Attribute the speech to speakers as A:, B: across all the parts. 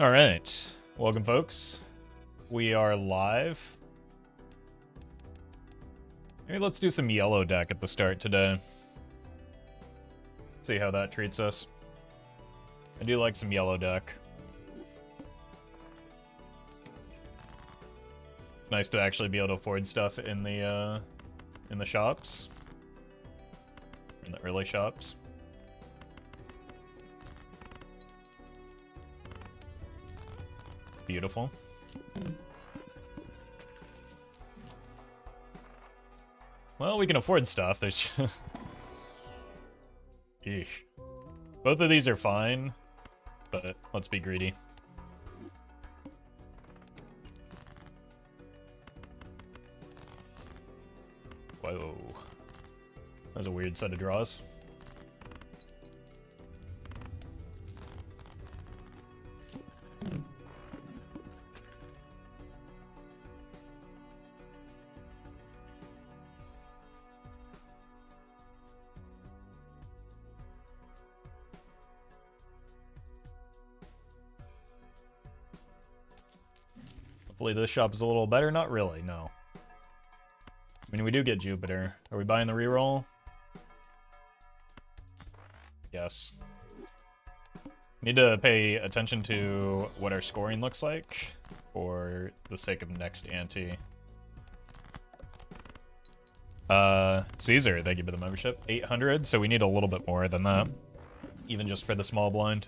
A: All right, welcome folks. We are live. Maybe let's do some yellow deck at the start today. See how that treats us. I do like some yellow deck. Nice to actually be able to afford stuff in the shops. In the early shops. Beautiful. Well, we can afford stuff. There's Eesh. Both of these are fine, but let's be greedy. Whoa. That was a weird set of draws. Hopefully this shop is a little better. Not really, no. I mean, we do get Jupiter. Are we buying the reroll? Yes. Need to pay attention to what our scoring looks like for the sake of next ante. Caesar, thank you for the membership. 800, so we need a little bit more than that. Even just for the small blind.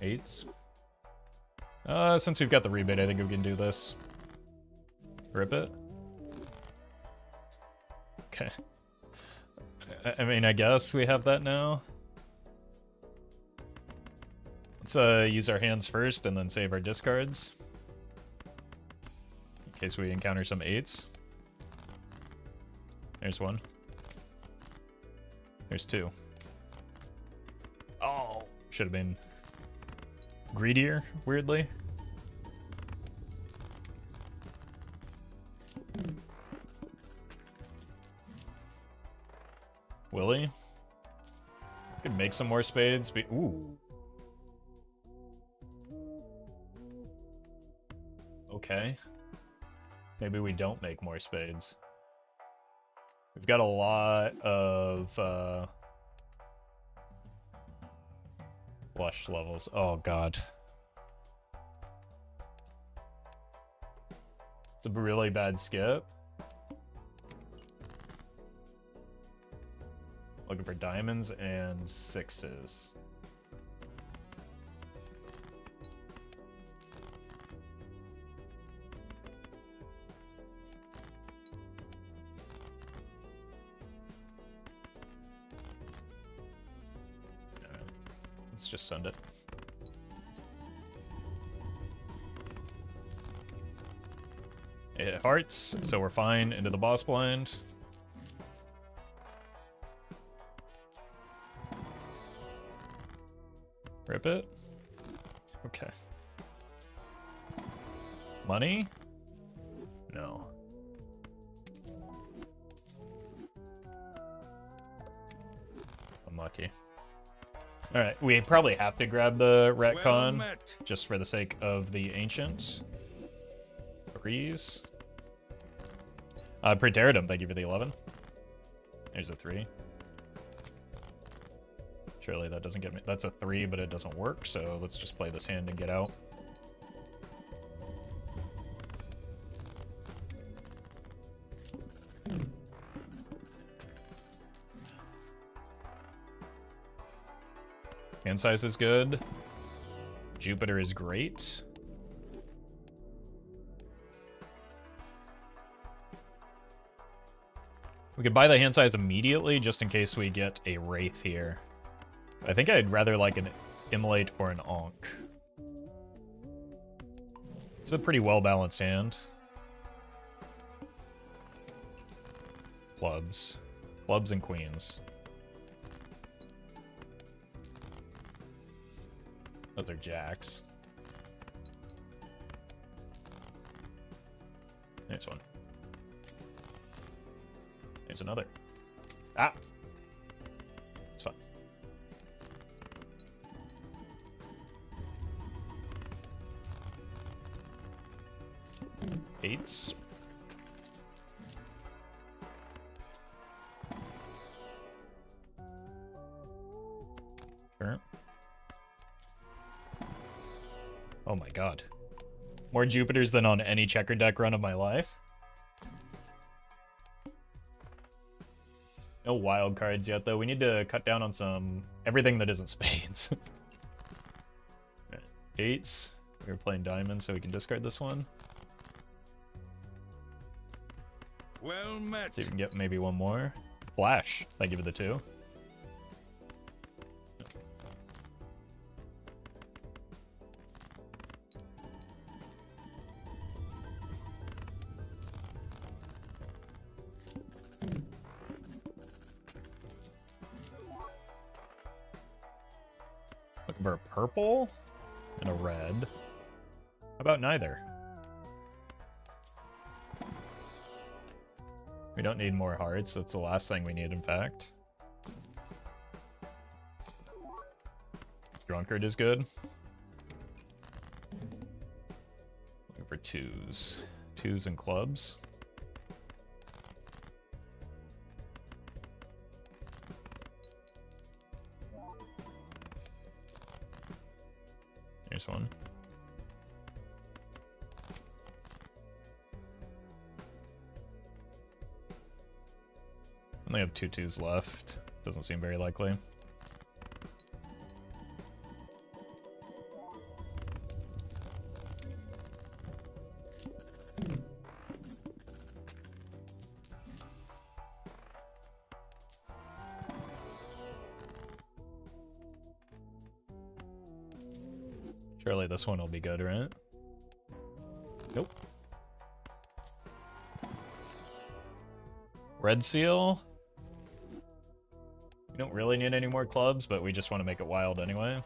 A: Eights. Since we've got the rebate, I think we can do this. Rip it. Okay. I mean, I guess we have that now. Let's use our hands first and then save our discards. In case we encounter some eights. There's one. There's two. Oh, should have been greedier, weirdly. Willie? Could make some more spades. Ooh. Okay. Maybe we don't make more spades. We've got a lot of flush levels. Oh god. It's a really bad skip. Looking for diamonds and sixes. Let's just send it. It hit hearts, so we're fine into the boss blind. Rip it. Okay. Money? No. Unlucky. Alright, we probably have to grab the retcon just for the sake of the ancient. Threes. Preteritum, thank you for the 11. There's a 3. Surely that doesn't get me. That's a 3, but it doesn't work, so let's just play this hand and get out. Hand size is good. Jupiter is great. We could buy the hand size immediately just in case we get a Wraith here. I think I'd rather like an Immolate or an Ankh. It's a pretty well-balanced hand. Clubs. Clubs and queens. Those are jacks. Nice one. Here's another. Ah! It's fine. Eights. Sure. Oh my god. More Jupiters than on any checker deck run of my life. No wild cards yet, though. We need to cut down on everything that isn't spades. Right. Eights. We were playing diamonds, so we can discard this one.
B: Well met.
A: Let's see if we can get maybe one more. Flash. Thank you for the 2. Looking for a purple and a red. How about neither? We don't need more hearts. That's the last thing we need, in fact. Drunkard is good. Looking for 2s. 2s and clubs. Here's one. Only have 2 2s left. Doesn't seem very likely. Surely this one will be good, right? Nope. Red seal. We don't really need any more clubs, but we just want to make it wild anyway.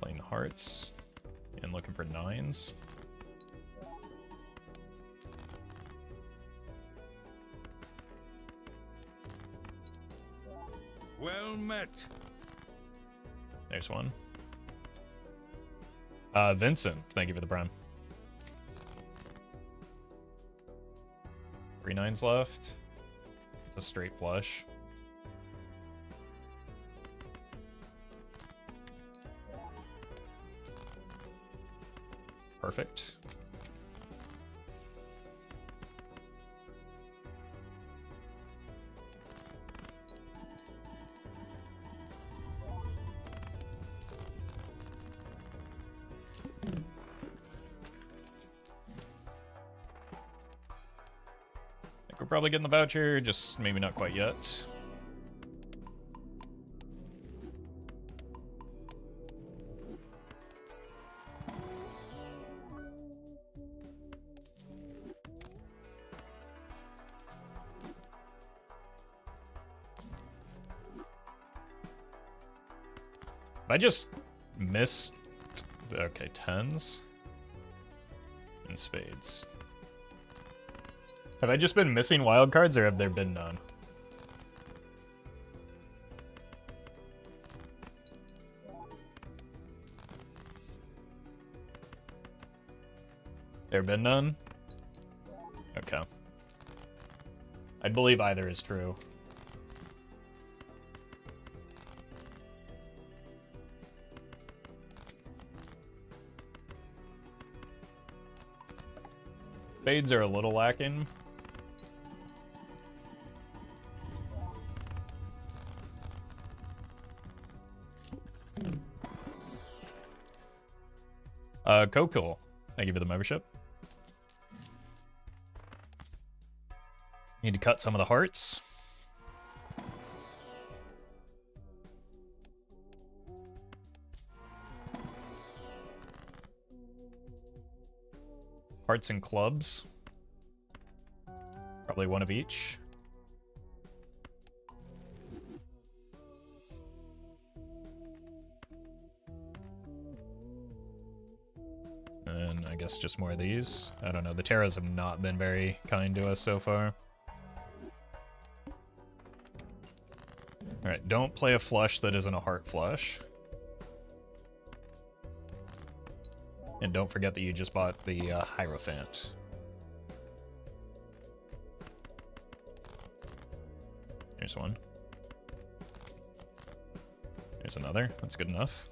A: Playing hearts and looking for 9s.
B: Well met.
A: There's one. Vincent, thank you for the prime. 3 9s left. It's a straight flush. Perfect. We're probably getting the voucher, just maybe not quite yet. I just missed... Okay, 10s and spades. Have I just been missing wild cards, or have there been none? There have been none? Okay. I'd believe either is true. Spades are a little lacking. Cool. Thank you for the membership. Need to cut some of the hearts. Hearts and clubs. Probably one of each. then I guess just more of these. I don't know. The Terras have not been very kind to us so far. Alright, don't play a flush that isn't a heart flush. And don't forget that you just bought the Hierophant. There's one. There's another. That's good enough.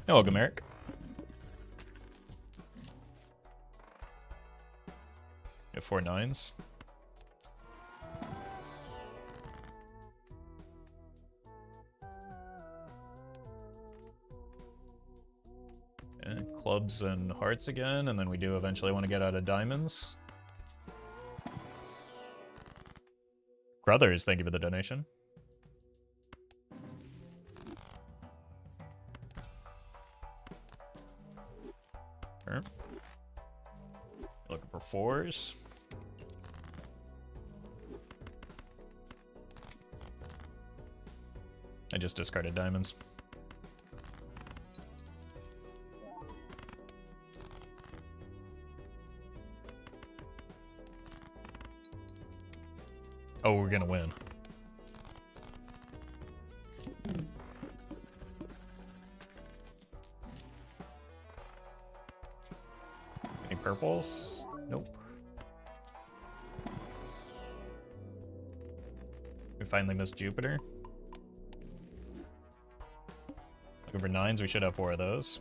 A: You're welcome, Eric. You have 4 9s. And clubs and hearts again, and then we do eventually want to get out of diamonds. Brothers, thank you for the donation. Sure. Looking for 4s. I just discarded diamonds. Oh, we're gonna win. Any purples? Nope. We finally missed Jupiter. Looking for 9s, we should have 4 of those.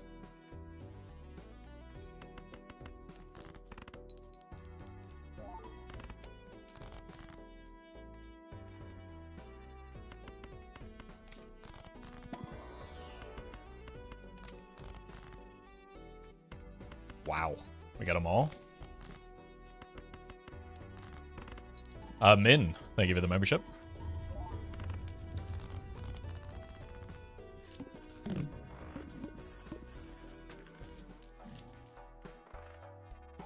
A: Wow, we got them all. Min, thank you for the membership.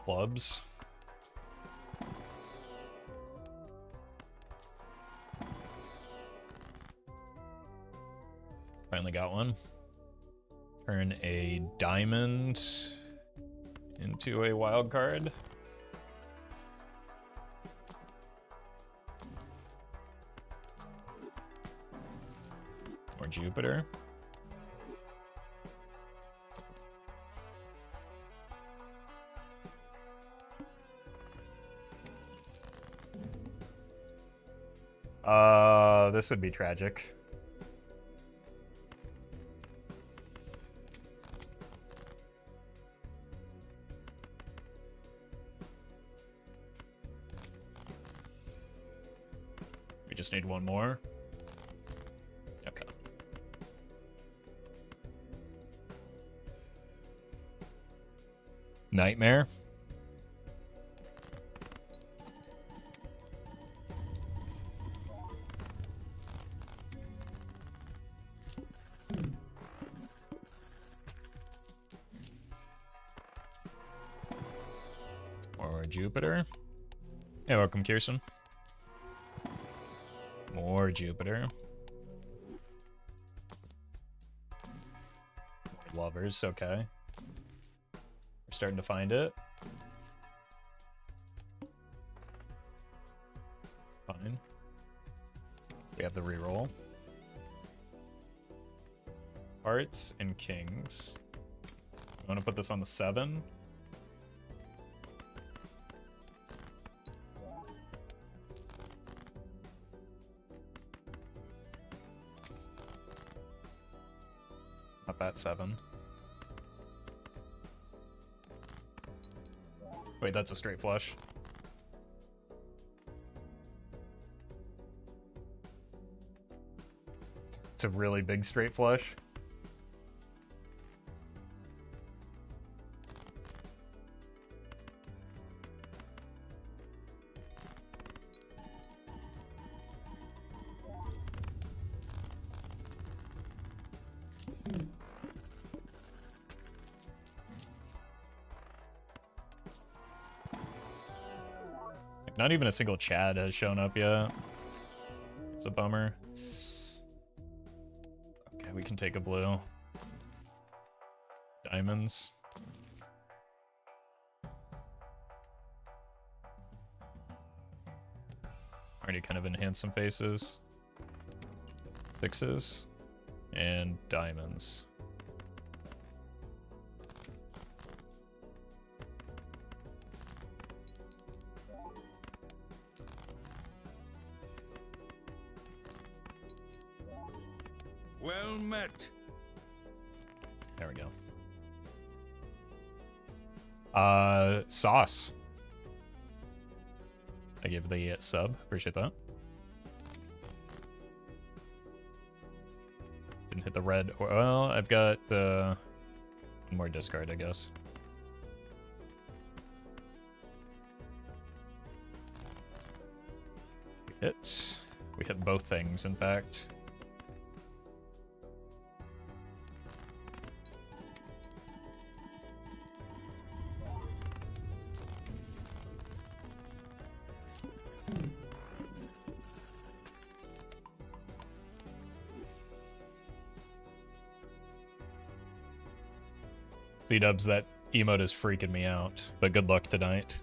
A: Clubs. Finally got one. Turn a diamond into a wild card. Or Jupiter. This would be tragic. We just need one more. Okay. Nightmare. Or Jupiter. Hey, welcome, Kirsten. More Jupiter. Lovers, okay. We're starting to find it. Fine. We have the reroll. Hearts and kings. I want to put this on the 7. Not that 7. Wait, that's a straight flush. It's a really big straight flush. Not even a single Chad has shown up yet. It's a bummer. Okay, we can take a blue. Diamonds. Already kind of enhanced some faces. 6s. And diamonds.
B: Well met.
A: There we go. Sauce. I gave the sub. Appreciate that. Didn't hit the red. Well, I've got the one more discard, I guess. We hit both things, in fact. C-dubs, that emote is freaking me out, but good luck tonight.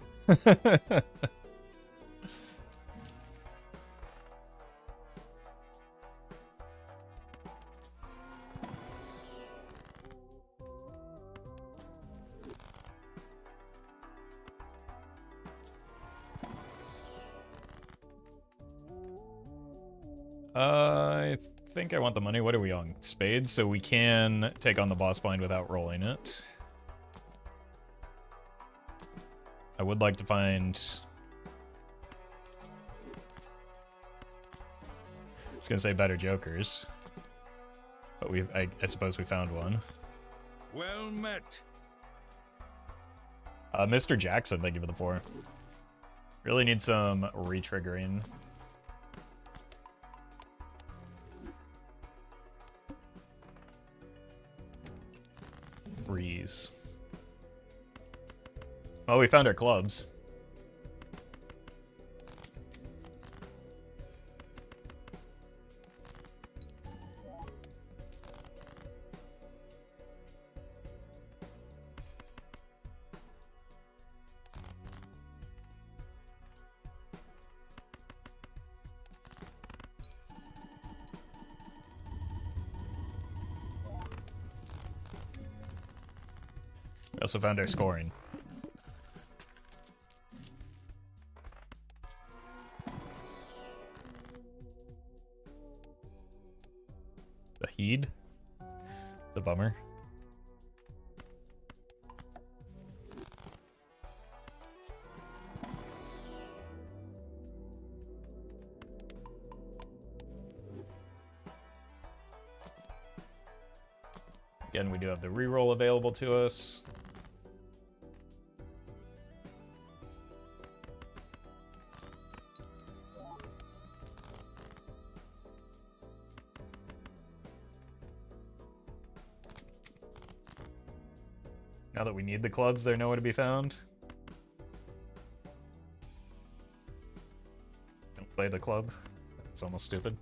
A: I think I want the money. What are we on? Spades, so we can take on the boss blind without rolling it. I would like to find... I was gonna say better jokers. But I suppose we found one.
B: Well met.
A: Mr. Jackson, thank you for the 4. Really need some re-triggering. Breeze. Oh, we found our clubs. We also found our scoring. The Heed. The bummer. Again, we do have the reroll available to us. Now that we need the clubs, they're nowhere to be found. Don't play the club. It's almost stupid.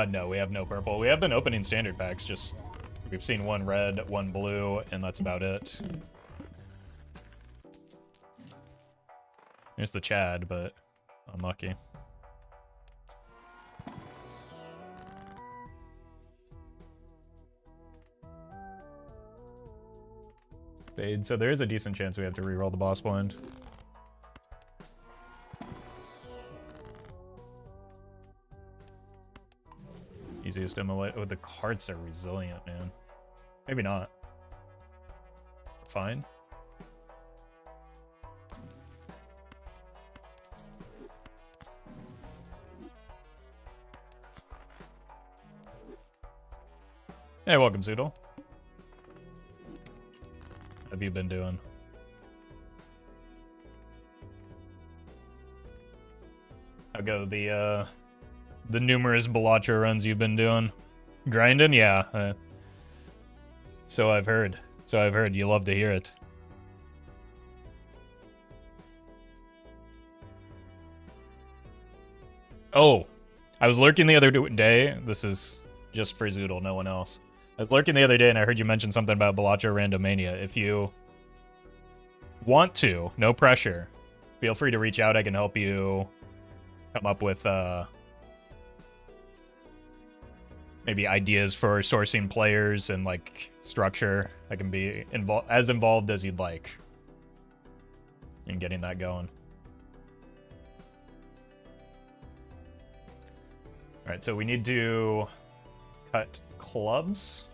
A: No, we have no purple. We have been opening standard packs, just we've seen one red, one blue, and that's about it. There's the Chad, but unlucky. Spade, so there is a decent chance we have to reroll the boss blind. Easiest immolate. Oh, the cards are resilient, man. Maybe not. Fine. Hey, welcome, Zoodle. have you been doing? I'll go the numerous Balacha runs you've been doing. Grinding? Yeah. So I've heard. So I've heard. You love to hear it. Oh, I was lurking the other day. This is just for Zoodle, no one else. I was lurking the other day and I heard you mention something about Balacha Randomania. If you want to, no pressure, feel free to reach out. I can help you come up with maybe ideas for sourcing players and like structure. I can be as involved as you'd like in getting that going. All right, so we need to cut clubs.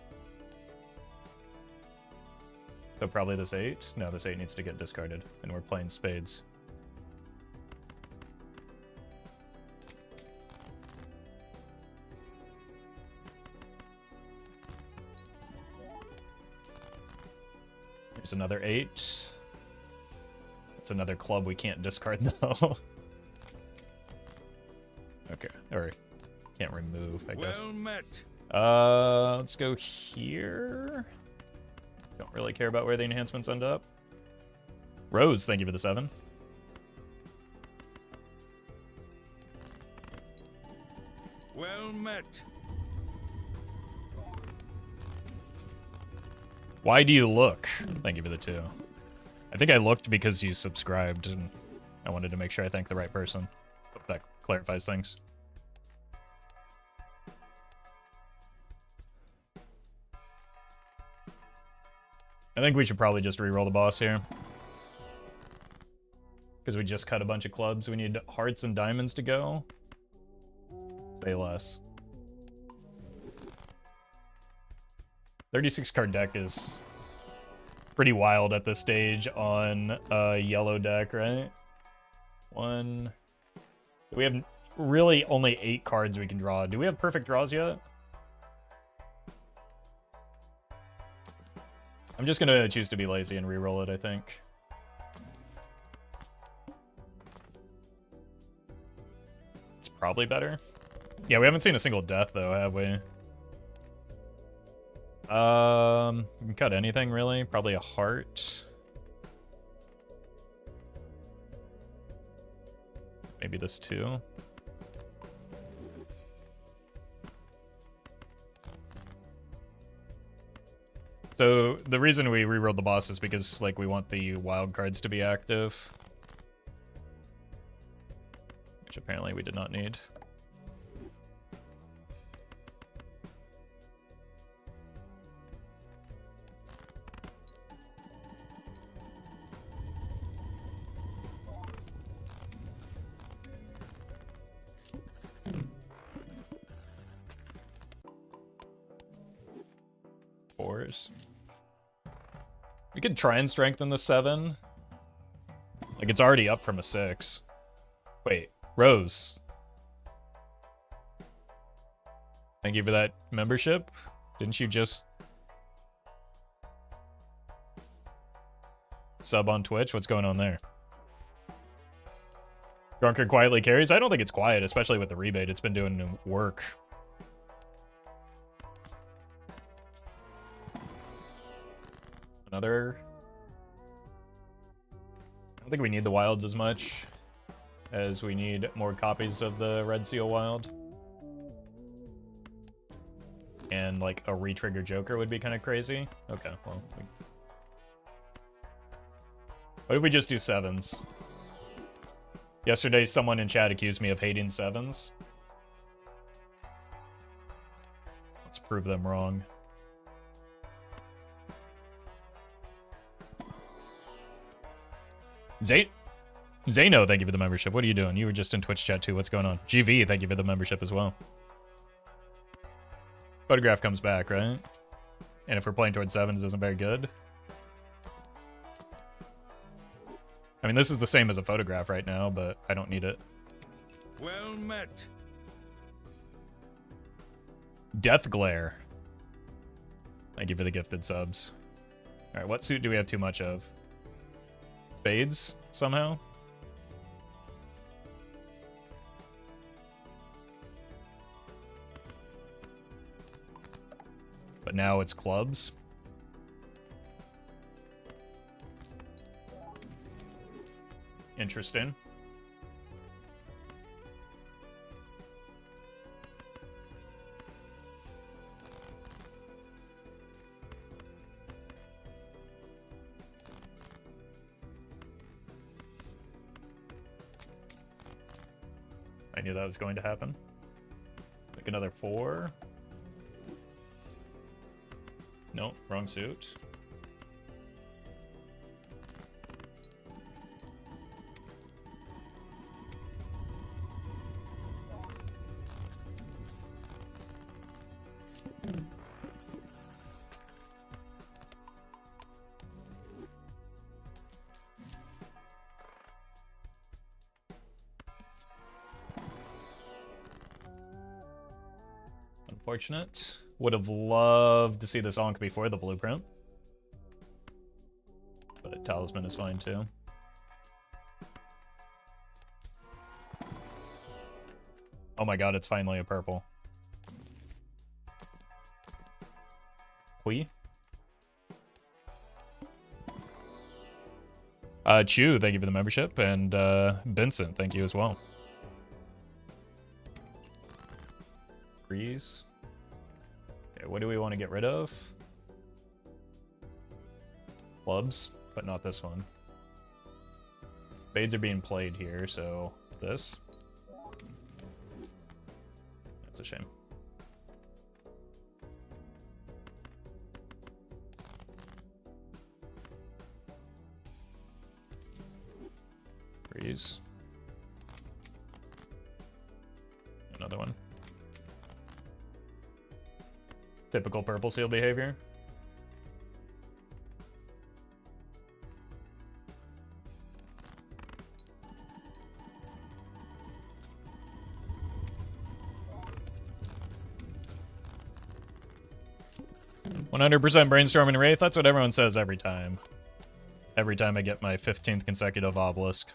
A: So probably this 8. No, this 8 needs to get discarded, and we're playing spades. There's another 8. It's another club we can't discard, though. Okay, or can't remove, I guess.
B: Well met.
A: Let's go here. Don't really care about where the enhancements end up. Rose, thank you for the 7.
B: Well met.
A: Why do you look? Thank you for the 2. I think I looked because you subscribed, and I wanted to make sure I thanked the right person. Hope that clarifies things. I think we should probably just re-roll the boss here. Because we just cut a bunch of clubs. We need hearts and diamonds to go. Say less. 36 card deck is pretty wild at this stage on a yellow deck, right? 1. We have really only 8 cards we can draw. Do we have perfect draws yet? I'm just gonna choose to be lazy and re-roll it, I think. It's probably better. Yeah, we haven't seen a single death, though, have we? We can cut anything, really. Probably a heart. Maybe this too. So the reason we rerolled the boss is because like we want the wild cards to be active, which apparently we did not need. Fours. We could try and strengthen the 7. Like, it's already up from a 6. Wait, Rose. Thank you for that membership. Didn't you just sub on Twitch? What's going on there? Drunkard quietly carries? I don't think it's quiet, especially with the rebate. It's been doing work. Another... I don't think we need the wilds as much as we need more copies of the Red Seal Wild. And like a re-trigger Joker would be kind of crazy. Okay, well... What if we just do 7s? Yesterday, someone in chat accused me of hating 7s. Let's prove them wrong. Zano, thank you for the membership. What are you doing? You were just in Twitch chat too. What's going on? GV, thank you for the membership as well. Photograph comes back, right? And if we're playing towards 7s, isn't very good. I mean, this is the same as a photograph right now, but I don't need it.
B: Well met.
A: Death Glare. Thank you for the gifted subs. Alright, what suit do we have too much of? Spades, somehow? But now it's clubs. Interesting. I knew that was going to happen. Like another 4. Nope, wrong suit. Unfortunate. Would have loved to see this Ankh before the blueprint. But a talisman is fine too. Oh my god, it's finally a purple. Qui? Chu, thank you for the membership, and Vincent, thank you as well. Breeze. Okay, what do we want to get rid of? Clubs, but not this one. Spades are being played here, so this. That's a shame. Breeze. Another one. Typical purple seal behavior. "100% brainstorming Wraith." That's what everyone says every time. Every time I get my 15th consecutive obelisk.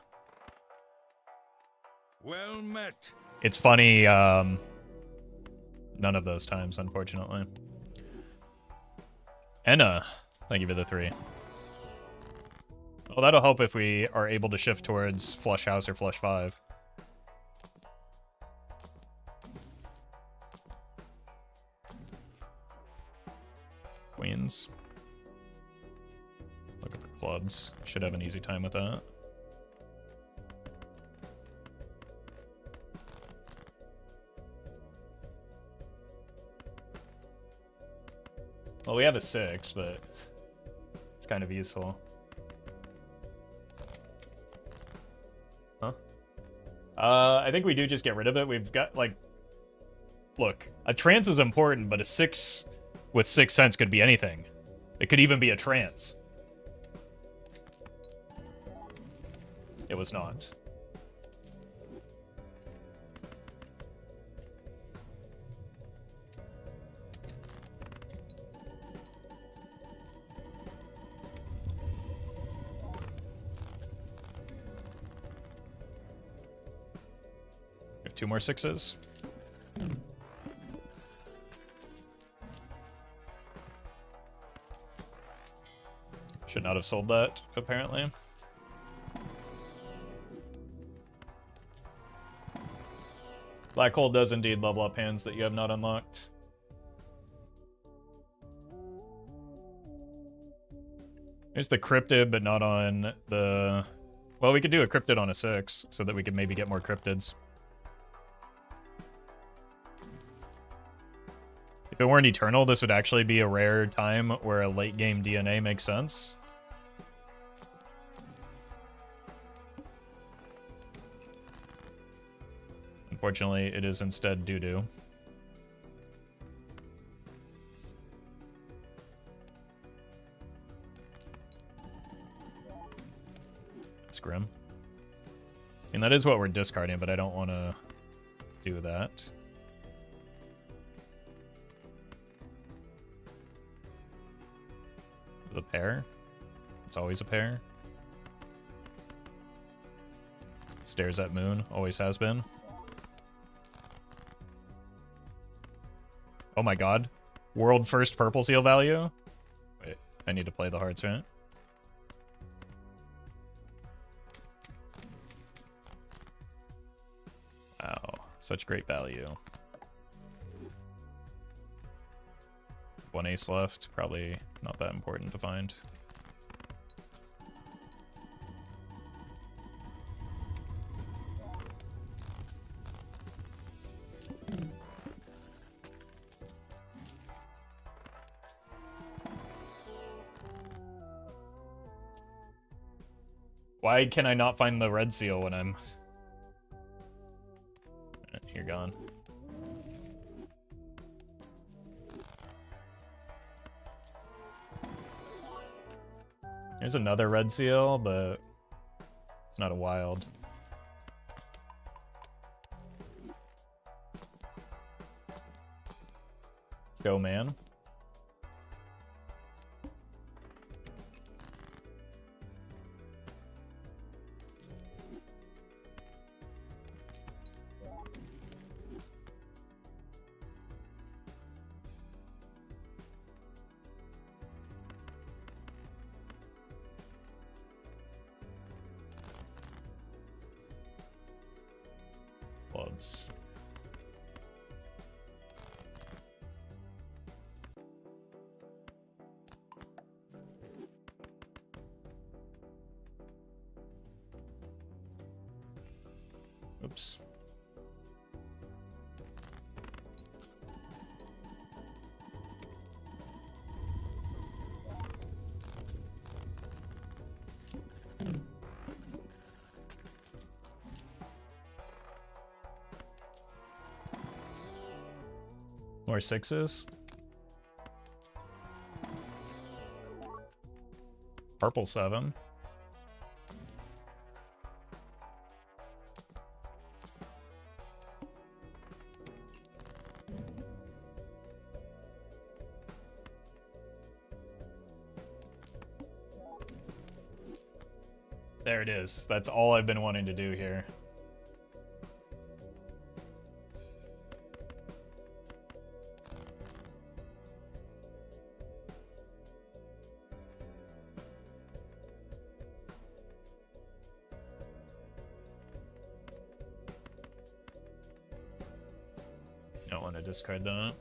B: Well met.
A: It's funny, none of those times, unfortunately. Enna, thank you for the 3. Well, that'll help if we are able to shift towards Flush House or Flush 5. Queens. Looking for clubs. Should have an easy time with that. Well, we have a 6, but it's kind of useful. Huh? I think we do just get rid of it. We've got, like... Look, a trance is important, but a 6 with 6 sense could be anything. It could even be a trance. It was not. We have 2 more 6s. Should not have sold that, apparently. Black Hole does indeed level up hands that you have not unlocked. There's the Cryptid, but not on the... Well, we could do a Cryptid on a 6, so that we could maybe get more Cryptids. If it weren't Eternal, this would actually be a rare time where a late game DNA makes sense. Unfortunately, it is instead doo-doo. It's grim. I mean, that is what we're discarding, but I don't want to do that. It's a pair. It's always a pair. Stares at moon. Always has been. Oh my god. World first purple seal value? Wait, I need to play the hearts, right? Wow, such great value. One ace left, probably not that important to find. Why can I not find the red seal when I'm... You're gone. There's another red seal, but it's not a wild. Go, man. Clubs. Oops. More sixes. Purple 7. There it is. That's all I've been wanting to do here. Don't want to discard that.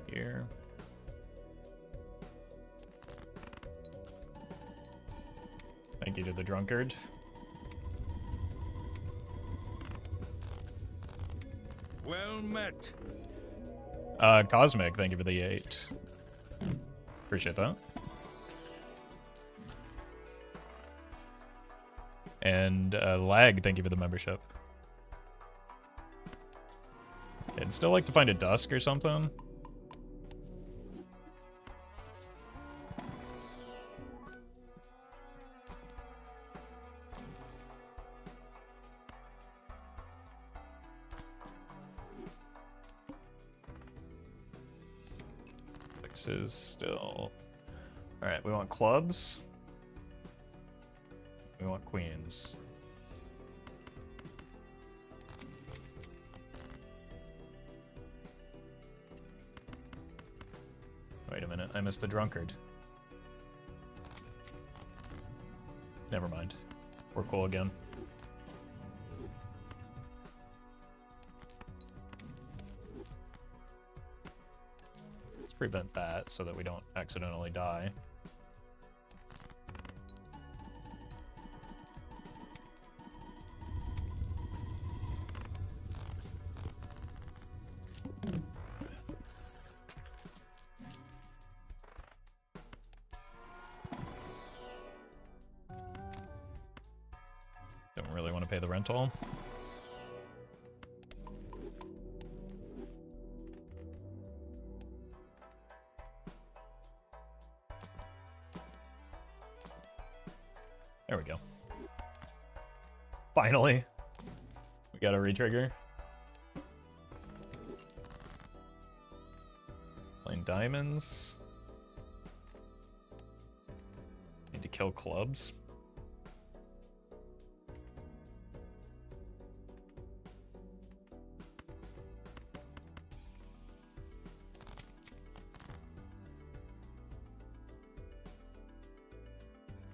A: Here. Thank you to the drunkard.
B: Well met.
A: Cosmic, thank you for the 8. Appreciate that. And Lag, thank you for the membership. I'd still like to find a Dusk or something. Sixes still. Alright, we want clubs. We want queens. Wait a minute, I missed the drunkard. Never mind. We're cool again. Let's prevent that so that we don't accidentally die. Don't really want to pay the rental. There we go. Finally. We got a retrigger. Playing diamonds. Need to kill clubs.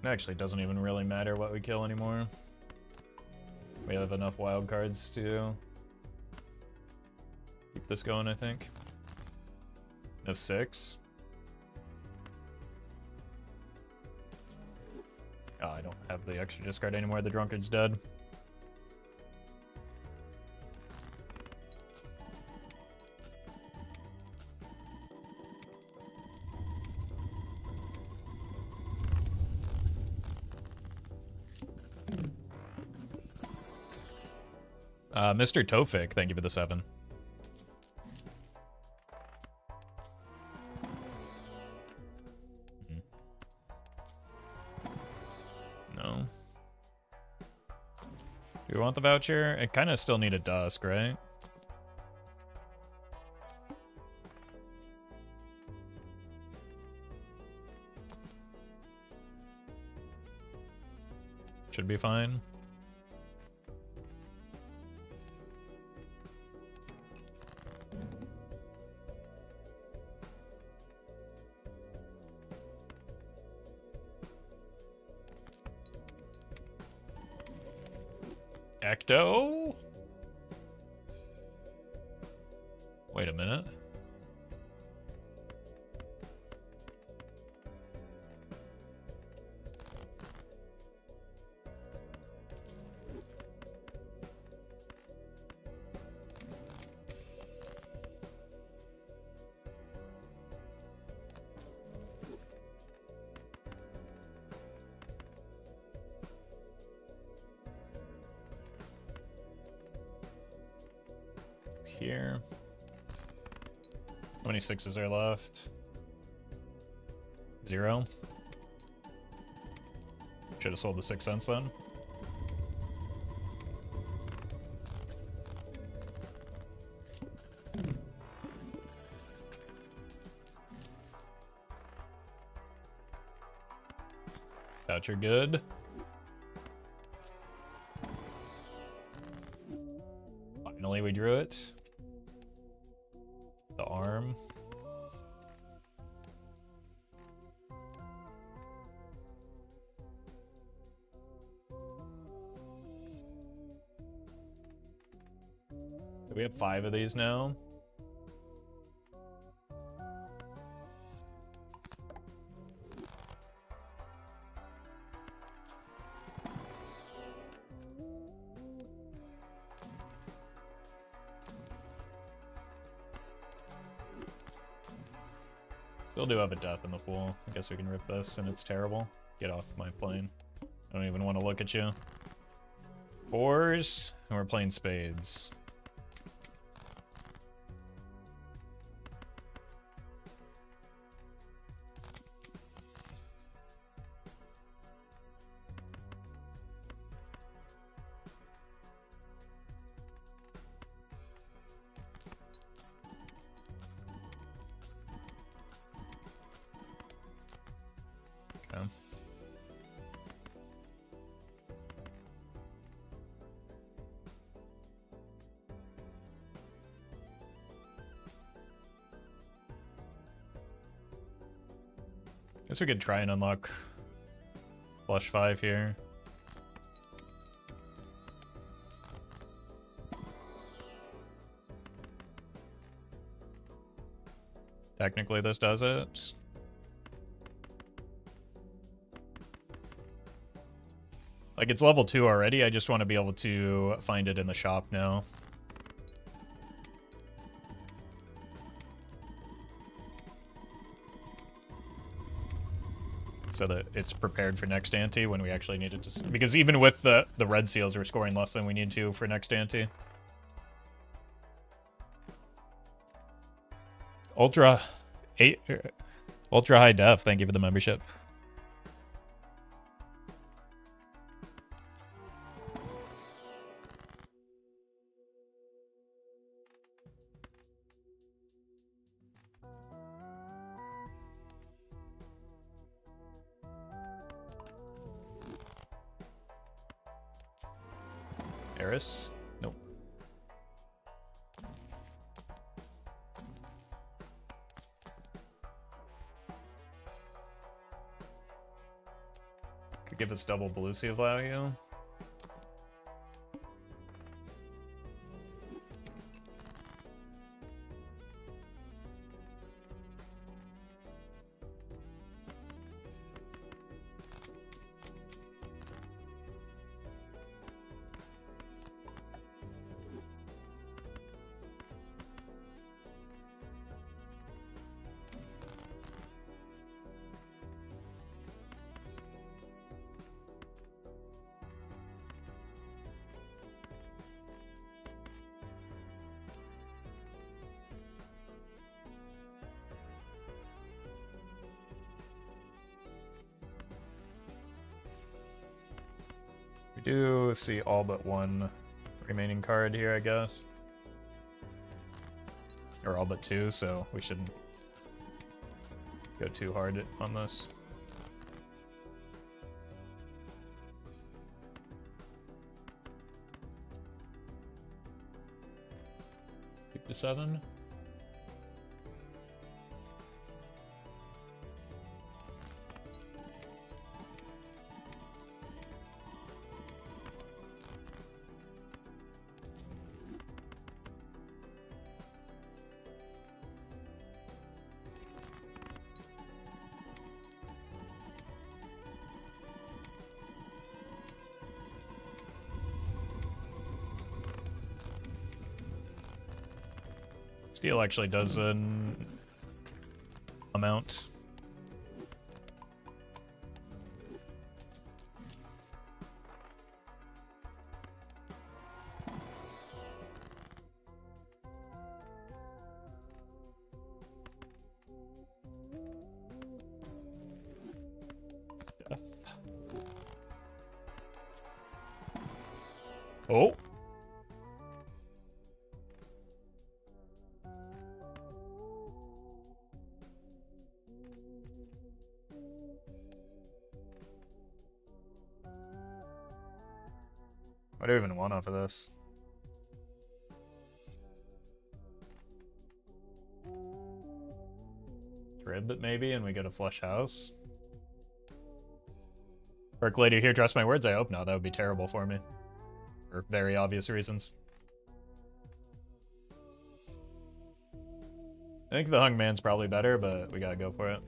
A: Actually, it doesn't even really matter what we kill anymore. We have enough wild cards to keep this going, I think. No 6. Oh, I don't have the extra discard anymore. The drunkard's dead. Mr. Tofik, thank you for the 7. No. Do we want the voucher? I kind of still need a dusk, right? Should be fine. Ecto? Wait a minute. Here. How many 6s are left? 0. Should have sold the 6 cents then. Voucher good. Finally we drew it. The arm. Do we have 5 of these now? Still do have a death in the pool. I guess we can rip this, and it's terrible. Get off my plane. I don't even want to look at you. 4s, and we're playing spades. Okay. Guess we could try and unlock flush 5 here. Technically this does it. Like, it's level 2 already, I just want to be able to find it in the shop now. So that it's prepared for next ante when we actually need it to... Because even with the red seals, we're scoring less than we need to for next ante. Ultra high def, thank you for the membership. Terrace? Nope. Could give us double Belusi value. We do see all but one remaining card here, I guess. Or all but two, so we shouldn't go too hard on this. Keep the 7. Steel actually does an amount. Death. Oh. What do I even want off of this? Rib maybe, and we get a flush house. Orc lady here, trust my words? I hope not. That would be terrible for me. For very obvious reasons. I think the Hung Man's probably better, but we gotta go for it.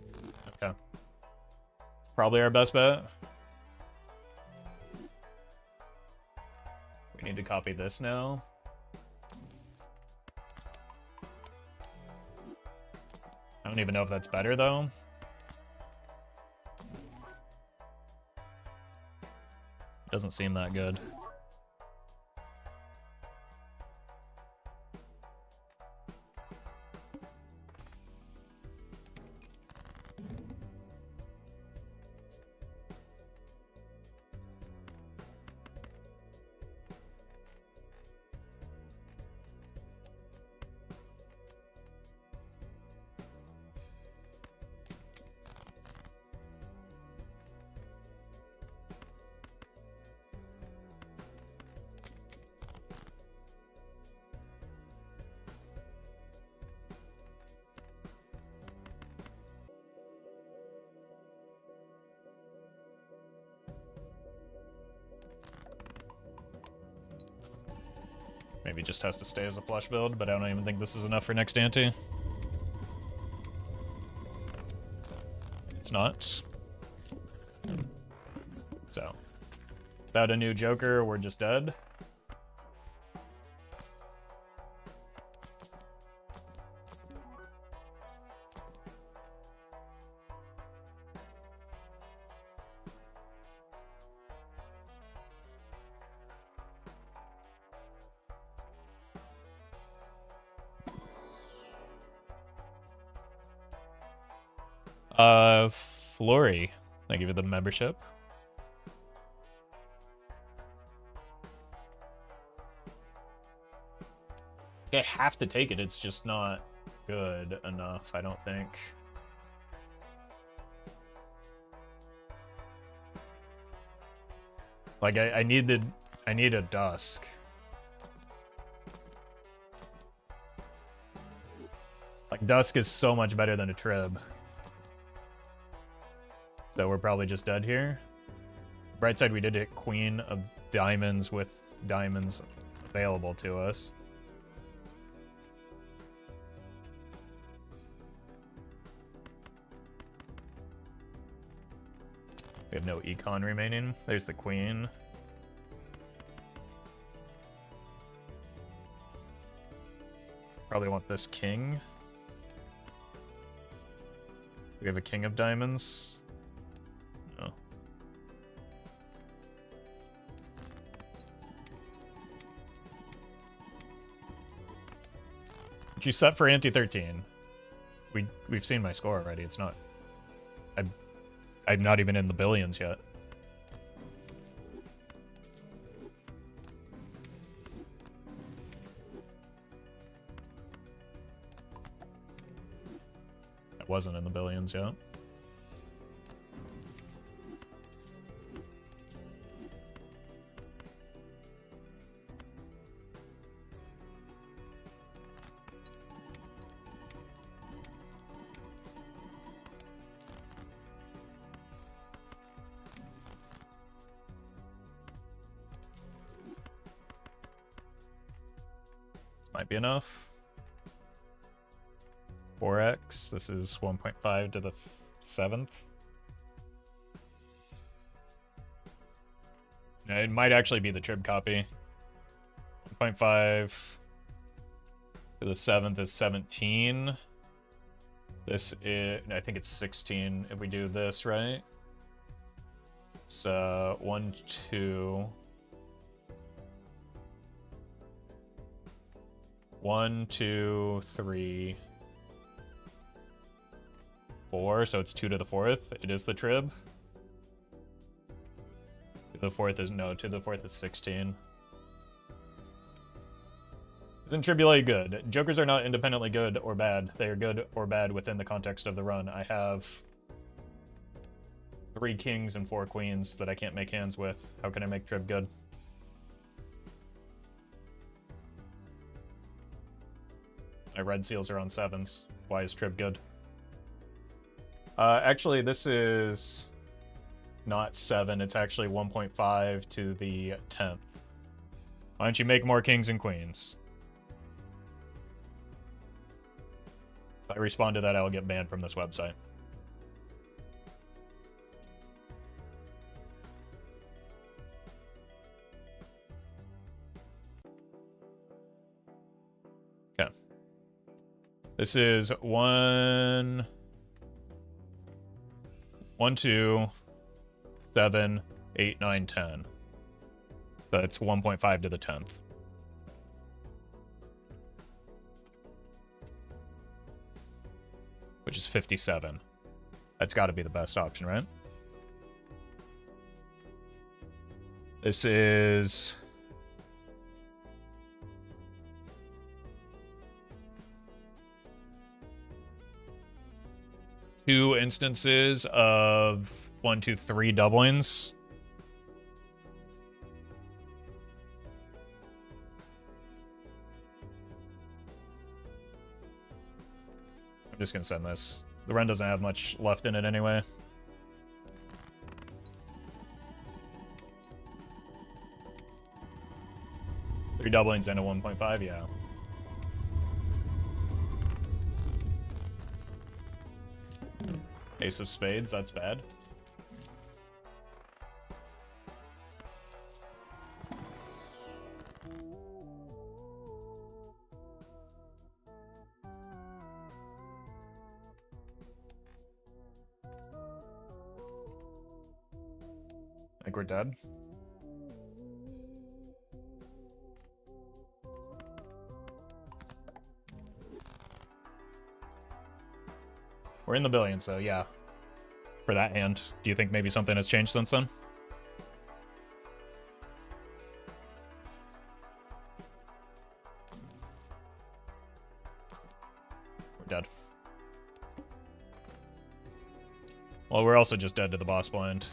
A: Okay. It's probably our best bet. We need to copy this now. I don't even know if that's better, though. Doesn't seem that good. Maybe just has to stay as a flush build, but I don't even think this is enough for next ante. It's not. So, without a new Joker, we're just dead. Flory. Thank you for the membership. I have to take it, it's just not good enough, I don't think. Like, I need a Dusk. Like, Dusk is so much better than a Trib. So we're probably just dead here. Bright side, we did hit Queen of Diamonds with diamonds available to us. We have no econ remaining. There's the Queen. Probably want this King. We have a King of Diamonds. No. But you set for anti-13. We've seen my score already. It's not... I'm not even in the billions yet. I wasn't in the billions yet. Might be enough. 4x. This is 1.5 to the 7th. No, it might actually be the Trib copy. 1.5 to the 7th is 17. This is, I think it's 16 if we do this, right? So 1, 2. 1, 2, 3, 4. So it's 2 to the 4th. It is the Trib. To the 4th is no. To the 4th is 16. Isn't Tribulate good? Jokers are not independently good or bad. They are good or bad within the context of the run. I have 3 kings and 4 queens that I can't make hands with. How can I make Trib good? My red seals are on 7s. Why is Trib good? Actually, this is not 7. It's actually 1.5 to the 10th. Why don't you make more kings and queens? If I respond to that, I'll get banned from this website. Okay. This is 1, 2, 7, 8, 9, 10. So it's 1.5 to the 10th. Which is 57. That's got to be the best option, right? This is... two instances of 1, 2, 3 doublings. I'm just gonna send this. The run doesn't have much left in it anyway. Three doublings and a 1.5, yeah. Ace of spades, that's bad. I think we're dead. We're in the billions, though, yeah. For that hand. Do you think maybe something has changed since then? We're dead. Well, we're also just dead to the boss blind.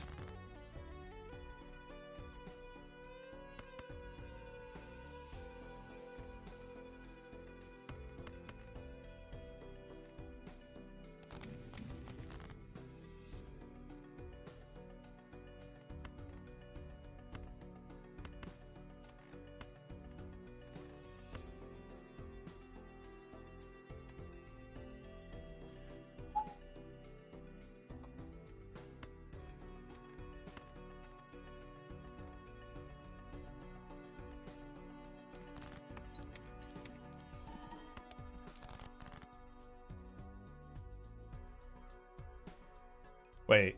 A: Wait.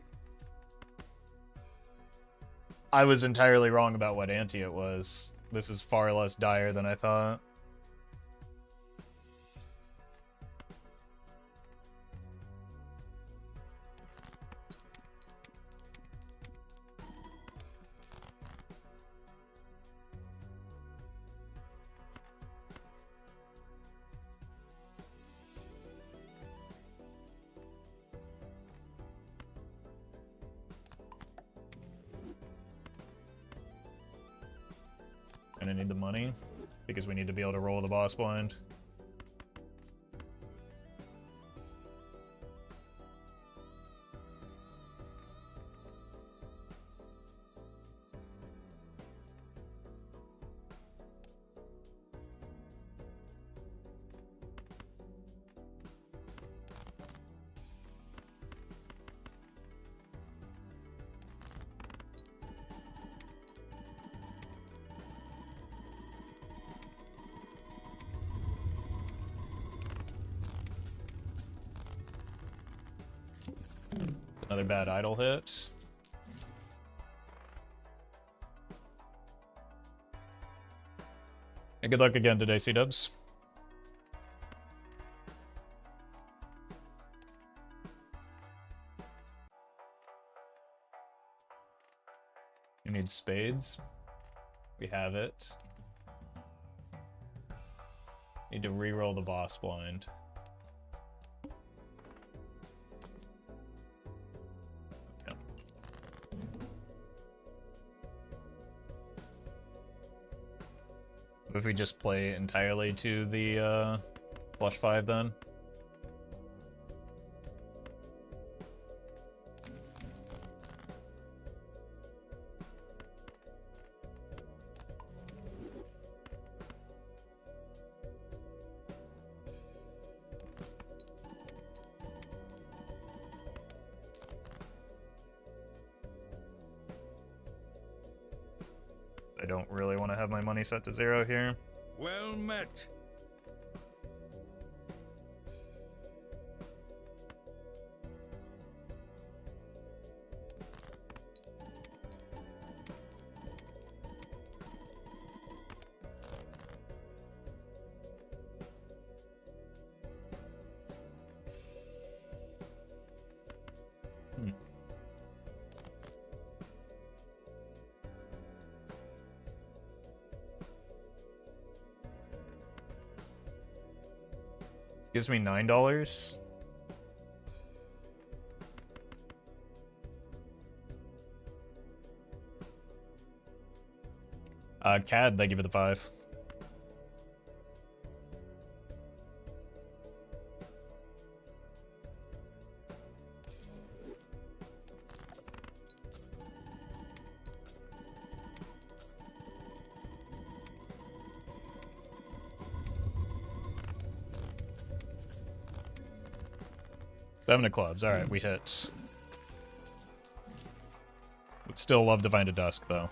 A: I was entirely wrong about what ante it was. This is far less dire than I thought. Gonna need the money because we need to be able to roll the boss blind. Another bad idle hit. And good luck again today, C-dubs. You need spades. We have it. Need to re-roll the boss blind. If we just play entirely to the flush 5 then? I don't really want to have my money set to 0 here.
B: Well met. Gives me $9. CAD, they give it the 5. Seven of clubs. All right, we hit. Would still love to find a dusk, though.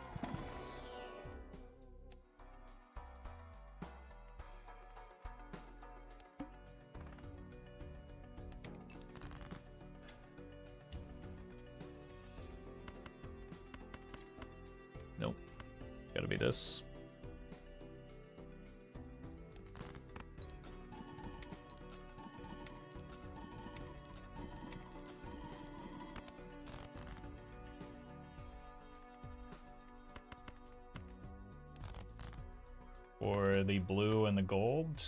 B: Nope. Gotta be this. For the blue and the gold.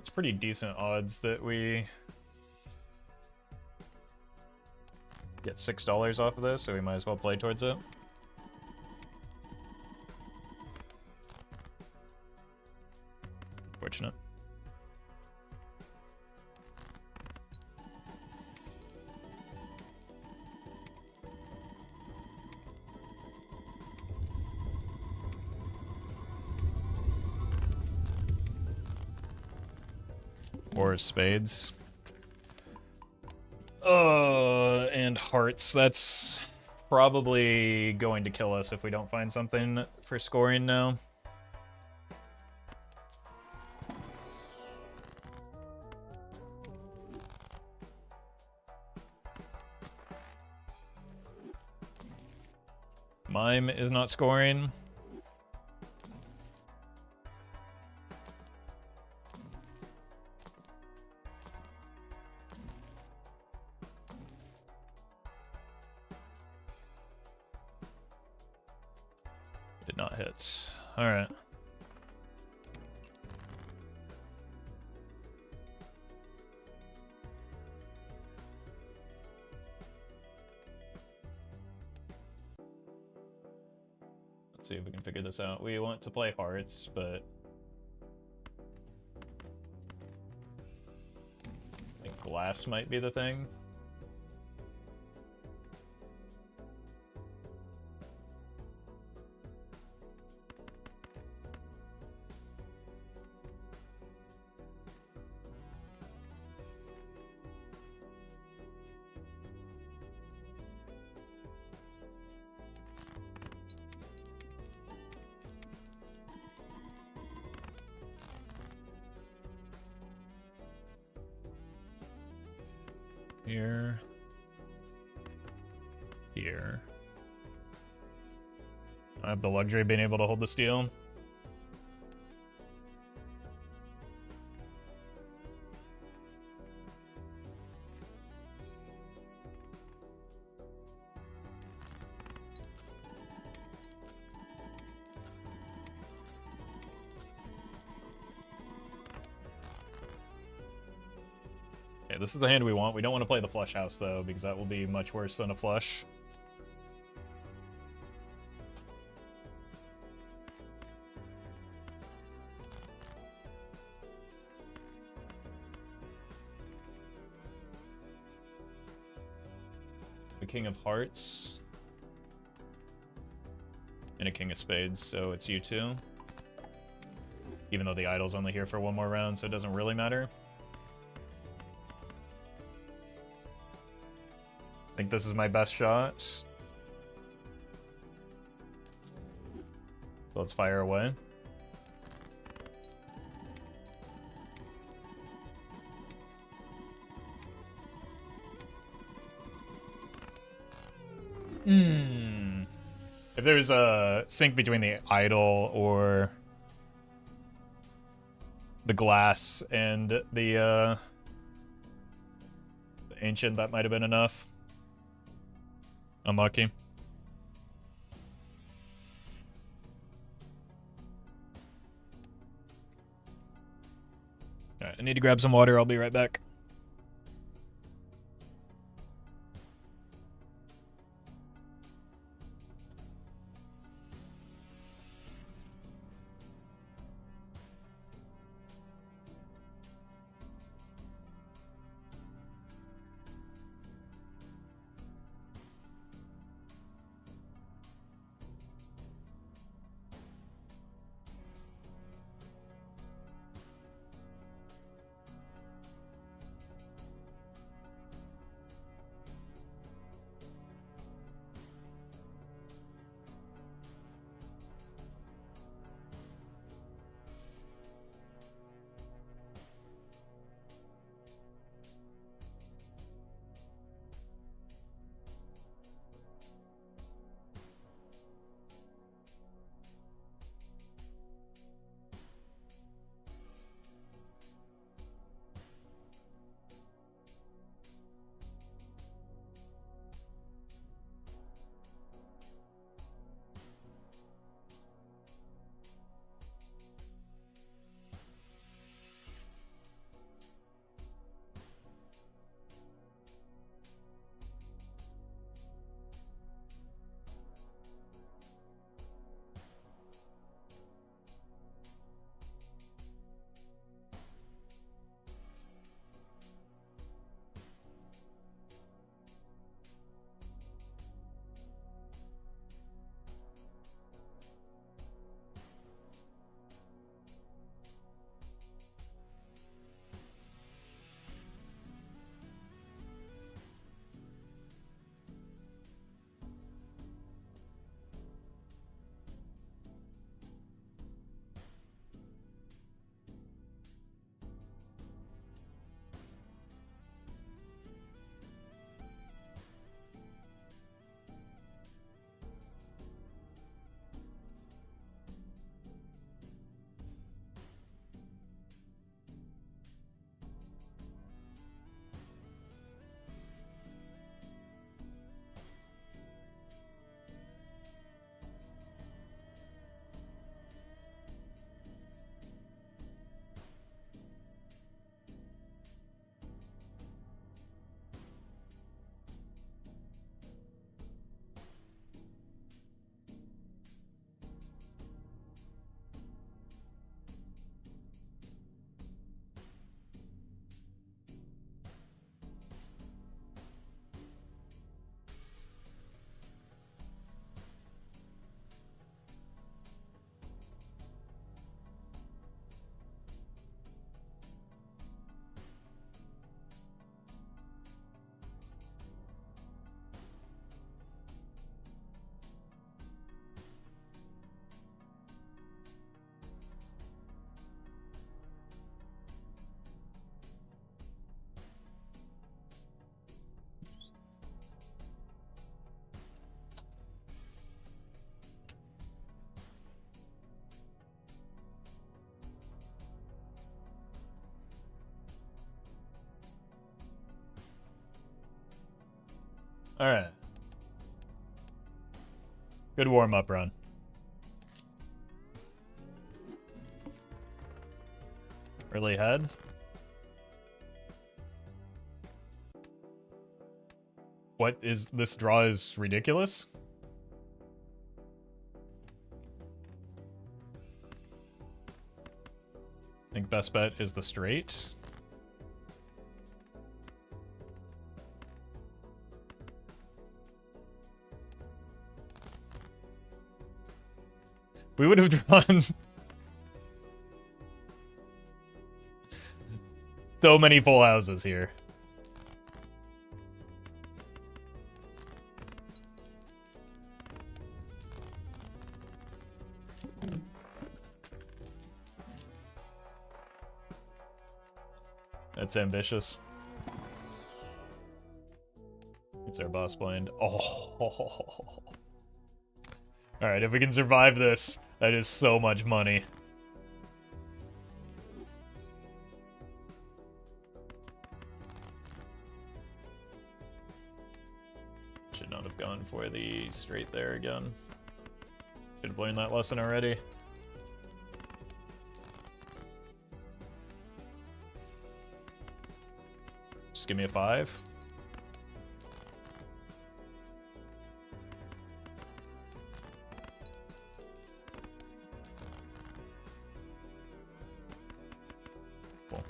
B: It's pretty decent odds that we get $6 off of this, so we might as well play towards it. Fortunate. Or spades. And hearts. That's probably going to kill us if we don't find something for scoring now.
A: Mime is not scoring. Did not hit. All right. Let's see if we can figure this out. We want to play hearts, but I think glass might be the thing. Here. Here. I have the luxury of being able to hold the steel. Okay, this is the hand we want. We don't want to play the flush house, though, because that will be much worse than a flush. The King of Hearts. And a King of Spades, so it's you two. Even though the idol's only here for one more round, so it doesn't really matter. I think this is my best shot. So let's fire away. If there's a sync between the idol or the glass and the ancient, that might have been enough. Unlucky. Alright, I need to grab some water. I'll be right back. Alright. Good warm-up run. Early head. What is this draw is ridiculous? I think best bet is the straight. We would have drawn so many full houses here. That's ambitious. It's our boss blind. Oh. Alright, if we can survive this, that is so much money. Should not have gone for the straight there again. Should have learned that lesson already. Just give me a 5. Cool.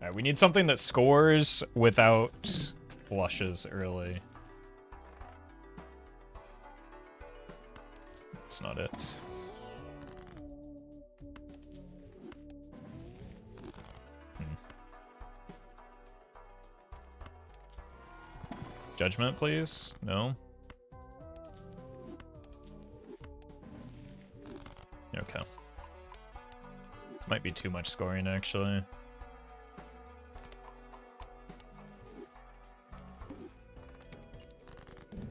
A: Alright, we need something that scores without flushes early. That's not it. Judgment, please? No? Okay. This might be too much scoring, actually.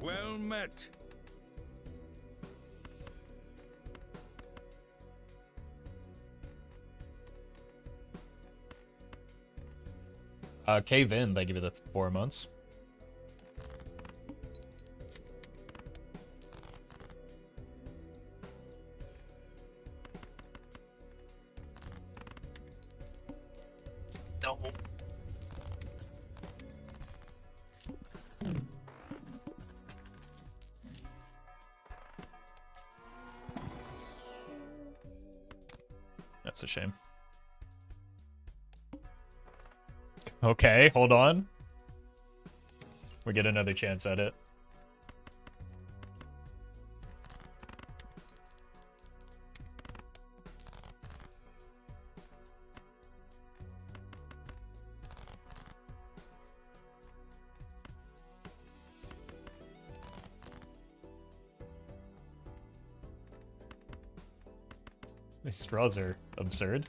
C: Well met.
A: Cave in, they give you the 4 months. No. That's a shame. Okay, hold on. We get another chance at it. These draws are absurd.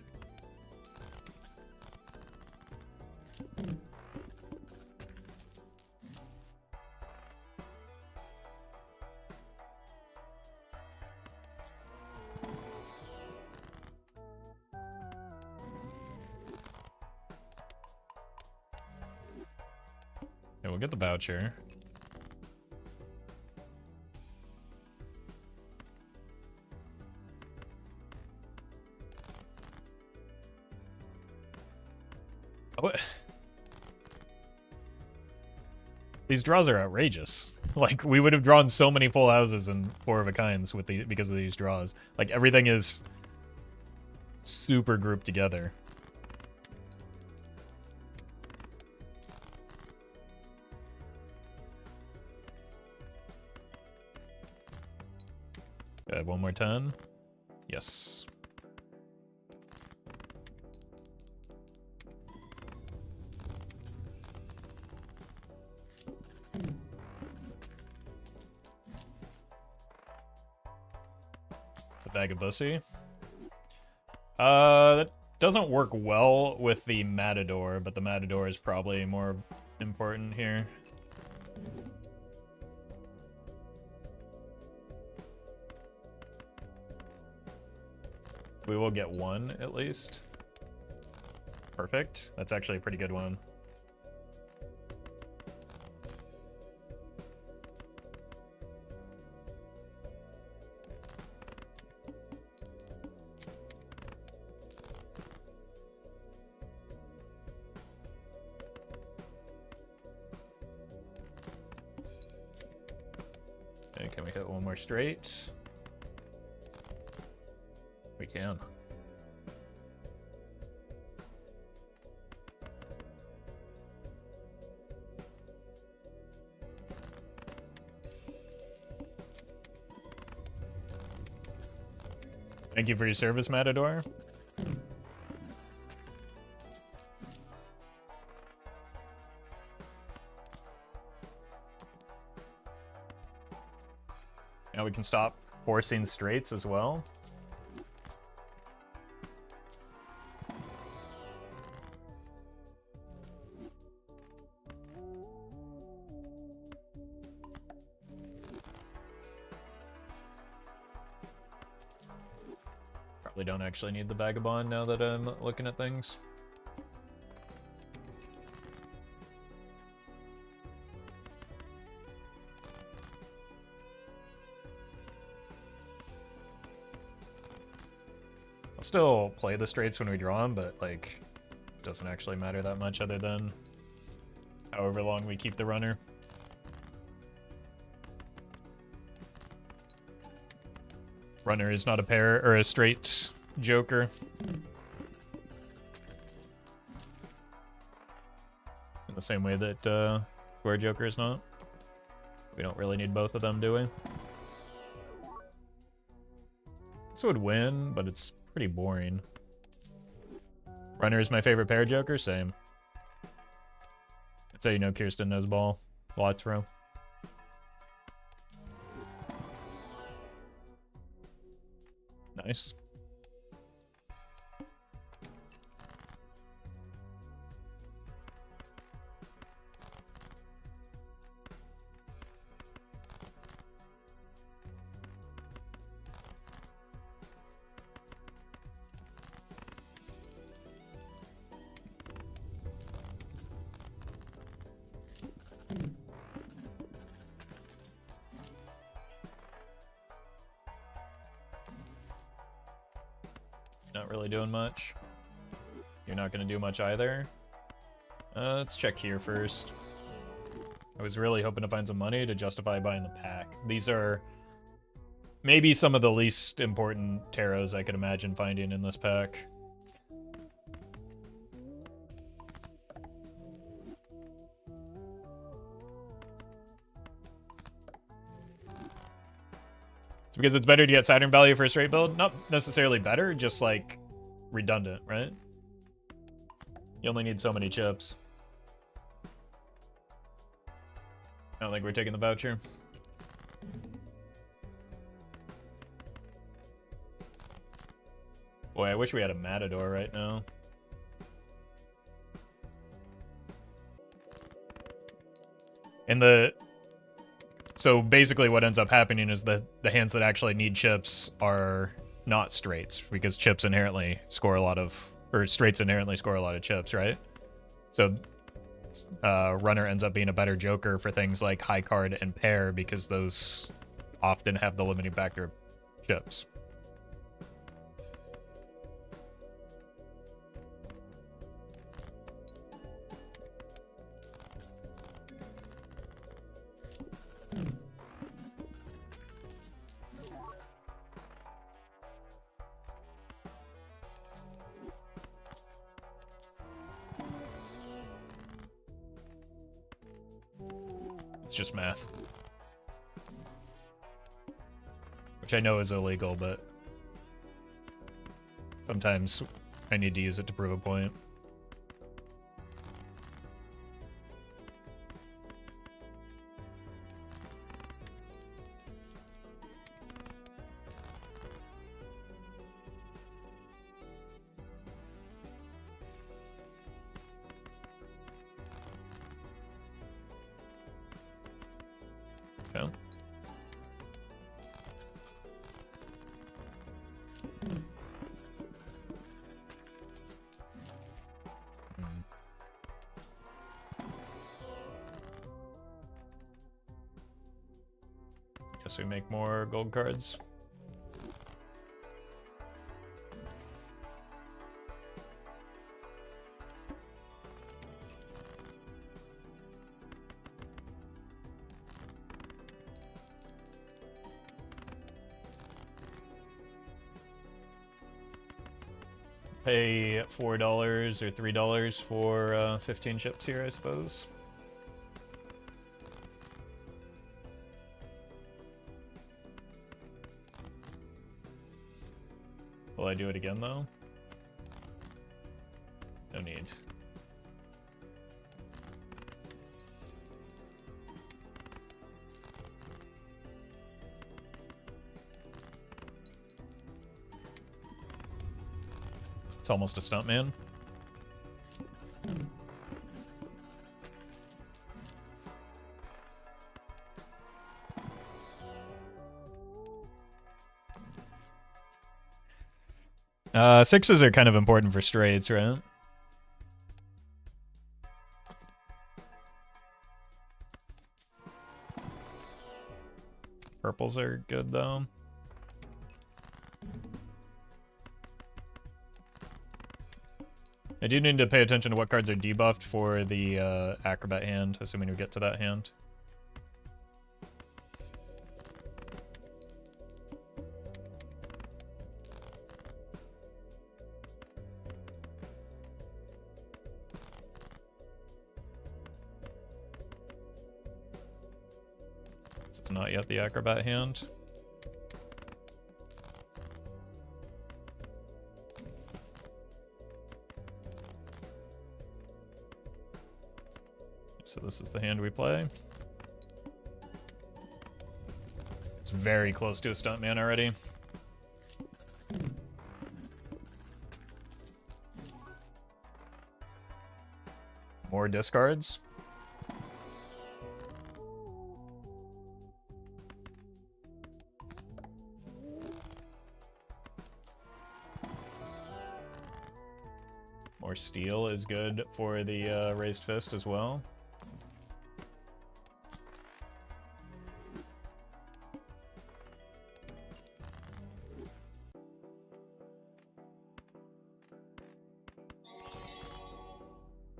A: Yeah, we'll get the voucher. Oh, these draws are outrageous. Like, we would have drawn so many full houses and 4 of a kinds with the because of these draws. Like, everything is super grouped together. Good, one more 10. Yes. The bag of bussy. That doesn't work well with the matador, but the matador is probably more important here. We will get 1 at least. Perfect. That's actually a pretty good one. Can we hit one more straight? We can. Thank you for your service, Matador. Now we can stop forcing straights as well. Probably don't actually need the Vagabond now that I'm looking at things. I'll still play the straights when we draw them, but like, doesn't actually matter that much other than however long we keep the runner. Runner is not a pair or a straight joker. In the same way that square joker is not. We don't really need both of them, do we? This would win, but it's pretty boring. Runner is my favorite pair joker, same. I'd say you know Kirsten knows ball. Lots row. Nice. Not really doing much. You're not going to do much either. Let's check here first. I was really hoping to find some money to justify buying the pack. These are maybe some of the least important tarots I could imagine finding in this pack. It's because it's better to get Saturn value for a straight build? Not necessarily better, just like redundant, right? You only need so many chips. I don't think we're taking the voucher. Boy, I wish we had a Matador right now. So basically what ends up happening is that the hands that actually need chips are not straights, because chips inherently score a lot of, or straights inherently score a lot of chips, right? So runner ends up being a better joker for things like high card and pair, because those often have the limiting factor of chips. It's just math. Which I know is illegal, but sometimes I need to use it to prove a point. Okay. Guess we make more gold cards. Pay $4 or $3 for 15 ships here, I suppose. Will I do it again, though? No need. It's almost a stuntman. Sixes are kind of important for straights, right? Purples are good, though. I do need to pay attention to what cards are debuffed for the Acrobat hand, assuming we get to that hand. This is not yet the Acrobat hand. So this is the hand we play. It's very close to a stuntman already. More discards. More steel is good for the raised fist as well.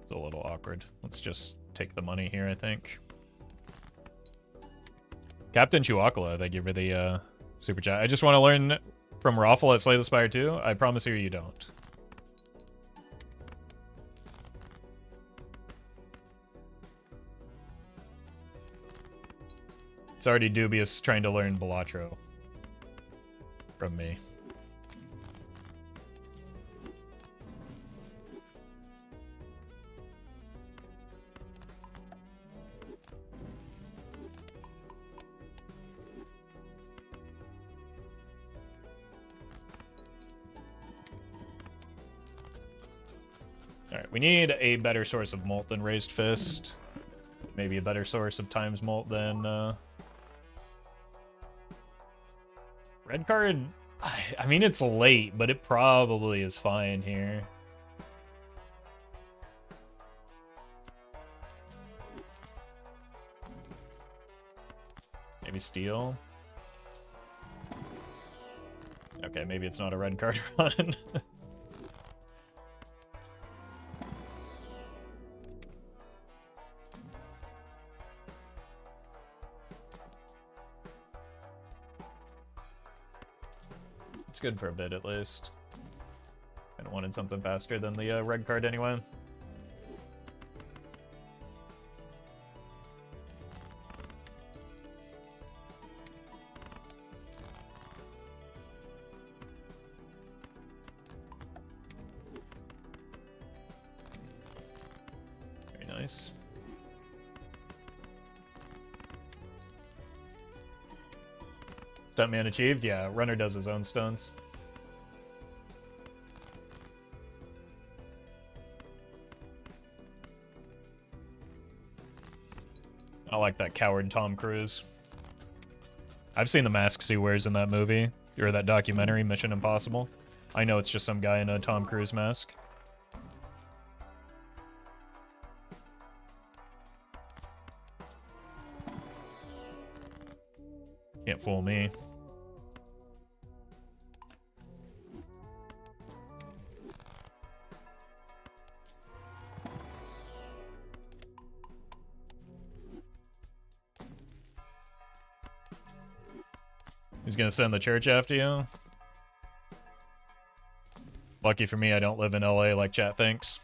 A: It's a little awkward. Let's just take the money here, I think. Captain Chuakala, thank you for the super chat. I just want to learn from Roffle at Slay the Spire 2. I promise you don't. It's already dubious trying to learn Balatro from me. Alright, we need a better source of Molt than Raised Fist. Maybe a better source of Times Molt than... Red card... I mean, it's late, but it probably is fine here. Maybe Steel? Okay, maybe it's not a red card run. It's good for a bit, at least. Kind of wanted something faster than the red card anyway. Very nice. Stuntman achieved? Yeah, runner does his own stunts. I like that coward Tom Cruise. I've seen the masks he wears in that movie, or that documentary, Mission Impossible. I know it's just some guy in a Tom Cruise mask. Can't fool me. He's gonna send the church after you? Lucky for me, I don't live in LA like chat thinks.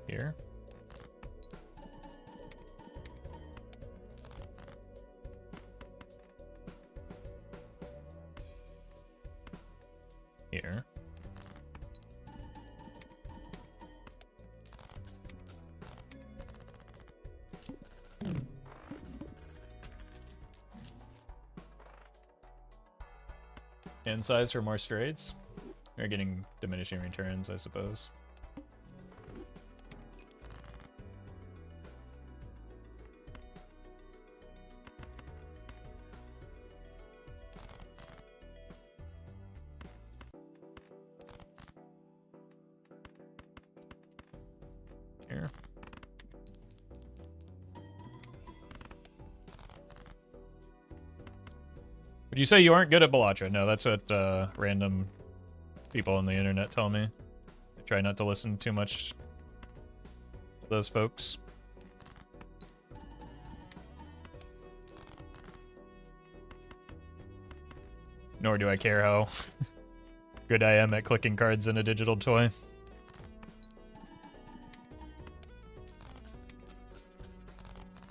A: Here. Here. And size for more straights. They're getting diminishing returns, I suppose. Here. Would you say you aren't good at Bellatra? No, that's what random people on the internet tell me. I try not to listen too much to those folks. Nor do I care how good I am at clicking cards in a digital toy.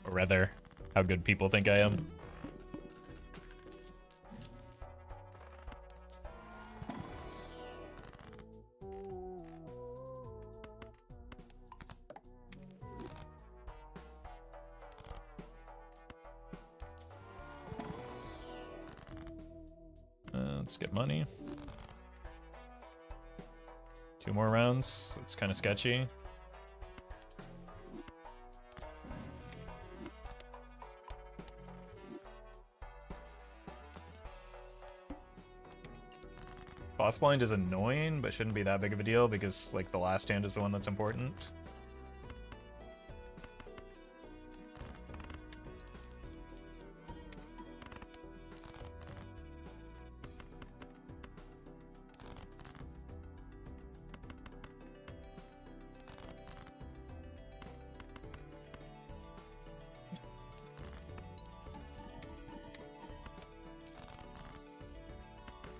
A: Or rather, how good people think I am. Let's get money. 2 more rounds. That's kind of sketchy. Boss blind is annoying, but shouldn't be that big of a deal because, like, the last hand is the one that's important.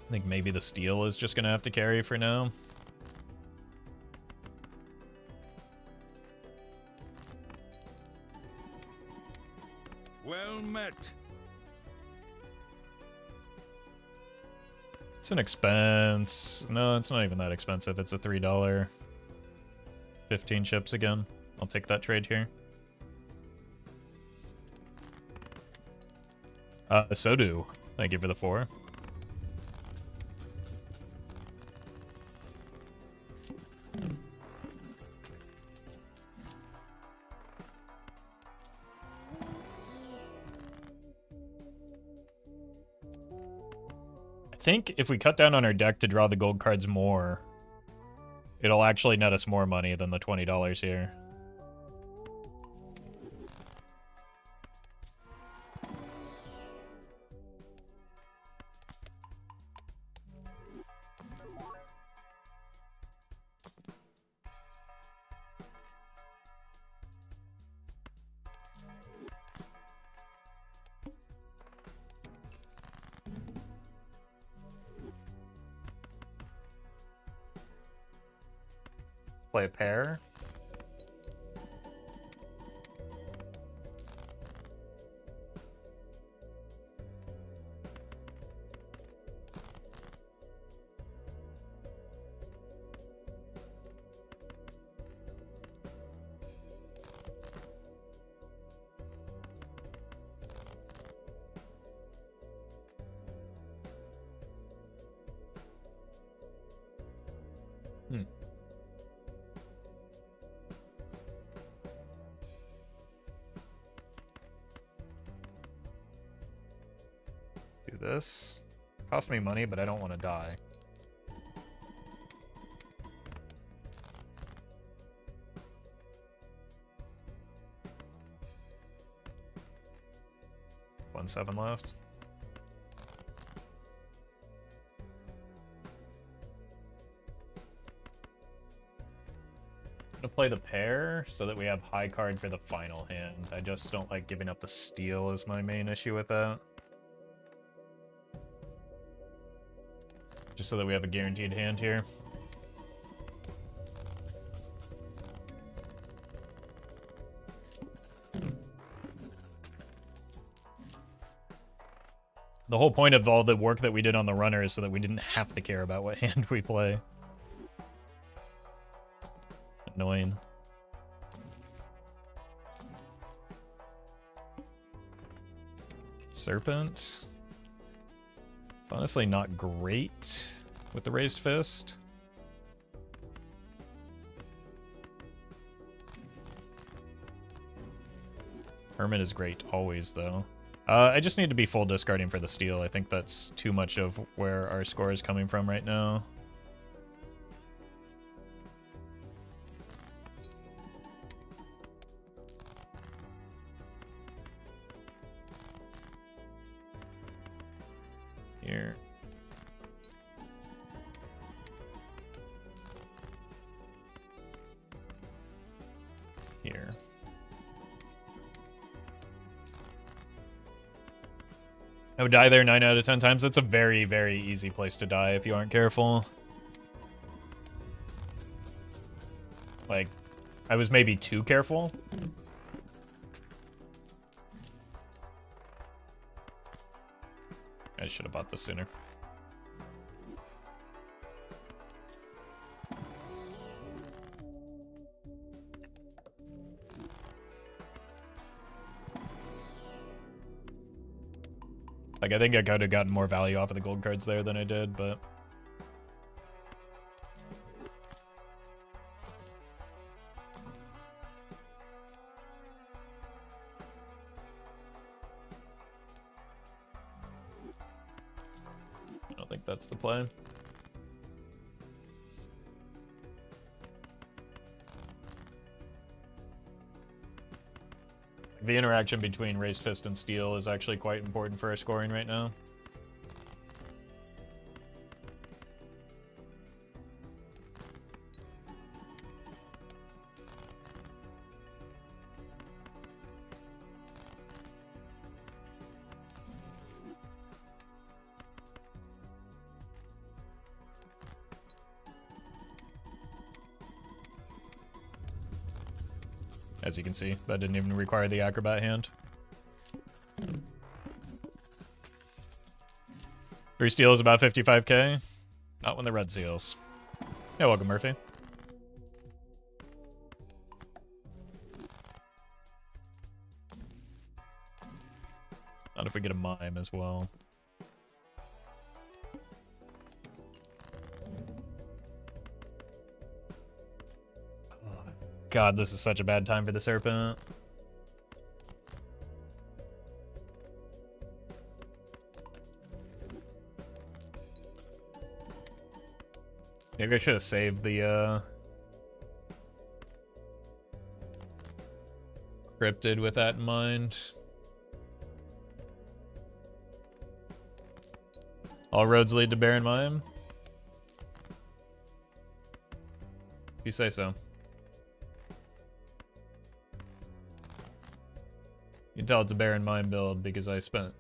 A: I think maybe the steal is just gonna have to carry for now.
C: Well met.
A: It's an expense. No, it's not even that expensive. It's a $3. 15 chips again. I'll take that trade here. So do. Thank you for the 4. I think if we cut down on our deck to draw the gold cards more, it'll actually net us more money than the $20 here. Play a pair. This costs me money, but I don't want to die. One 7 left. I'm gonna play the pair so that we have high card for the final hand. I just don't like giving up the steal is my main issue with that. Just so that we have a guaranteed hand here. The whole point of all the work that we did on the runner is so that we didn't have to care about what hand we play. Annoying. Serpent. It's honestly not great with the raised fist. Hermit is great always, though. I just need to be full discarding for the steal. I think that's too much of where our score is coming from right now. Here. Here. I would die there 9 out of 10 times. That's a very, very easy place to die if you aren't careful. Like, I was maybe too careful. I should have bought this sooner. Like, I think I could have gotten more value off of the gold cards there than I did, but... I don't think that's the play. The interaction between raised fist and steel is actually quite important for our scoring right now. As you can see, that didn't even require the acrobat hand. 3 steel is about 55k. Not when the red seals. Yeah, welcome, Murphy. Not if we get a mime as well. God, this is such a bad time for the serpent. Maybe I should have saved the cryptid with that in mind. All roads lead to Baron Mime. If you say so. You can tell it's a Baron Mime build because I spent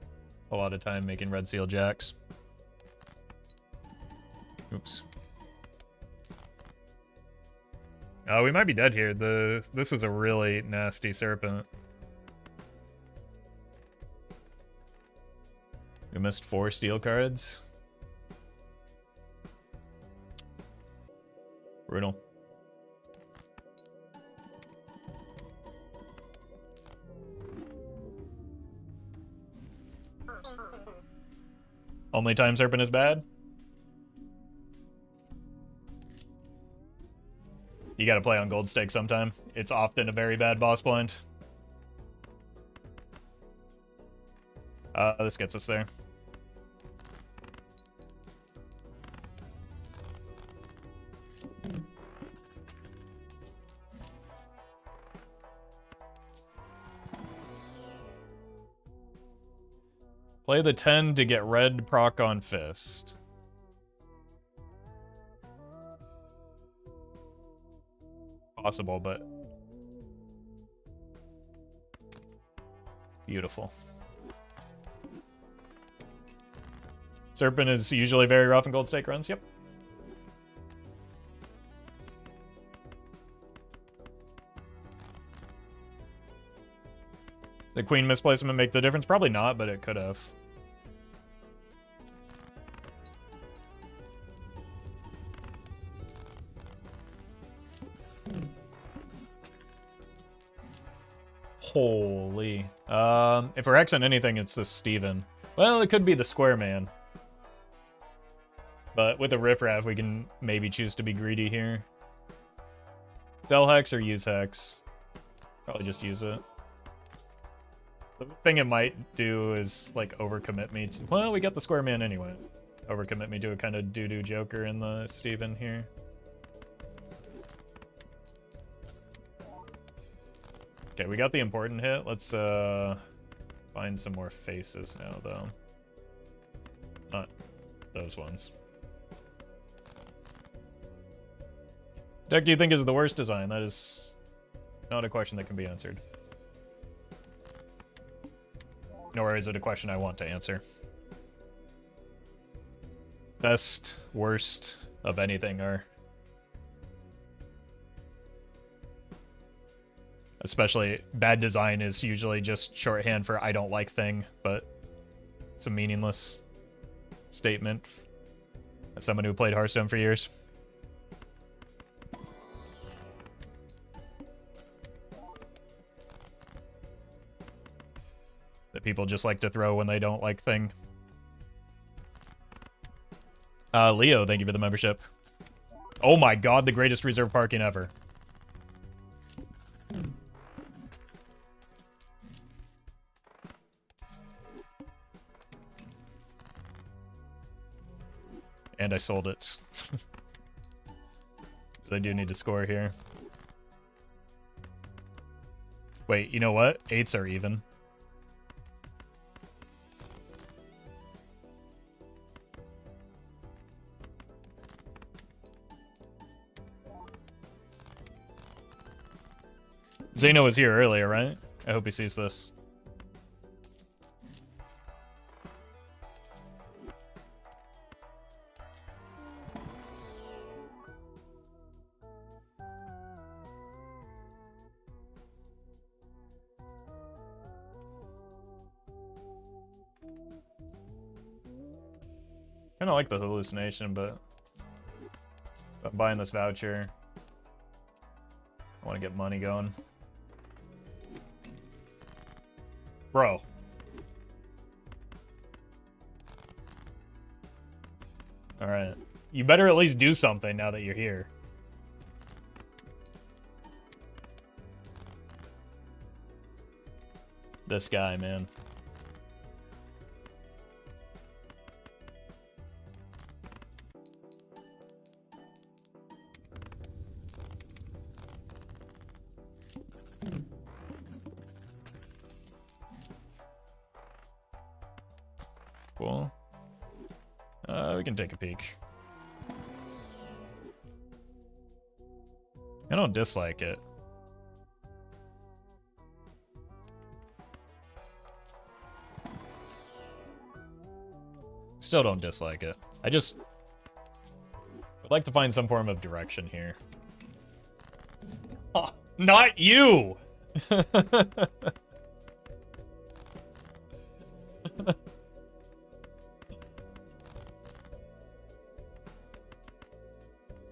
A: a lot of time making Red Seal Jacks. Oops. Oh, we might be dead here. This was a really nasty serpent. We missed 4 steel cards. Brutal. Only time serpent is bad? You gotta play on gold stake sometime. It's often a very bad boss blind. This gets us there. Play the 10 to get red proc on fist. Possible, but beautiful. Serpent is usually very rough in gold stake runs, yep. The queen misplacement make the difference? Probably not, but it could have. Holy. If we're Xing anything, it's this Steven. Well, it could be the square man. But with a riffraff, we can maybe choose to be greedy here. Sell Hex or use Hex? Probably just use it. The thing it might do is, like, overcommit me to... Well, we got the square man anyway. Overcommit me to a kind of doo-doo joker in the Steven here. Okay, we got the important hit. Let's find some more faces now, though. Not those ones. Deck do you think is the worst design? That is not a question that can be answered. Nor is it a question I want to answer. Best, worst of anything are... Especially, bad design is usually just shorthand for I don't like thing, but it's a meaningless statement as someone who played Hearthstone for years. That people just like to throw when they don't like thing. Leo, thank you for the membership. Oh my god, the greatest reserve parking ever. And I sold it. So I do need to score here. Wait, you know what? 8s are even. Zeno was here earlier, right? I hope he sees this. Kind of like the hallucination, but if I'm buying this voucher, I want to get money going. Bro. Alright. You better at least do something now that you're here. This guy, man. Cool. We can take a peek. I don't dislike it. Still don't dislike it. I just would like to find some form of direction here. Oh, not you!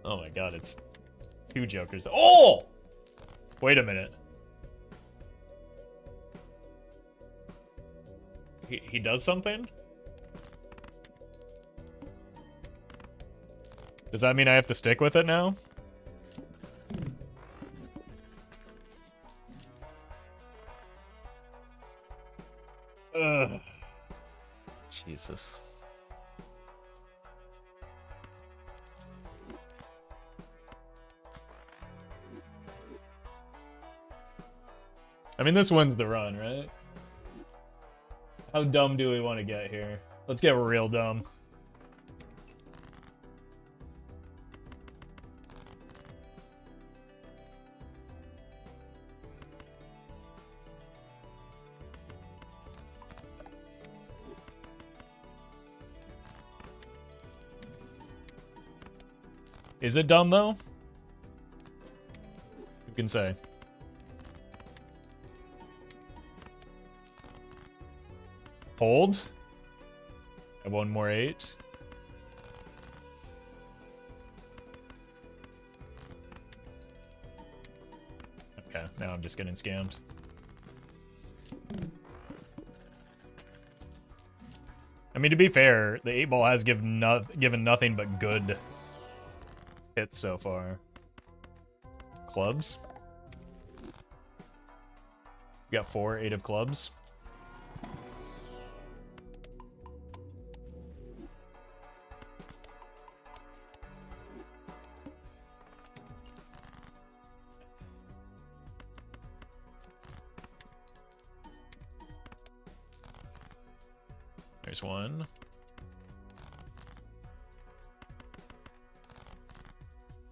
A: Oh my god, it's 2 jokers. Oh! Wait a minute. He does something? Does that mean I have to stick with it now? Ugh. Jesus. I mean, this wins the run, right? How dumb do we want to get here? Let's get real dumb. Is it dumb, though? Who can say? Hold. Have one more 8. Okay, now I'm just getting scammed. I mean, to be fair, the 8-ball has given nothing but good hits so far. Clubs. We got 4, 8 of clubs. There's one.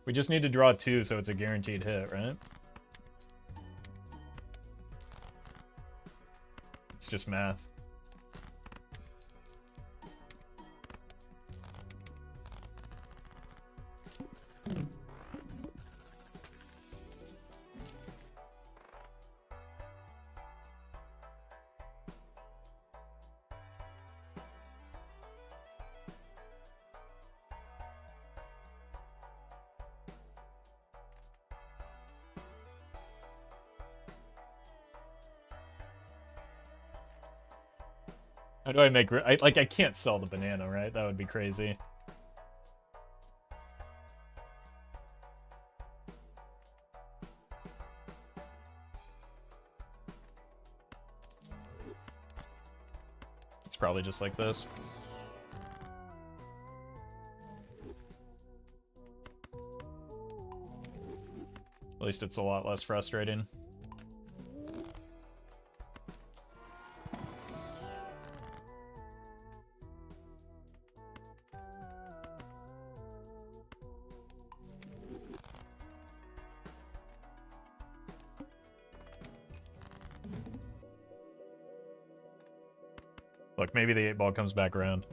A: We just need to draw 2, so it's a guaranteed hit, right? It's just math. How do I make... I can't sell the banana, right? That would be crazy. It's probably just like this. At least it's a lot less frustrating. Look, maybe the 8-ball comes back around.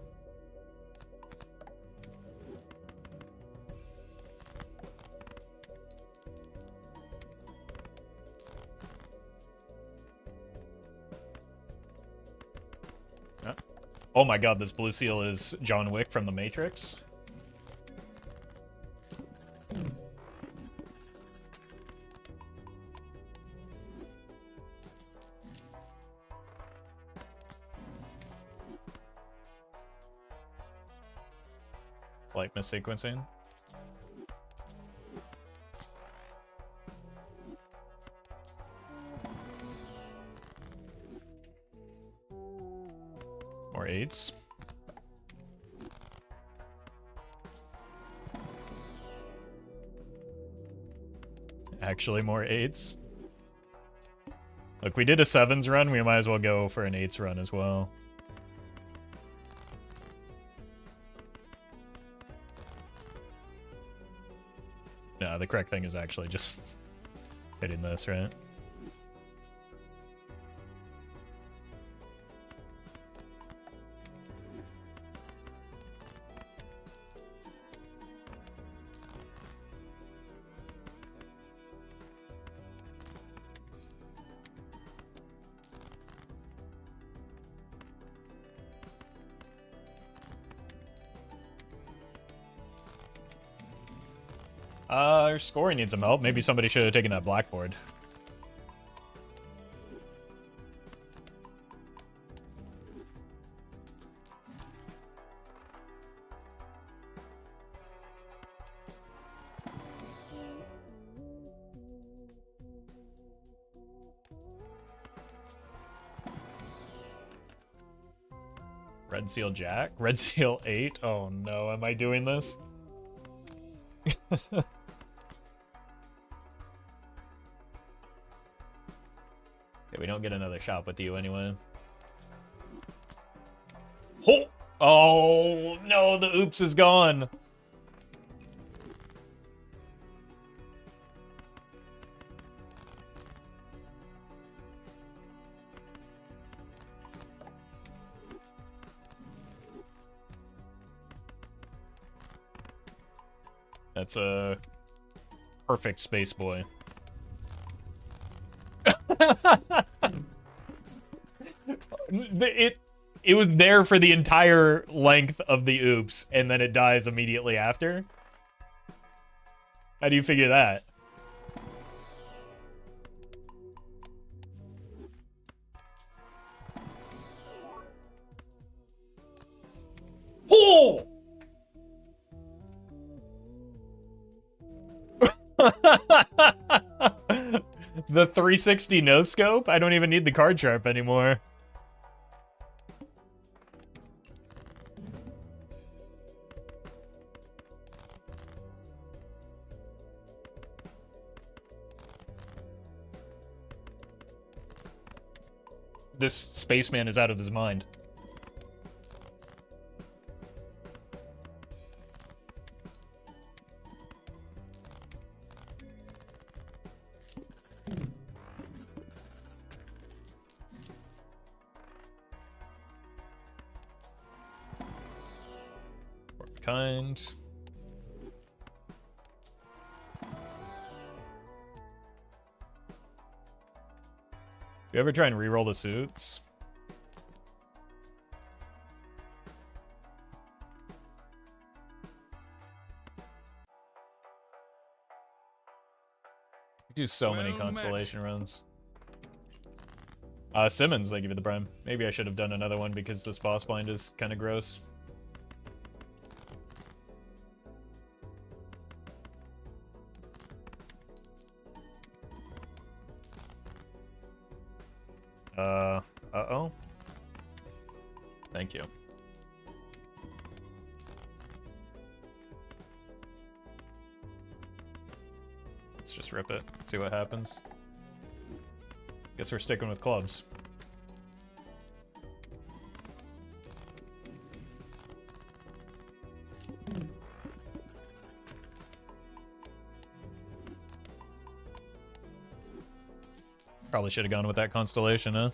A: Oh my god, this blue seal is John Wick from The Matrix. Slight missequencing. More 8s. Actually, more 8s. Look, we did a 7s run. We might as well go for an 8s run as well. No, the correct thing is actually just hitting this, right? Our scoring needs some help. Maybe somebody should have taken that blackboard. Red seal jack? Red seal 8? Oh no, am I doing this? Okay, we don't get another shot with you anyway. Oh! Oh, no, the oops is gone. That's a perfect space boy. It was there for the entire length of the oops, and then it dies immediately after. How do you figure that? Oh! The 360 no scope? I don't even need the card sharp anymore. This spaceman is out of his mind. Kind. You ever try and reroll the suits? We do so many constellation runs. Simmons, they give you the prime. Maybe I should have done another one because this boss blind is kind of gross. Uh-oh. Thank you. Let's just rip it, see what happens. Guess we're sticking with clubs. Probably should have gone with that constellation, huh?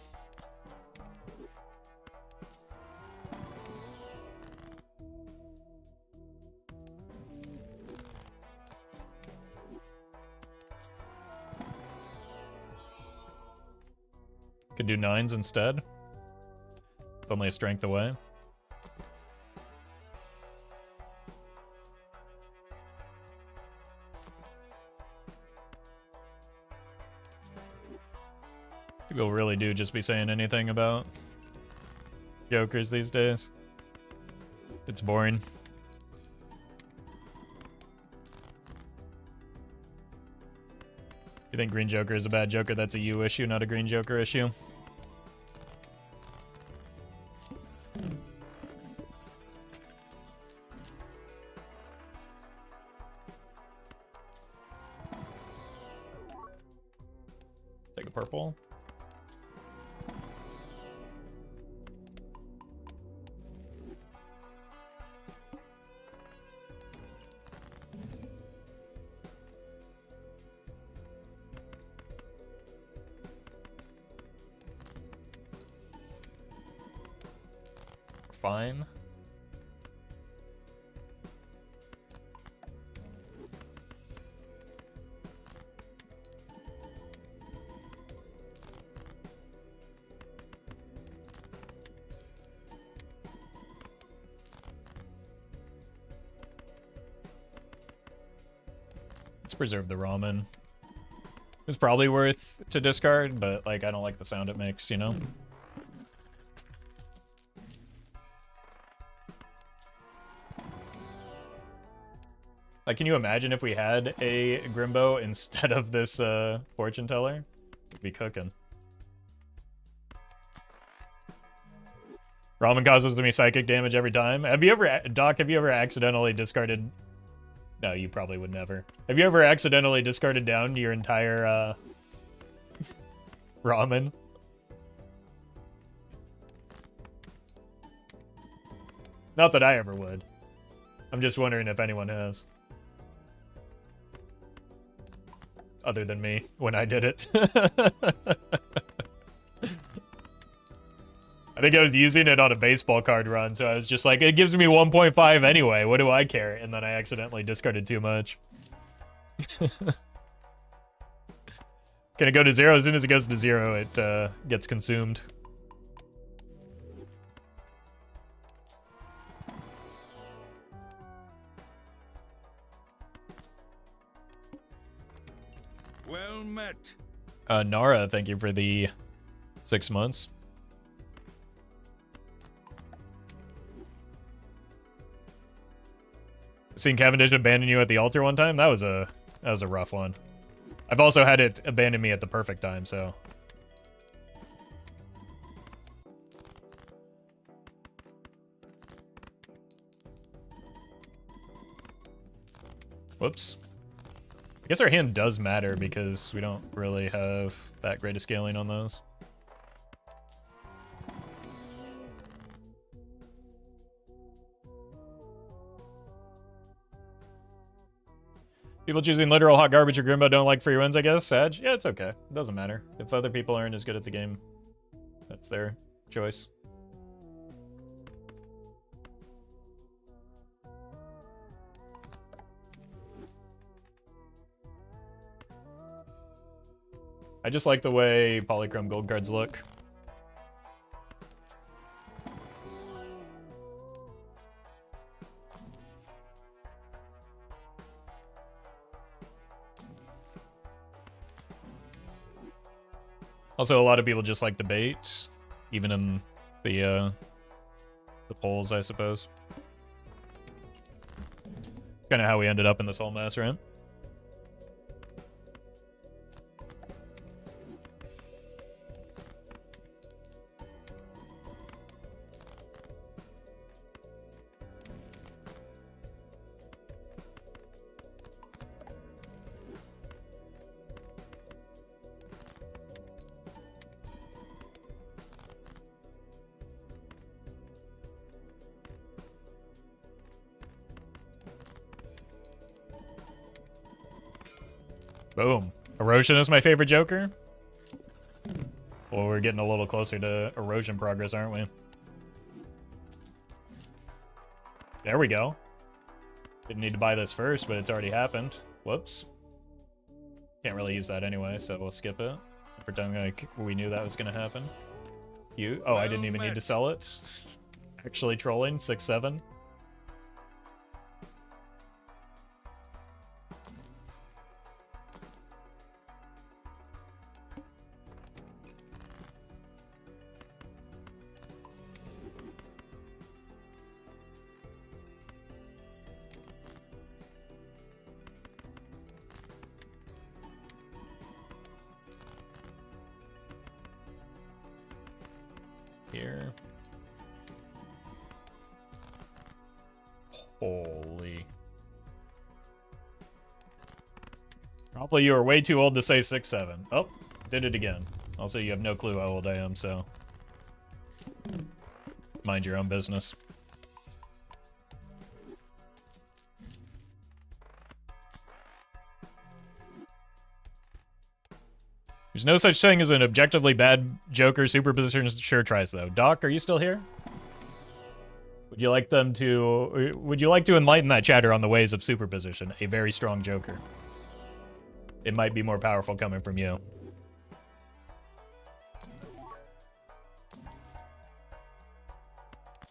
A: Could do 9s instead. It's only a strength away. People really do just be saying anything about Jokers these days. It's boring. You think Green Joker is a bad Joker? That's a you issue, not a Green Joker issue. Take a purple. Fine. Let's preserve the ramen. It's probably worth to discard, but like I don't like the sound it makes, you know? Like, can you imagine if we had a Grimbo instead of this fortune teller? We'd be cooking. Ramen causes me psychic damage every time. Have you ever, Doc, have you ever accidentally discarded... No, you probably would never. Have you ever accidentally discarded down your entire ramen? Not that I ever would. I'm just wondering if anyone has. Other than me, when I did it. I think I was using it on a baseball card run, so I was just like, it gives me 1.5 anyway, what do I care? And then I accidentally discarded too much. Can it go to 0? As soon as it goes to 0, it gets consumed.
C: Well met.
A: Nara, thank you for the 6 months. Seen Cavendish abandon you at the altar one time? That was a rough one. I've also had it abandon me at the perfect time, so. Whoops. I guess our hand does matter because we don't really have that great a scaling on those. People choosing literal hot garbage or Grimbo don't like free wins, I guess. Sag? Yeah, it's okay. It doesn't matter. If other people aren't as good at the game, that's their choice. I just like the way polychrome gold cards look. Also, a lot of people just like the bait, even in the polls, I suppose. It's kind of how we ended up in this whole mess, right? Boom. Erosion is my favorite Joker. Well, we're getting a little closer to erosion progress, aren't we? There we go. Didn't need to buy this first, but it's already happened. Whoops. Can't really use that anyway, so we'll skip it. Pretend like we knew that was going to happen. Oh, I didn't even need to sell it. Actually trolling, 6-7. Here. Holy. Probably you are way too old to say 6-7. Oh, did it again. Also, you have no clue how old I am, so mind your own business. There's no such thing as an objectively bad Joker superposition sure tries, though. Doc, are you still here? Would you like to enlighten that chatter on the ways of superposition? A very strong Joker. It might be more powerful coming from you.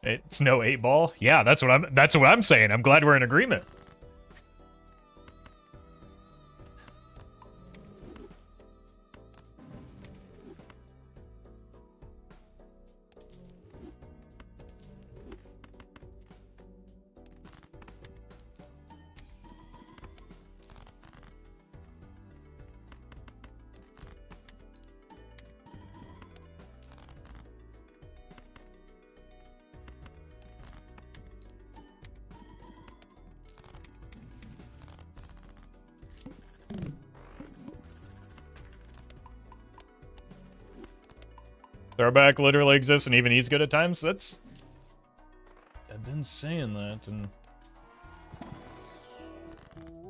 A: It's no 8-ball? Yeah, that's what I'm saying. I'm glad we're in agreement. Throwback literally exists and even he's good at times. That's I've been saying that, and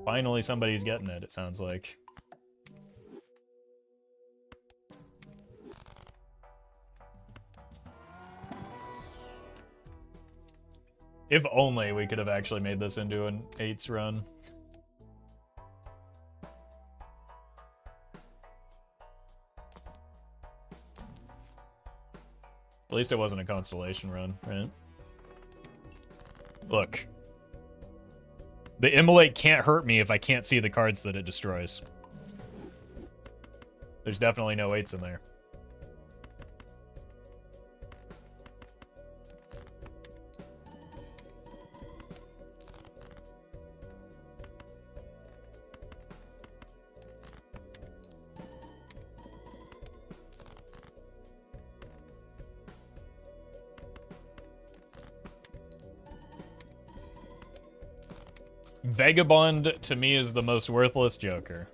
A: finally somebody's getting it, it sounds like. If only we could have actually made this into an 8s run. At least it wasn't a constellation run, right? Look. The Immolate can't hurt me if I can't see the cards that it destroys. There's definitely no 8s in there. Vagabond, to me, is the most worthless Joker.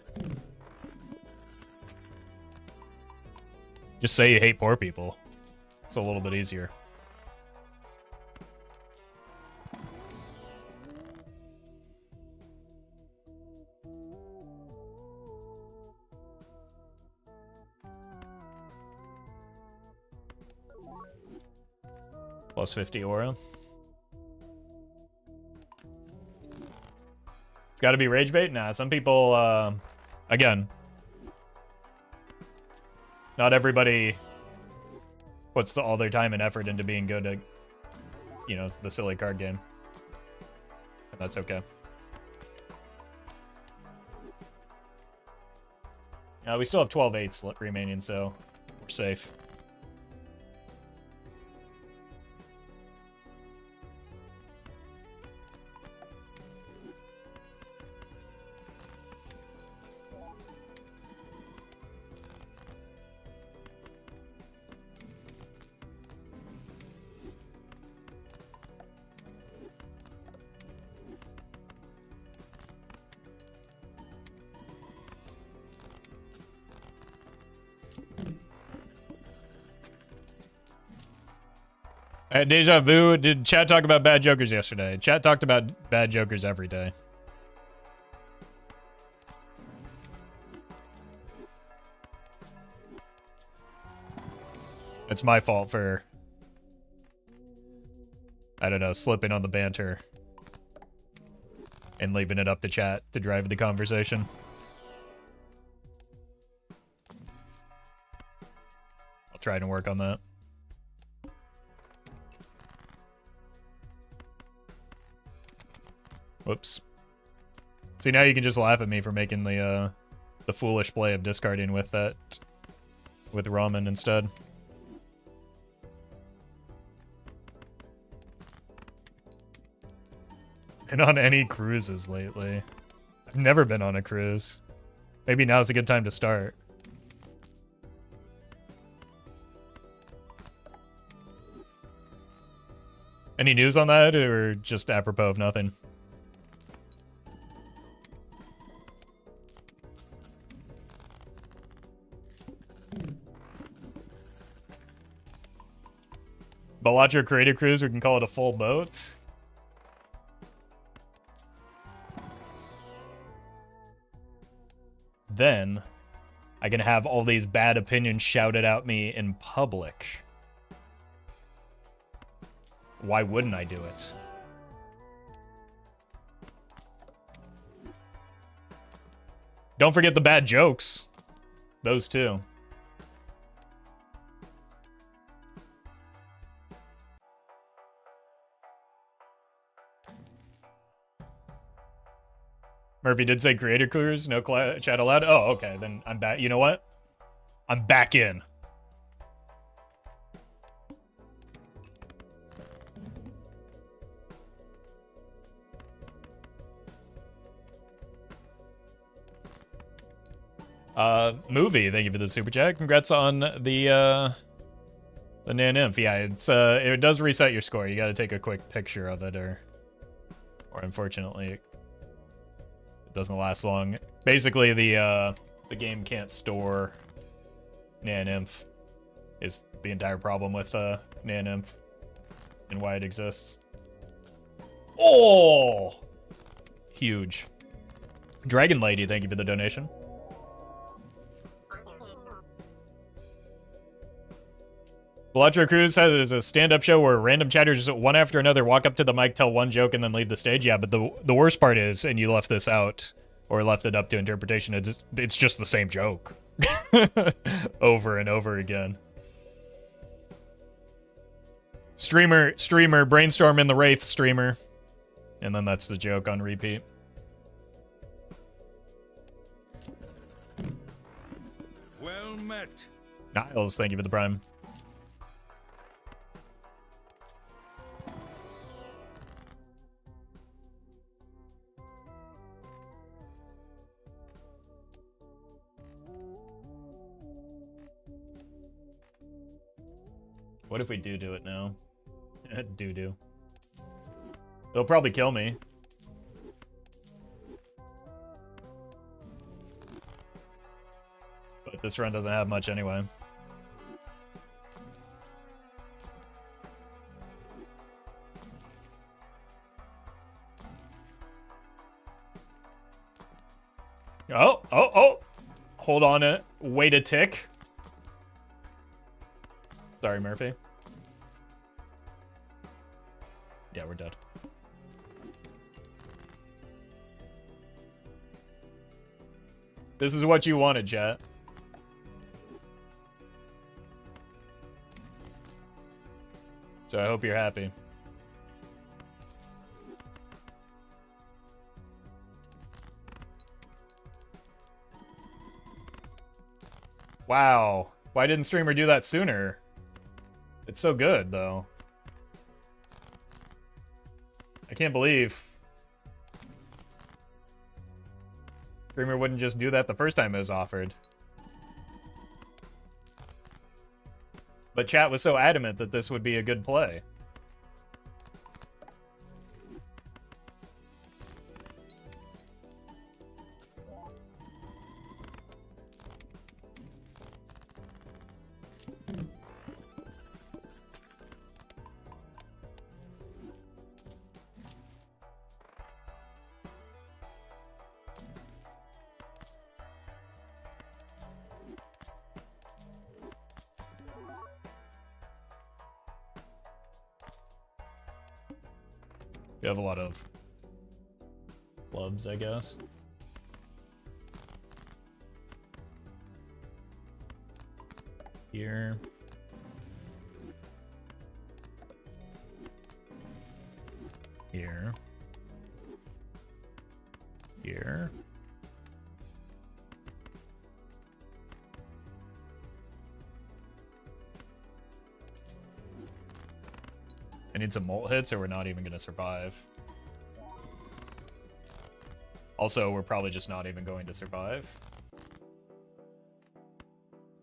A: Just say you hate poor people. It's a little bit easier. Plus 50 aura. It's got to be rage bait? Nah, some people, again, not everybody puts all their time and effort into being good at, you know, the silly card game. And that's okay. We still have 12 8s remaining, so we're safe. Deja Vu, did chat talk about bad jokers yesterday? Chat talked about bad jokers every day. It's my fault for, I don't know, slipping on the banter and leaving it up to chat to drive the conversation. I'll try to work on that. Whoops. See, now you can just laugh at me for making the foolish play of discarding with that, with ramen instead. Been on any cruises lately? I've never been on a cruise. Maybe now's a good time to start. Any news on that, or just apropos of nothing? Balacho Creative Cruise, we can call it a full boat. Then I can have all these bad opinions shouted at me in public. Why wouldn't I do it? Don't forget the bad jokes. Those too. Murphy did say creator cruise, no chat allowed. Oh, okay, then I'm back. You know what? I'm back in. Movie, thank you for the super chat. Congrats on the Nan Nymph. Yeah, it's it does reset your score. You got to take a quick picture of it, or unfortunately, it doesn't last long. Basically, the game can't store Nan Nymph. Is the entire problem with Nan Nymph and why it exists. Oh! Huge. Dragon Lady, thank you for the donation. Velatro Cruz says it is a stand-up show where random chatters just one after another walk up to the mic, tell one joke, and then leave the stage. Yeah, but the worst part is, and you left this out, or left it up to interpretation, it's just the same joke. Over and over again. Streamer, brainstorm in the Wraith streamer. And then that's the joke on repeat.
C: Well met.
A: Niles, thank you for the prime. What if we do it now? do. It'll probably kill me. But this run doesn't have much anyway. Oh. Hold on a wait a tick. Sorry, Murphy. Yeah, we're dead. This is what you wanted, chat. So I hope you're happy. Wow. Why didn't streamer do that sooner? It's so good, though. I can't believe streamer wouldn't just do that the first time it was offered. But chat was so adamant that this would be a good play. We have a lot of clubs, I guess. Here. Here. Here. I need some molt hits or we're not even gonna survive. Also, we're probably just not even going to survive.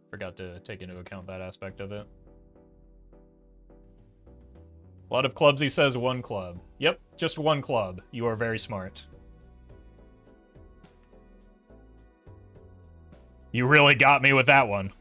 A: Forgot to take into account that aspect of it. A lot of clubs, he says, one club. Yep, just one club. You are very smart. You really got me with that one.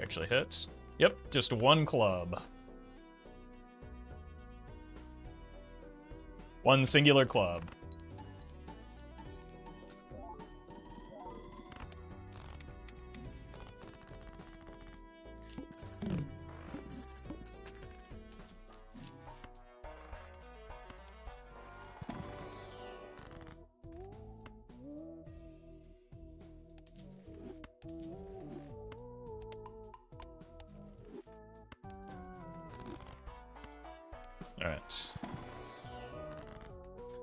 A: Actually hits. Yep, just one club. One singular club. Alright.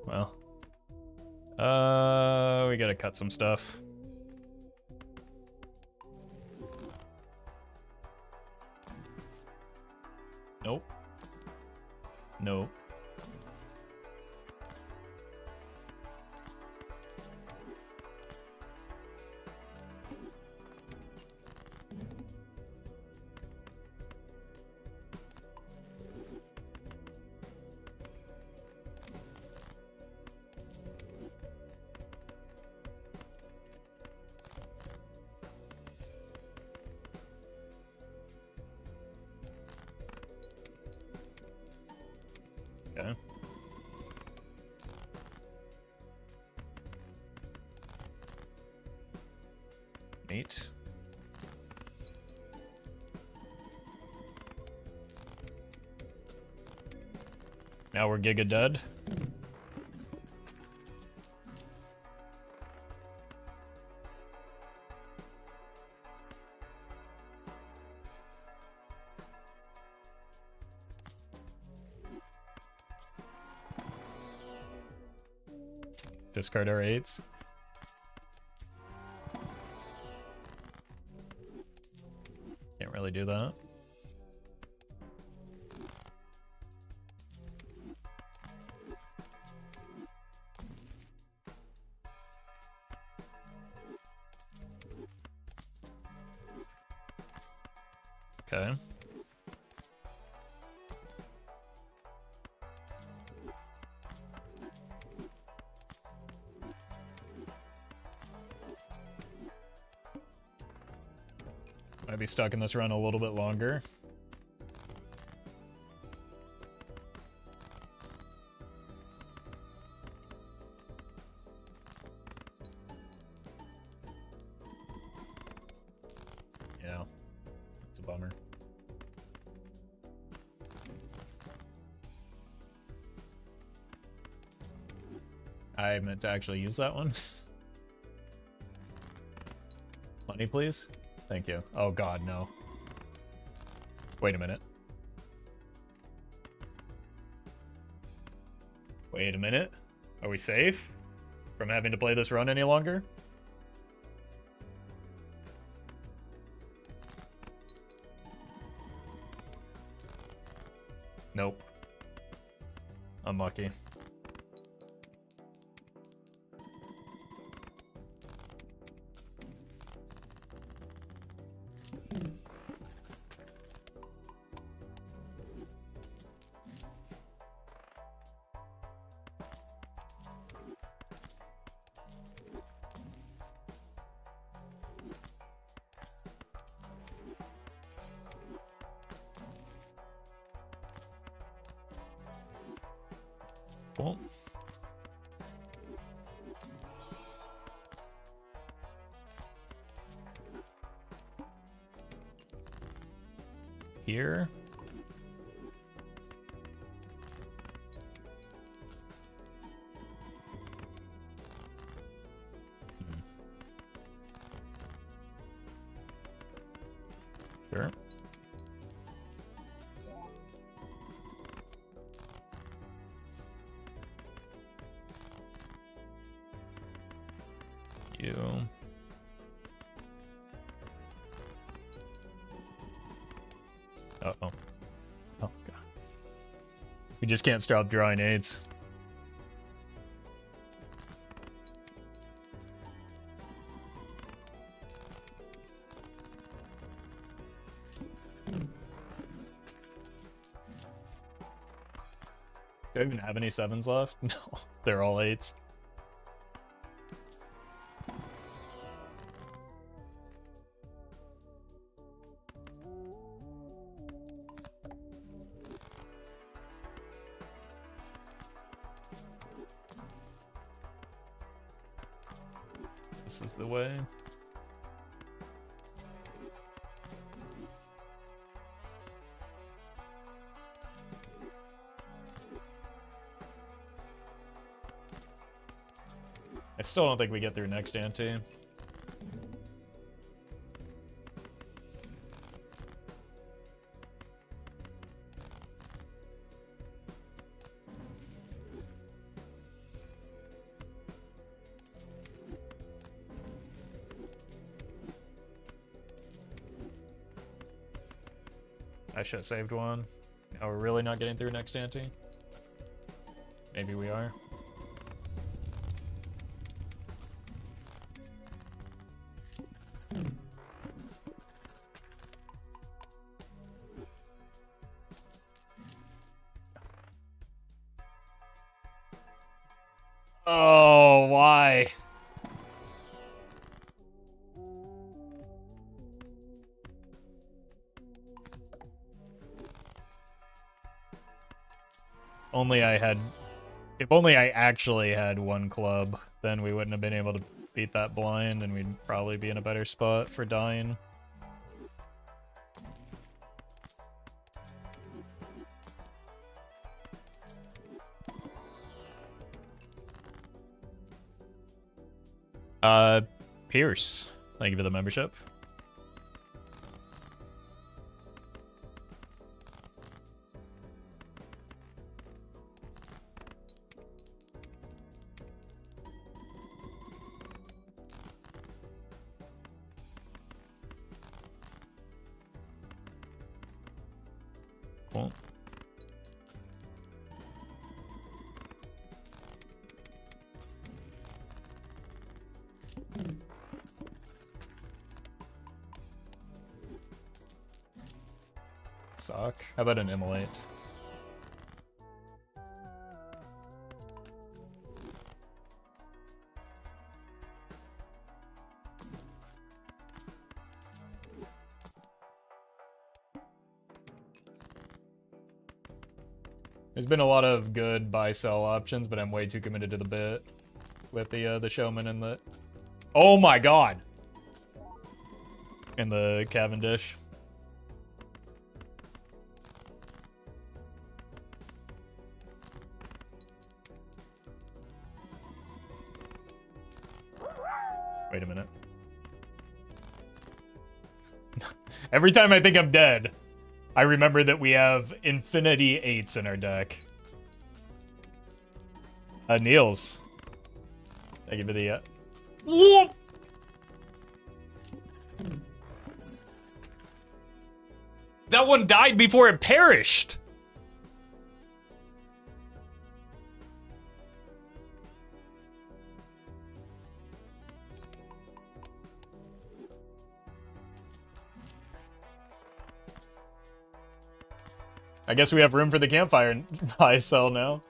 A: Well. We gotta cut some stuff. Nope. Nope. Okay. Neat. Now we're Giga dead. Discard our 8s. Can't really do that. Okay. Might be stuck in this run a little bit longer. Yeah, it's a bummer. I meant to actually use that one. Money, please. Thank you. Oh god, no. Wait a minute. Wait a minute. Are we safe from having to play this run any longer? Nope. Unlucky. Cool. Here. Sure. You. Uh-oh. Oh, God. We just can't stop drawing aids. Do I even have any 7s left? No, they're all 8s. This is the way. I still don't think we get through next ante. I should have saved one. Now we're really not getting through next ante? Maybe we are. Oh, why? only I had... If only I actually had one club, then we wouldn't have been able to beat that blind, and we'd probably be in a better spot for dying. Pierce, thank you for the membership. Cool. Suck. How about an immolate? There's been a lot of good buy-sell options, but I'm way too committed to the bit with the showman and the... Oh my god! And the Cavendish. Wait a minute. Every time I think I'm dead, I remember that we have infinity 8s in our deck. Niels. Thank you for the... That one died before it perished! I guess we have room for the campfire and buy sell now.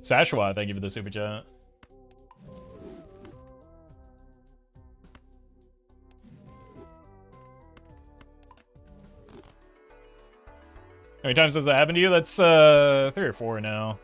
A: Sashwa, thank you for the super chat. How many times does that happen to you? That's 3 or 4 now.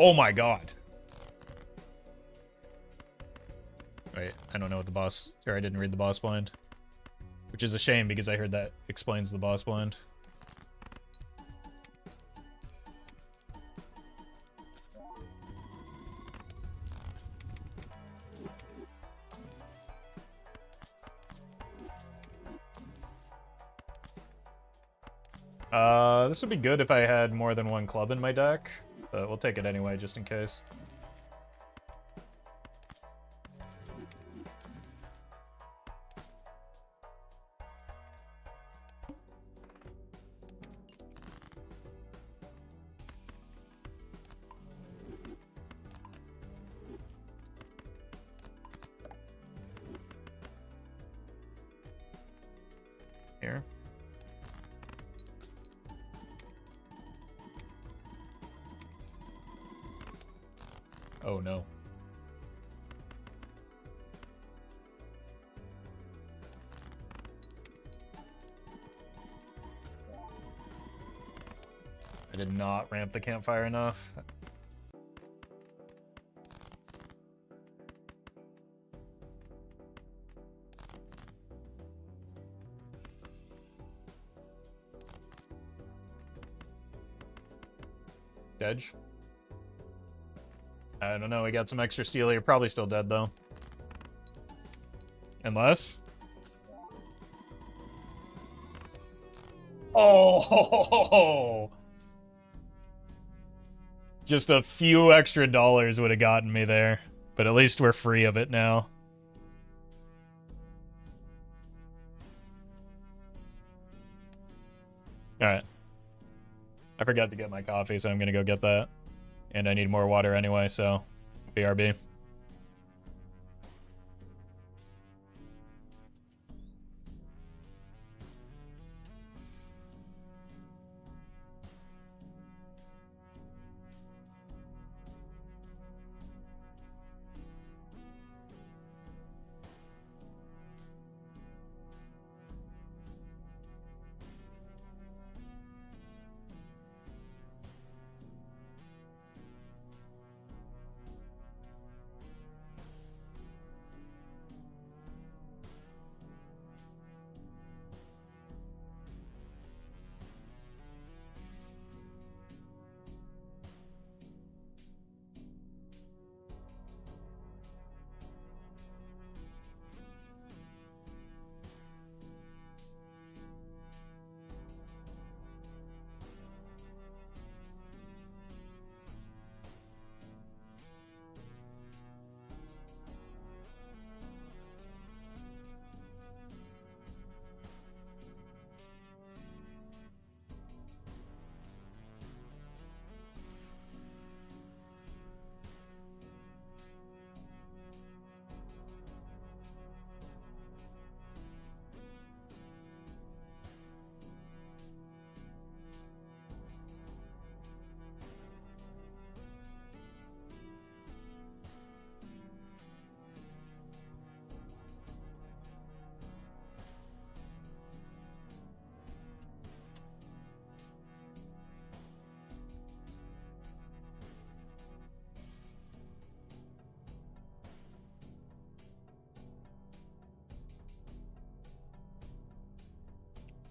A: Oh my god. Wait, I don't know what the boss... Or I didn't read the boss blind. Which is a shame because I heard that explains the boss blind. This would be good if I had more than one club in my deck, but we'll take it anyway just in case. Here. Oh no. I did not ramp the campfire enough. Edge. I don't know, we got some extra steel. You're probably still dead, though. Unless... Oh! Just a few extra dollars would have gotten me there. But at least we're free of it now. Alright. I forgot to get my coffee, so I'm gonna go get that. And I need more water anyway, so... BRB.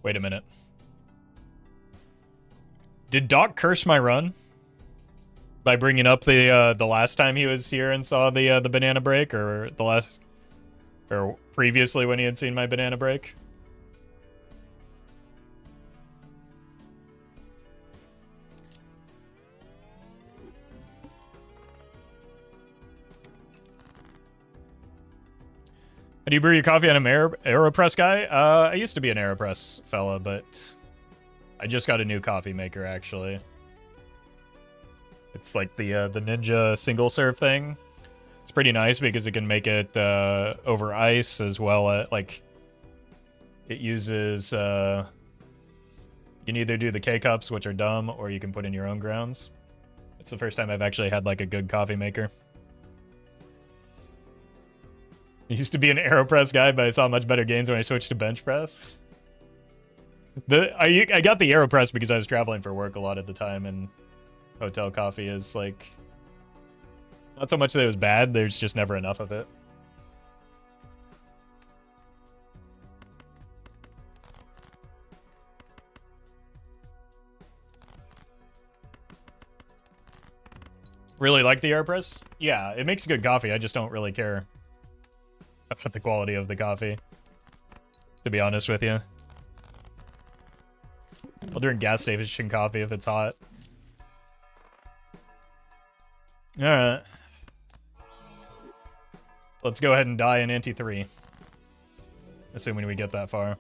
A: Wait a minute. Did Doc curse my run? By bringing up the last time he was here and saw the banana break, or the last... Or previously when he had seen my banana break? How do you brew your coffee on an AeroPress guy? I used to be an AeroPress fella, but I just got a new coffee maker, actually. It's like the Ninja single serve thing. It's pretty nice because it can make it over ice as well as, like, it uses, you can either do the K-Cups, which are dumb, or you can put in your own grounds. It's the first time I've actually had, like, a good coffee maker. I used to be an AeroPress guy, but I saw much better gains when I switched to bench press. I got the AeroPress because I was traveling for work a lot at the time, and hotel coffee is, like, not so much that it was bad, there's just never enough of it. Really like the AeroPress? Yeah, it makes good coffee, I just don't really care about the quality of the coffee, to be honest with you. I'll drink gas station coffee if it's hot. Alright. Let's go ahead and die in Anti 3. Assuming we get that far.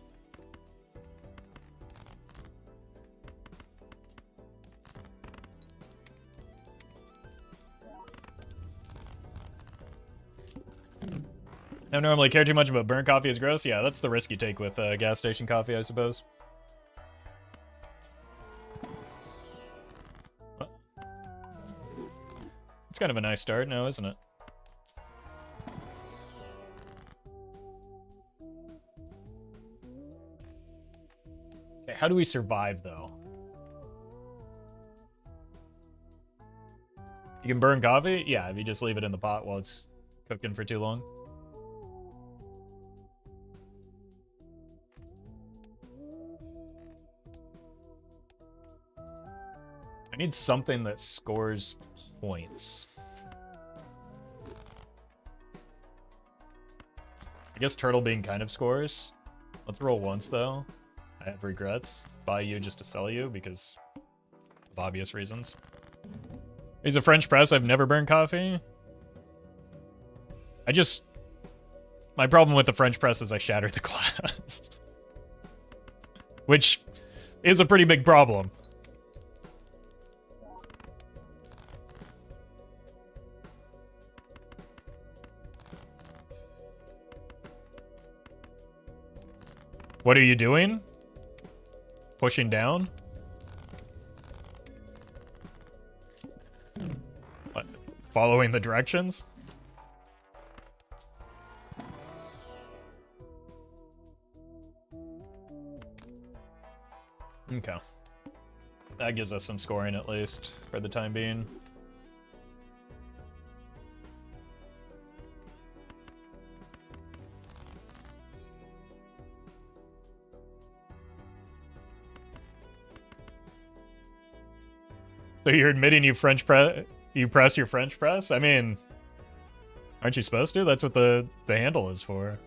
A: I don't normally care too much about burnt coffee is gross. Yeah, that's the risk you take with gas station coffee, I suppose. It's kind of a nice start now, isn't it? Okay, how do we survive, though? You can burn coffee? Yeah, if you just leave it in the pot while it's cooking for too long. need something that scores points. I guess Turtle Bean kind of scores. Let's roll once, though. I have regrets. Buy you just to sell you because of obvious reasons. He's a French press. I've never burned coffee. My problem with the French press is I shatter the glass. Which is a pretty big problem. What are you doing? Pushing down? What? Following the directions? Okay. That gives us some scoring at least for the time being. So you're admitting you press your French press? I mean, aren't you supposed to? That's what the handle is for.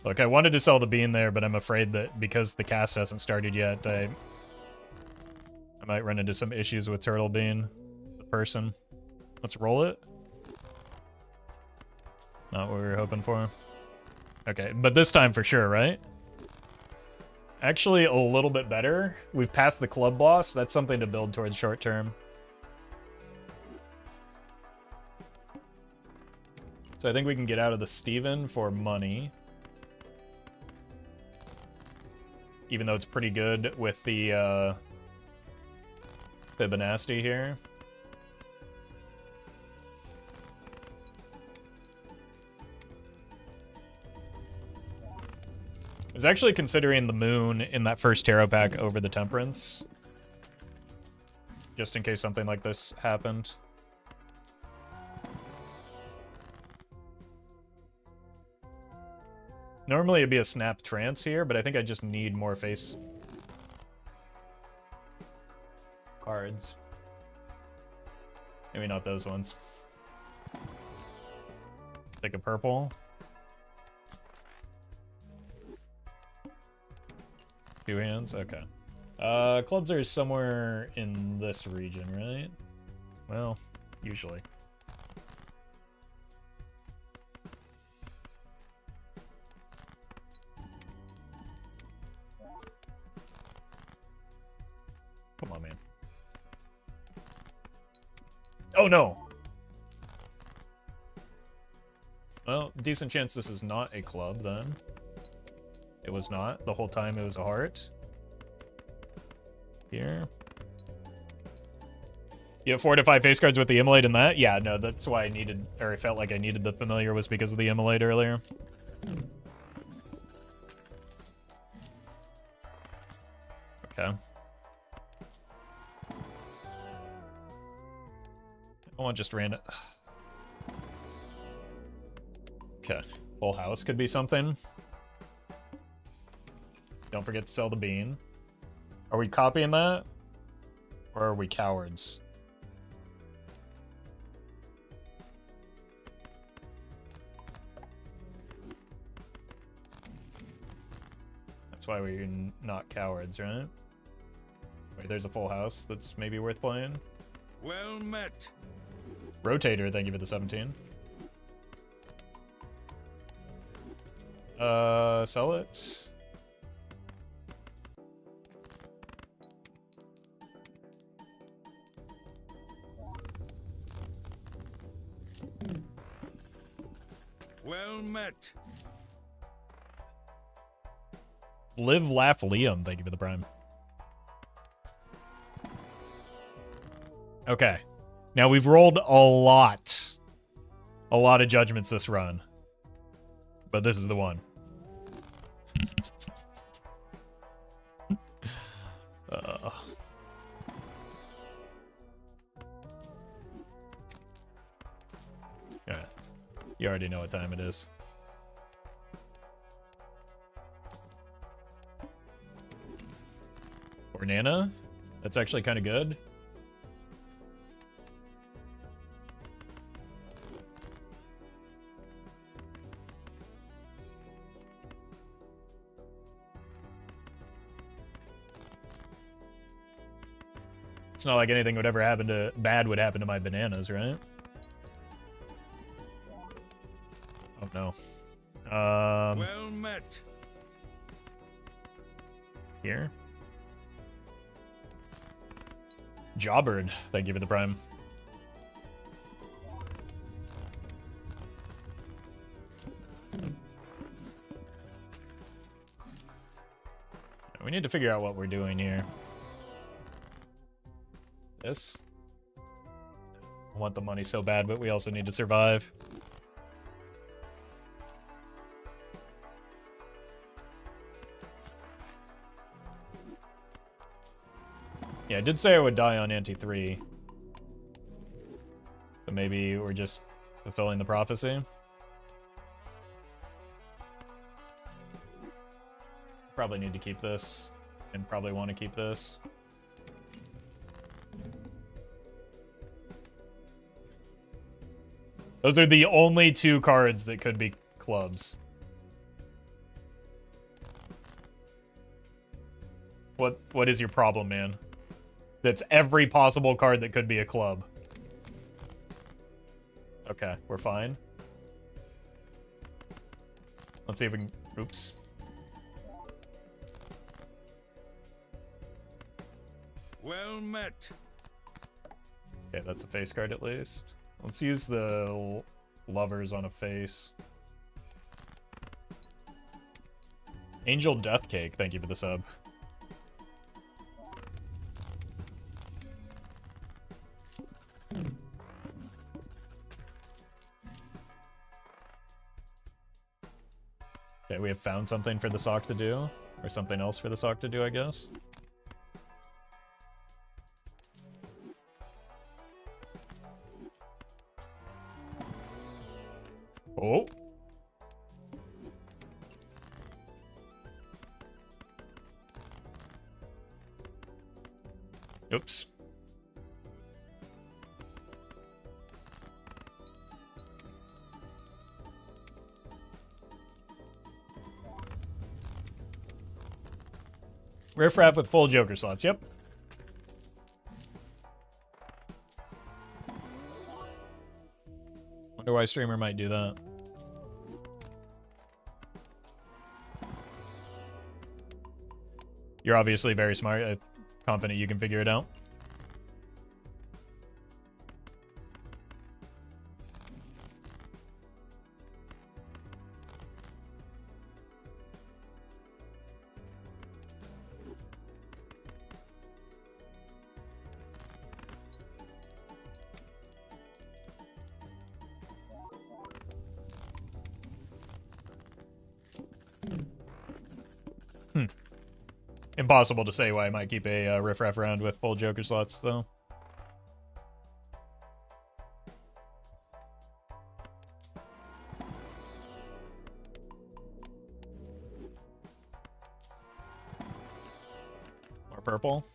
A: Look, I wanted to sell the bean there, but I'm afraid that because the cast hasn't started yet, I might run into some issues with Turtle Bean, the person. Let's roll it. Not what we were hoping for. Okay, but this time for sure, right? Actually, a little bit better. We've passed the club boss. That's something to build towards short term. So I think we can get out of the Steven for money. Even though it's pretty good with the Fibonacci here. I was actually considering the moon in that first tarot pack over the temperance. Just in case something like this happened. Normally it'd be a snap trance here, but I think I just need more face cards. Maybe not those ones. Take a purple. Two hands? Okay. Clubs are somewhere in this region, right? Well, usually. Come on, man. Oh, no! Well, decent chance this is not a club, then. It was not. The whole time it was a heart. Here. You have 4 to 5 face cards with the immolate in that? Yeah, no, that's why I needed, or I felt like I needed the familiar was because of the immolate earlier. Okay. I want just random. Okay. Full house could be something. Don't forget to sell the bean. Are we copying that? Or are we cowards? That's why we're not cowards, right? Wait, there's a full house that's maybe worth playing.
C: Well met.
A: Rotator, thank you for the 17. Sell it.
C: Well met.
A: Live, laugh, Liam, thank you for the prime. Okay. Now we've rolled a lot of judgments this run. But this is the one. Alright. You already know what time it is. Or Nana? That's actually kind of good. It's not like anything would ever happen to bad would happen to my bananas, right? Oh no.
C: Well met.
A: Here. Jawbird, thank you for the prime. We need to figure out what we're doing here. This. I want the money so bad, but we also need to survive. Yeah, I did say I would die on anti-3. So maybe we're just fulfilling the prophecy. Probably need to keep this, and probably want to keep this. Those are the only two cards that could be clubs. What is your problem, man? That's every possible card that could be a club. Okay, we're fine. Let's see if we can... Oops.
C: Well met.
A: Okay, that's a face card at least. Let's use the lovers on a face. Angel Death Cake, thank you for the sub. Okay, we have found something for the sock to do. Or something else for the sock to do, I guess. Oh. Oops. Riff Raff with full Joker slots, yep. Wonder why streamer might do that. You're obviously very smart. I'm confident you can figure it out. Impossible to say why I might keep a Riff Raff around with full Joker slots, though. More purple.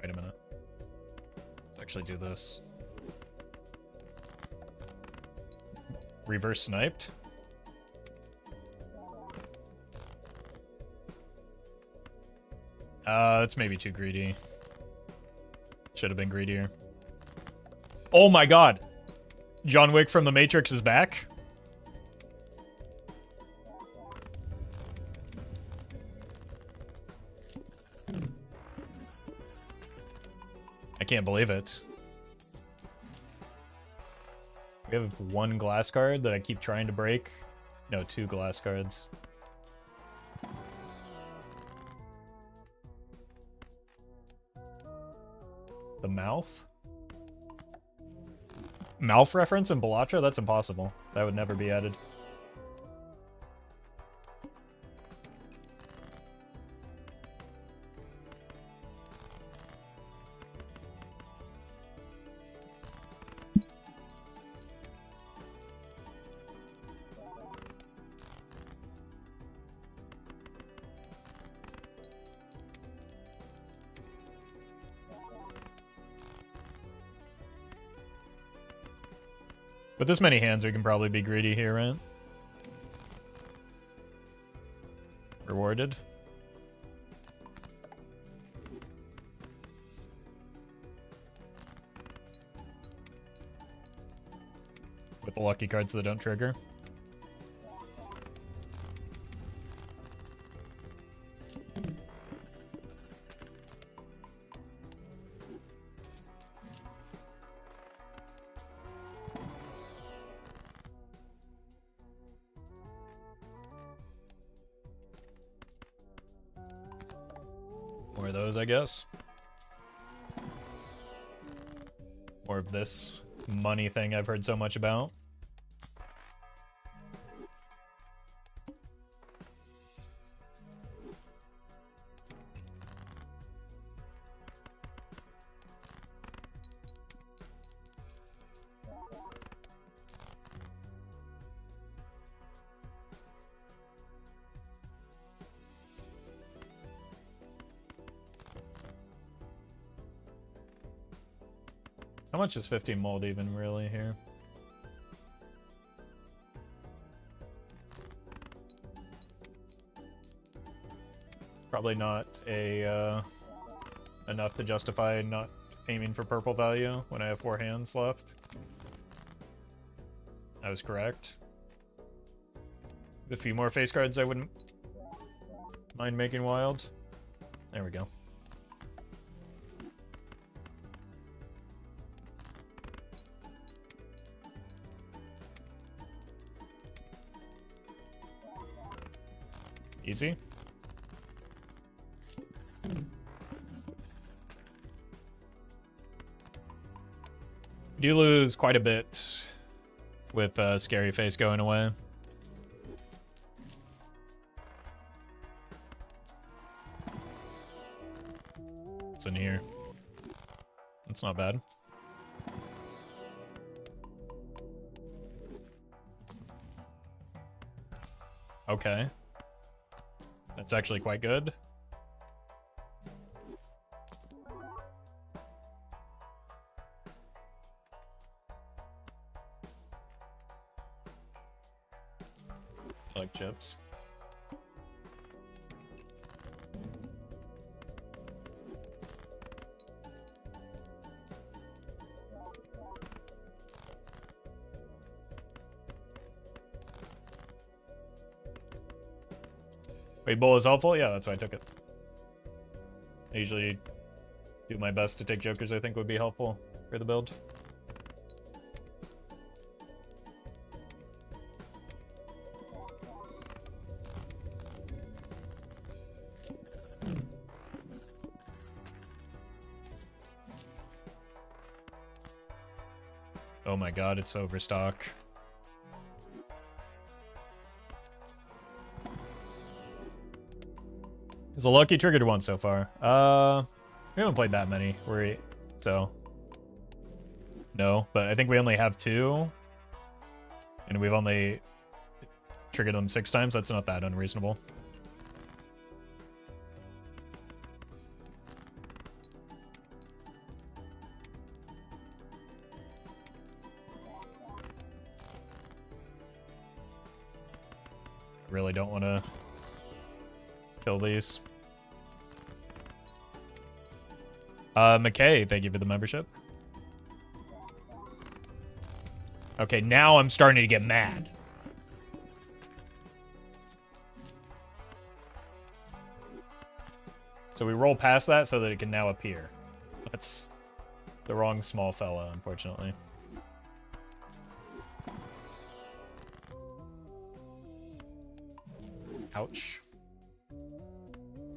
A: Wait a minute. Let's actually do this. Reverse sniped. That's maybe too greedy. Should have been greedier. Oh my god! John Wick from The Matrix is back? I can't believe it. We have one glass card that I keep trying to break. No, two glass cards. The mouth? Mouth reference in Balacha? That's impossible. That would never be added. With this many hands, we can probably be greedy here, right? Rewarded. With the lucky cards that don't trigger. More of those, I guess. More of this money thing I've heard so much about. How much is 15 mold even really here? Probably not a enough to justify not aiming for purple value when I have 4 hands left. I was correct. A few more face cards I wouldn't mind making wild. There we go. Easy. Do lose quite a bit with Scary Face going away. What's in here? That's not bad. Okay. That's actually quite good. I like chips. Wait, bull is helpful? Yeah, that's why I took it. I usually do my best to take jokers I think would be helpful for the build. Oh my god, it's overstock. It's a lucky triggered one so far. We haven't played that many, so no, but I think we only have 2. And we've only triggered them 6 times. That's not that unreasonable. Really don't want to kill these. McKay, thank you for the membership. Okay, now I'm starting to get mad. So we roll past that so that it can now appear. That's the wrong small fella, unfortunately. Ouch.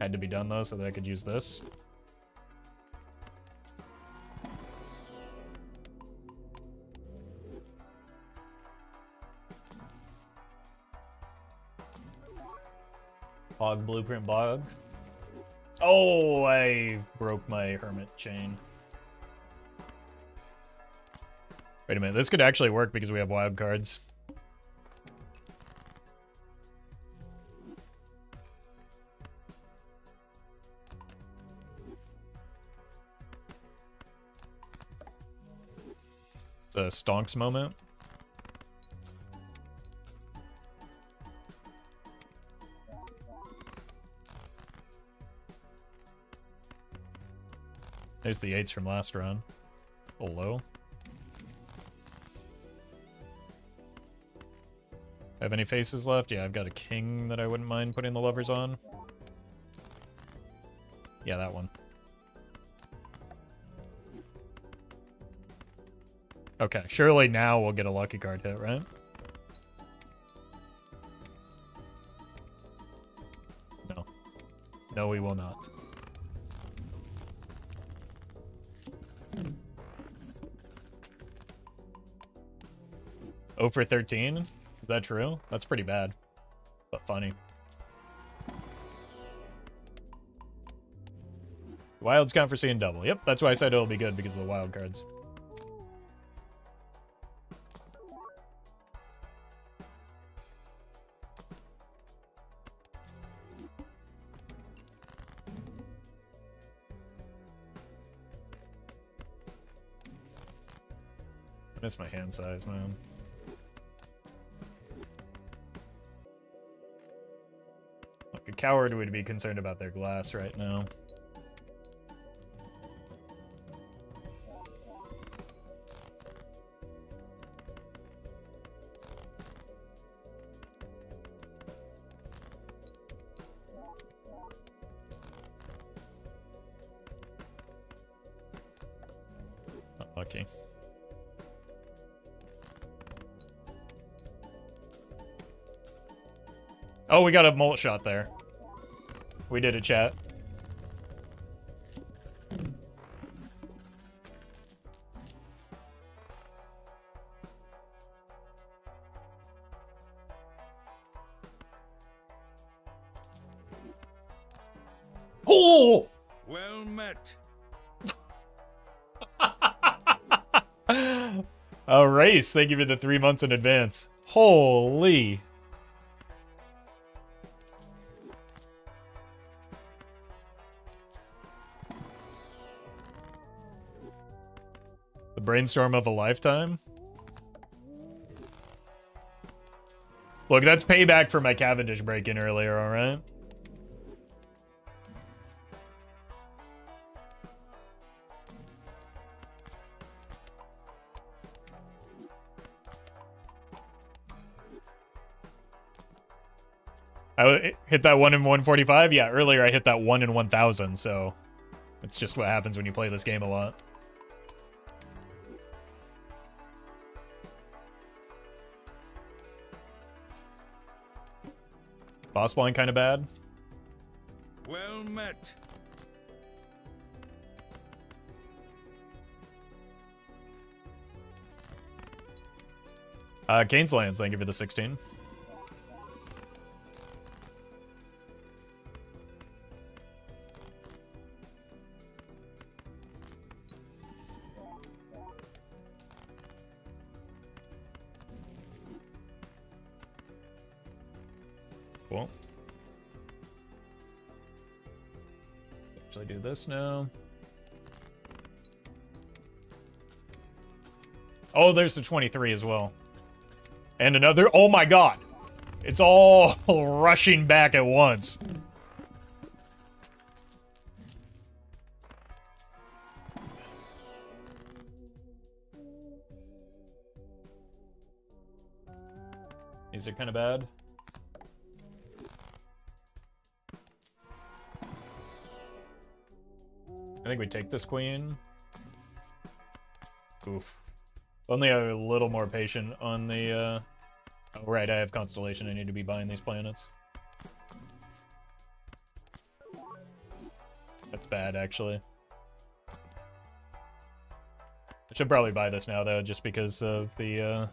A: Had to be done though so that I could use this. Bog blueprint bog. Oh, I broke my hermit chain. Wait a minute, this could actually work because we have wild cards. It's a stonks moment. There's the 8s from last round. A little low. Have any faces left? Yeah, I've got a king that I wouldn't mind putting the lovers on. Yeah, that one. Okay, surely now we'll get a lucky card hit, right? No. No, we will not. Oh for 13? Is that true? That's pretty bad, but funny. Wilds count for seeing double. Yep, that's why I said it'll be good because of the wild cards. I miss my hand size, man. Like a coward would be concerned about their glass right now. Not lucky. Oh, we got a molt shot there. We did a chat. Oh!
C: Well met.
A: A race. Thank you for the 3 months in advance. Holy. The brainstorm of a lifetime. Look, that's payback for my Cavendish break-in earlier, alright? I hit that 1 in 145? Yeah, earlier I hit that 1 in 1,000, so it's just what happens when you play this game a lot. Boss blind kind of bad.
C: Well met.
A: Kane's lands, thank you for the 16. Cool. Should I do this now? Oh, there's the 23 as well. And another. Oh my god. It's all rushing back at once. These are kind of bad. I think we take this queen. Oof. Only a little more patient on the, Oh, right, I have Constellation. I need to be buying these planets. That's bad, actually. I should probably buy this now, though, just because of the,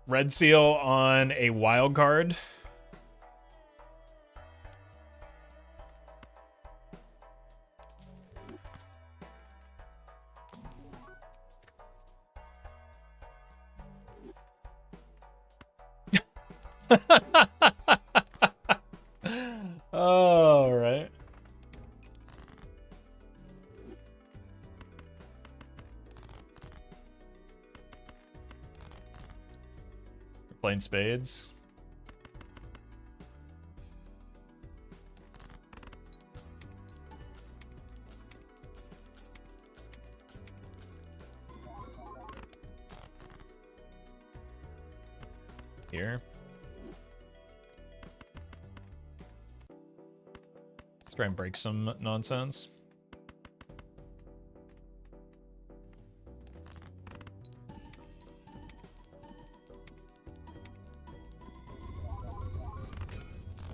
A: Red Seal on a wild card. All right. We're playing spades. Here. Let's try and break some nonsense.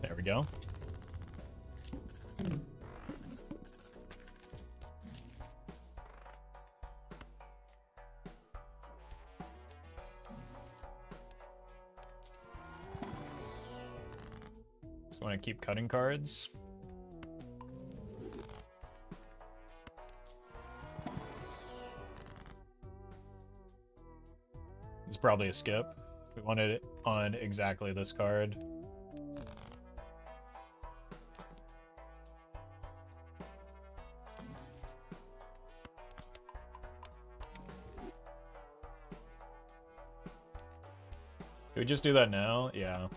A: There we go. Just want to keep cutting cards. It's probably a skip. We wanted it on exactly this card. Do we just do that now? Yeah.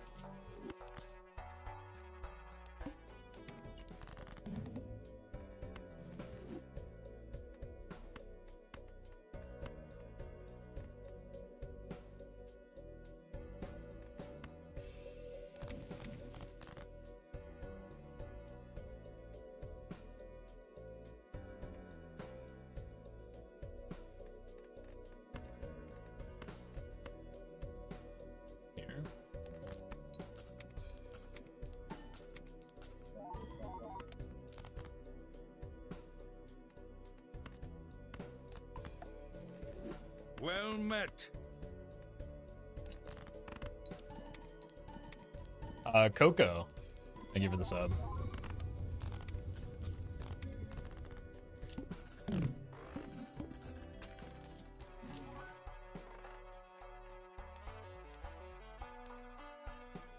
A: Here.
C: Well met.
A: Coco. Thank you for the sub. I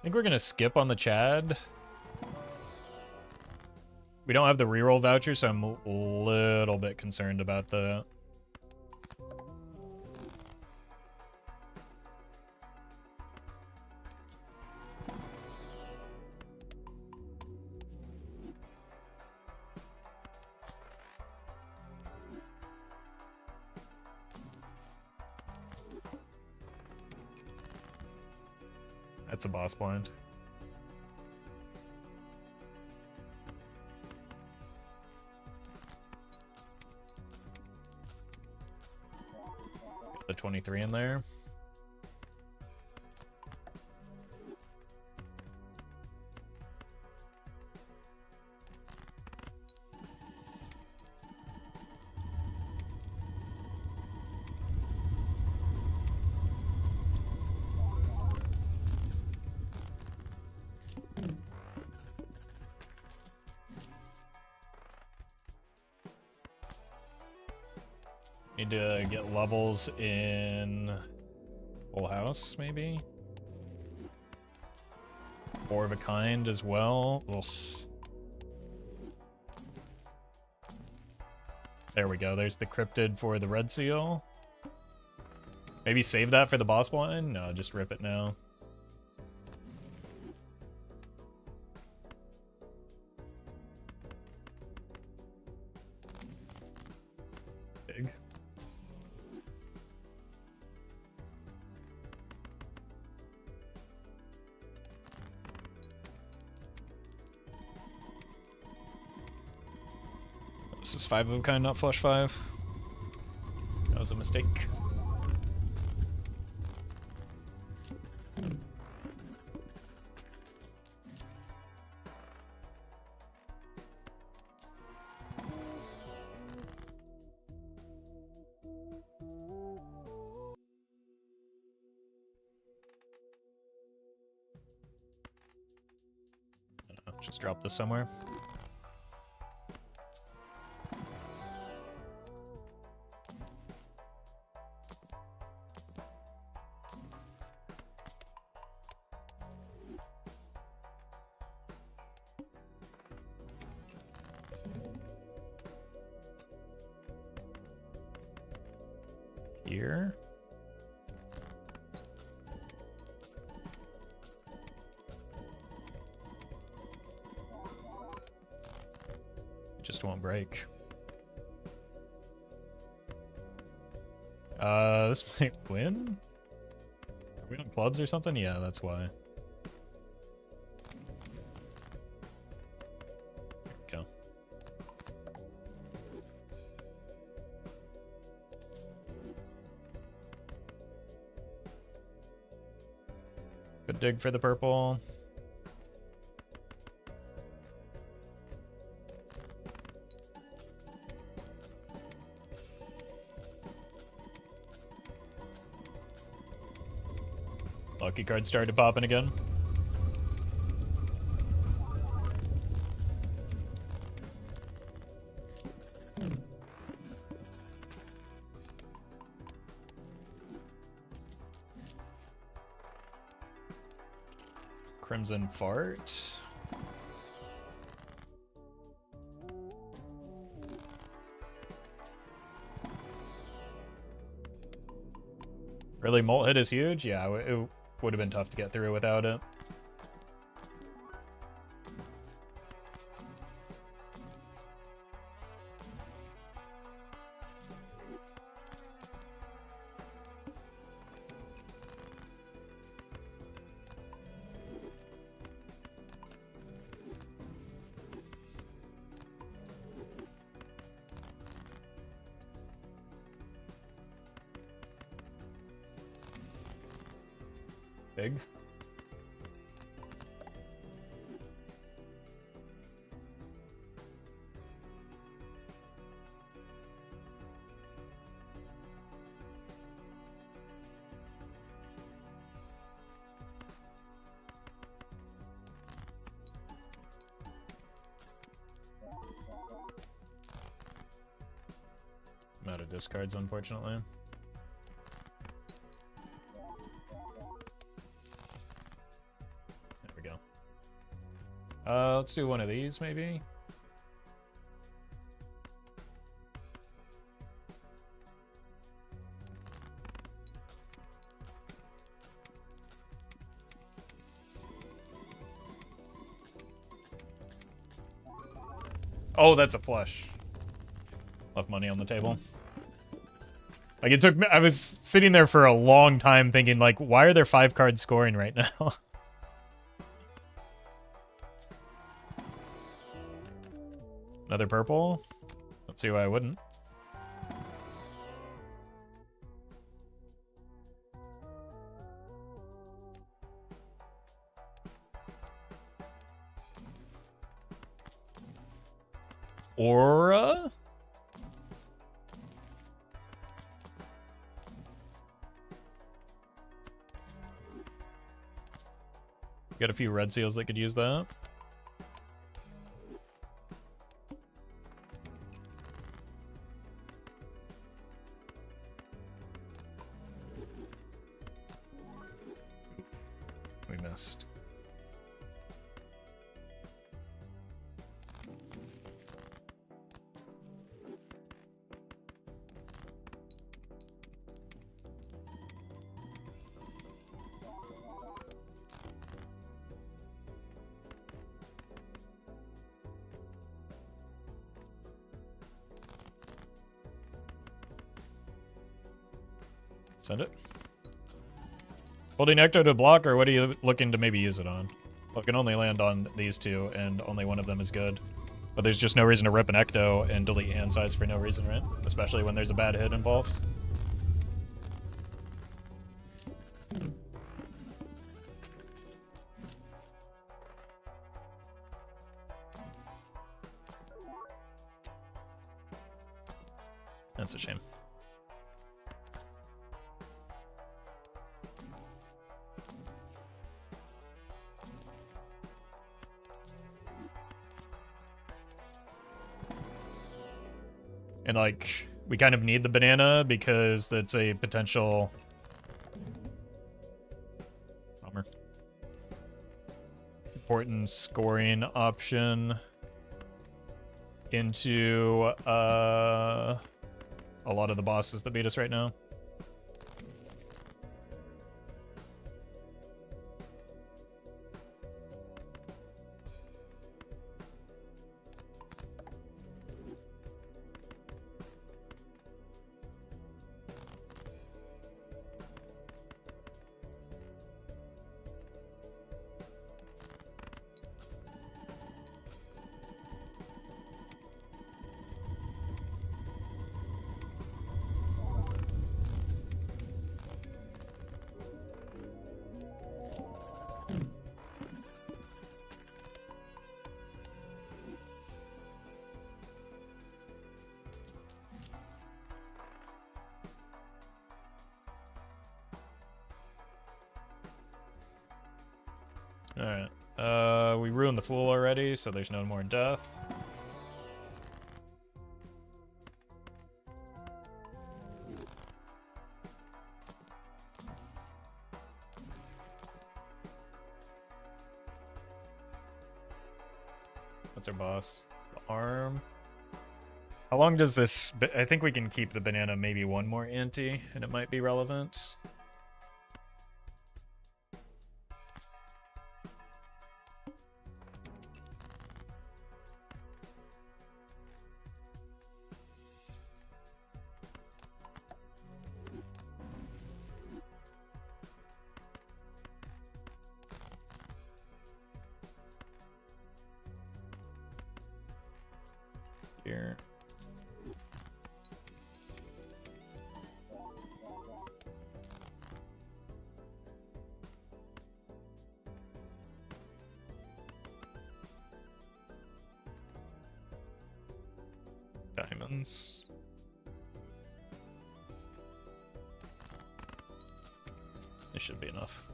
A: think we're gonna skip on the Chad. We don't have the reroll voucher, so I'm a little bit concerned about that. That's a boss blind. Get the 23 in there. Need to get levels in Full House, maybe? Four of a Kind as well. Ugh. There we go. There's the cryptid for the red seal. Maybe save that for the boss blind? No, just rip it now. Big. This is 5 of a kind, not flush 5. That was a mistake. Just drop this somewhere. Here. It just won't break. This might win? Are we on clubs or something? Yeah, that's why. There we go. Good dig for the purple. Lucky card started popping again. Crimson Fart. Really, Molt hit is huge? Yeah, it would have been tough to get through without it. Big. I'm out of discards, unfortunately. There we go. Let's do one of these, maybe. Oh, that's a flush. Left money on the table. Like, it took me, I was sitting there for a long time thinking, like, why are there 5 cards scoring right now? Another purple? Let's see why I wouldn't. Aura? Got a few red seals that could use that. We missed. Send it. Holding Ecto to block, or what are you looking to maybe use it on? Well, it can only land on these two, and only one of them is good. But there's just no reason to rip an Ecto and delete hand size for no reason, right? Especially when there's a bad hit involved. That's a shame. And, like, we kind of need the banana because that's a potential... Bummer. Important scoring option into a lot of the bosses that beat us right now. Alright. We ruined the Fool already, so there's no more death. What's our boss? The arm. How long does this... I think we can keep the banana maybe one more ante, and it might be relevant. Here. Diamonds. This should be enough.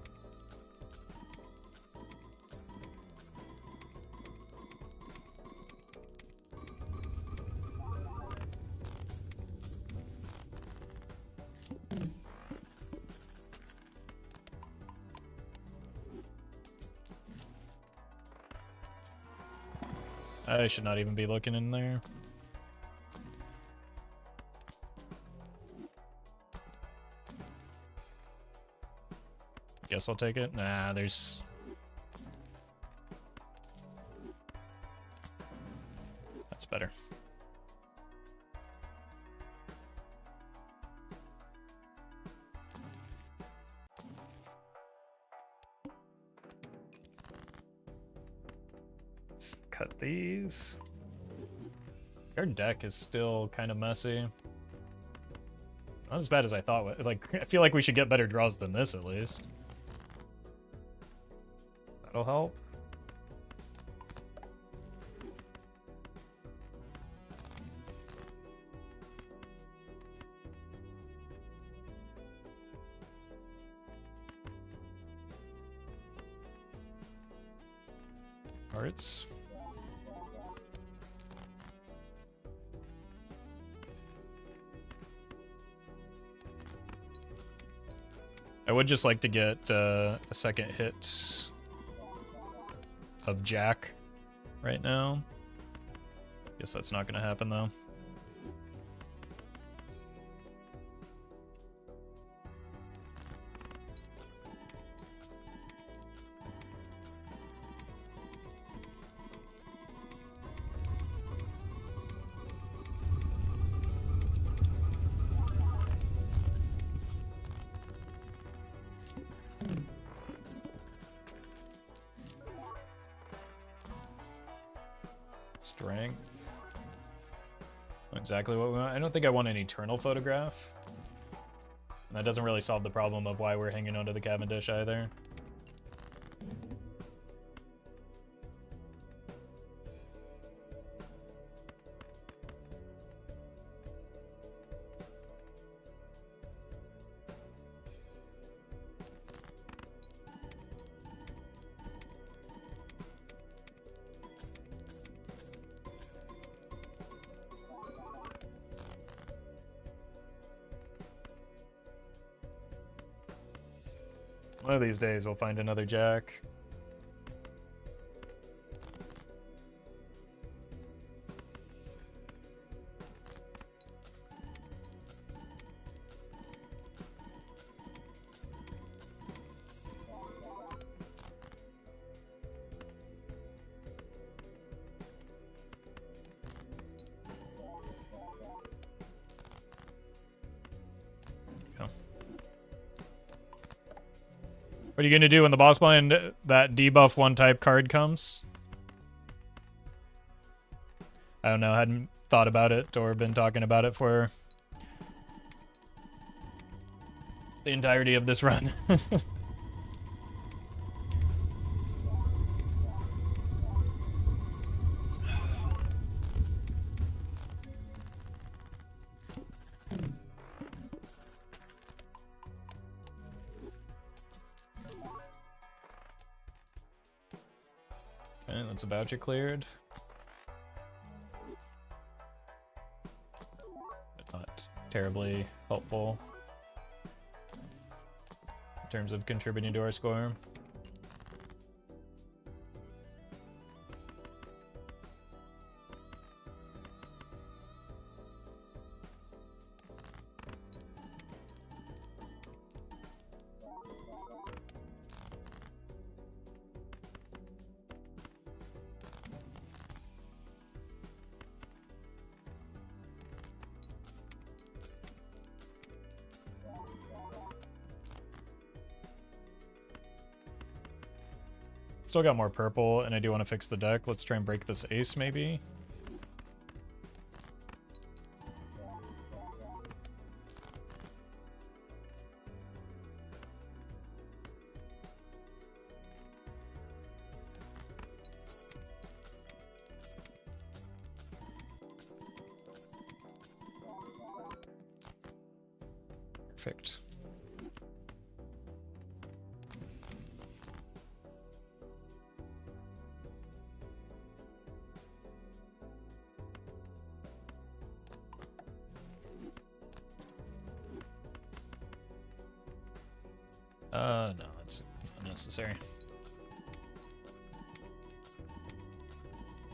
A: I should not even be looking in there. Guess I'll take it. Nah, there's... That's better. Let's cut these. Our deck is still kind of messy. Not as bad as I thought. Like, I feel like we should get better draws than this at least. That'll help. Hearts. I would just like to get a second hit of Jack right now. Guess that's not going to happen though. Strength. Exactly what we want. I don't think I want an eternal photograph. And that doesn't really solve the problem of why we're hanging onto the Cavendish either. One of these days we'll find another Jack. What are you going to do when the boss blind, that debuff one type card comes? I don't know, I hadn't thought about it or been talking about it for the entirety of this run. That's about you cleared. But not terribly helpful in terms of contributing to our score. Still got more purple, and I do want to fix the deck. Let's try and break this ace, maybe. Perfect. No, that's unnecessary.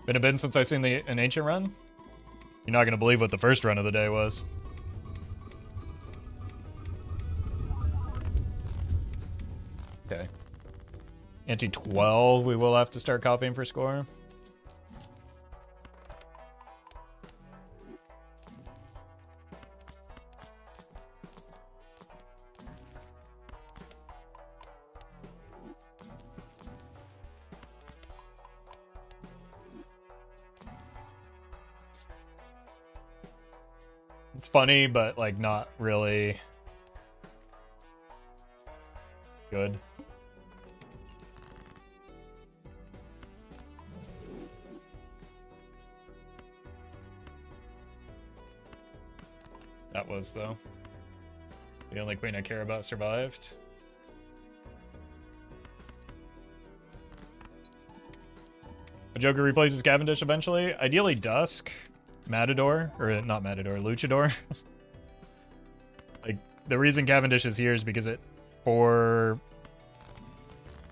A: Been a bit since I seen an ancient run. You're not gonna believe what the first run of the day was. Okay. Ante 12, we will have to start copying for score. It's funny, but like not really good. That was, though. The only queen I care about survived. A Joker replaces Cavendish eventually. Ideally Dusk. Matador. Or not Matador, Luchador. Like, the reason Cavendish is here is because it, for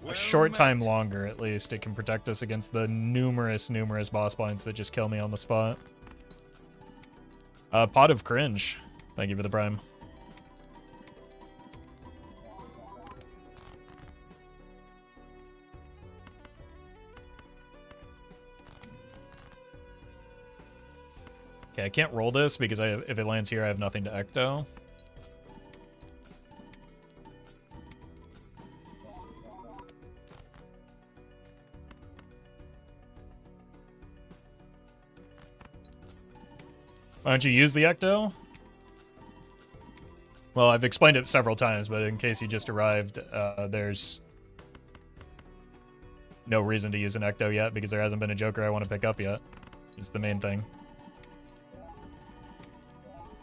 A: a short time longer at least, it can protect us against the numerous boss points that just kill me on the spot. Pot of Cringe. Thank you for the prime. Okay, I can't roll this because if it lands here, I have nothing to ecto. Why don't you use the ecto? Well, I've explained it several times, but in case you just arrived, there's no reason to use an ecto yet because there hasn't been a Joker I want to pick up yet. Is the main thing.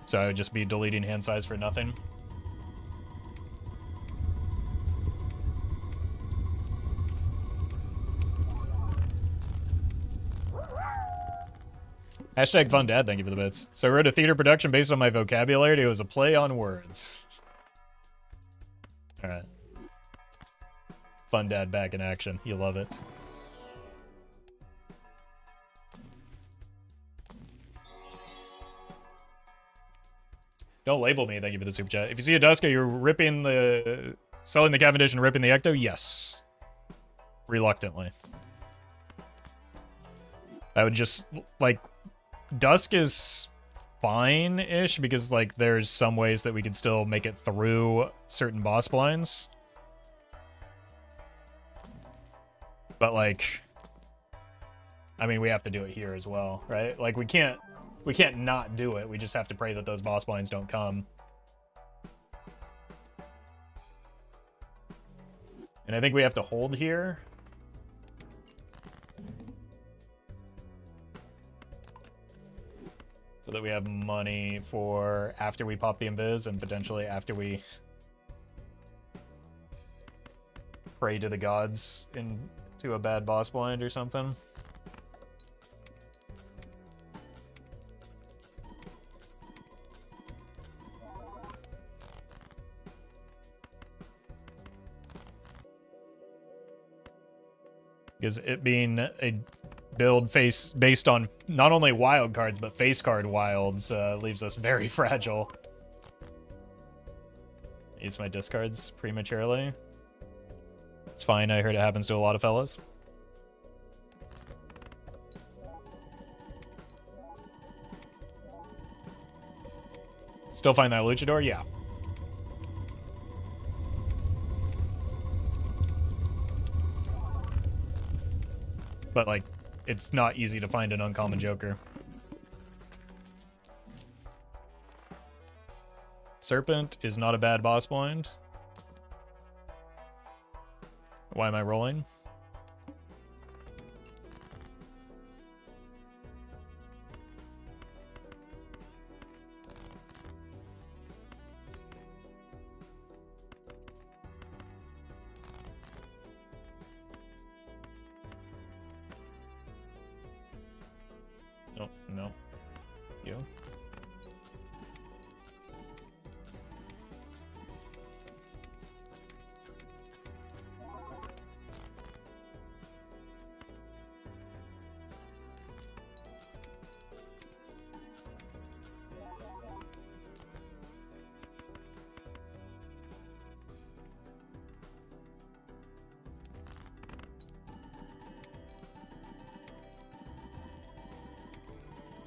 A: So I would just be deleting hand size for nothing. Hashtag fun dad, thank you for the bits. So I wrote a theater production based on my vocabulary. It was a play on words. Alright. Fun dad back in action. You love it. Don't label me, thank you for the super chat. If you see a Duska, you're ripping the... selling the Cavendish and ripping the Ecto? Yes. Reluctantly. I would just, like... Dusk is fine-ish, because, like, there's some ways that we could still make it through certain boss blinds. But, like... I mean, we have to do it here as well, right? Like, we can't not do it. We just have to pray that those boss blinds don't come. And I think we have to hold here. So that we have money for after we pop the invis and potentially after we pray to the gods in to a bad boss blind or something. Because it being a build based on not only wild cards, but face card wilds leaves us very fragile. Use my discards prematurely. It's fine, I heard it happens to a lot of fellas. Still find that luchador? Yeah. But, like, it's not easy to find an uncommon Joker. Serpent is not a bad boss blind. Why am I rolling? Oh, no. You?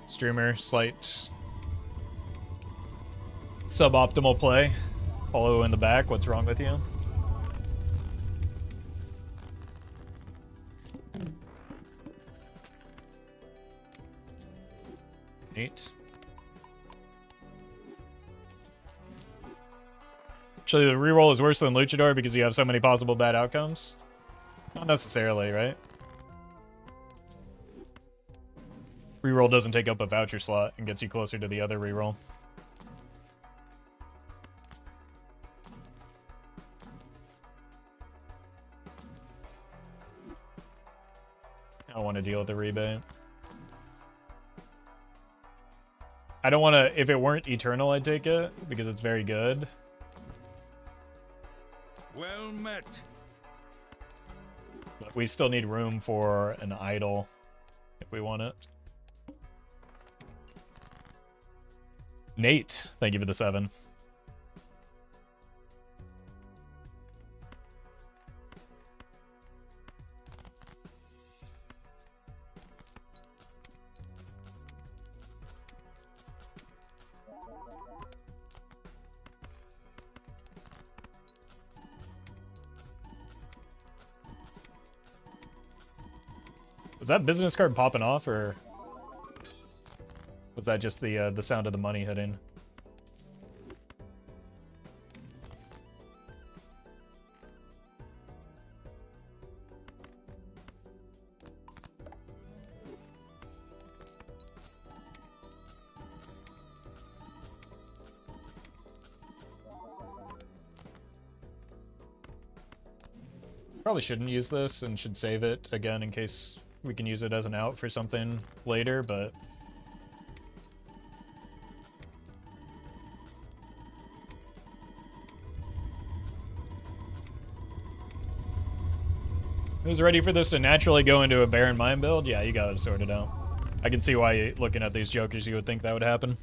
A: Streamer, slight suboptimal play. Follow in the back, what's wrong with you? Eight. Actually, the reroll is worse than Luchador because you have so many possible bad outcomes? Not necessarily, right? Reroll doesn't take up a voucher slot and gets you closer to the other reroll. I don't want to deal with the rebate. I don't want to... If it weren't Eternal, I'd take it, because it's very good.
C: Well met.
A: But we still need room for an idol if we want it. Nate, thank you for the 7. Was that business card popping off, or was that just the sound of the money hitting? Probably shouldn't use this and should save it again in case we can use it as an out for something later, but... Who's ready for this to naturally go into a Baron Mind build? Yeah, you got it sorted out. I can see why, looking at these jokers, you would think that would happen.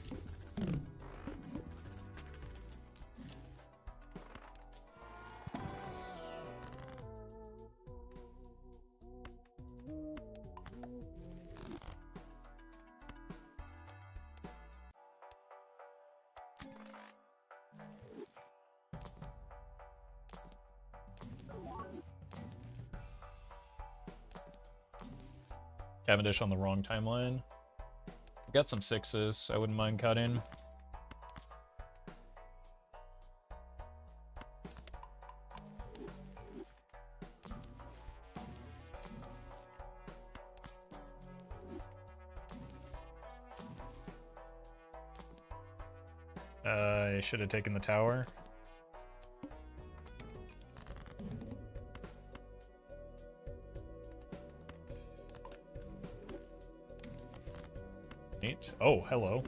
A: Cavendish on the wrong timeline. Got some 6s, I wouldn't mind cutting. I should have taken the tower. Oh, hello.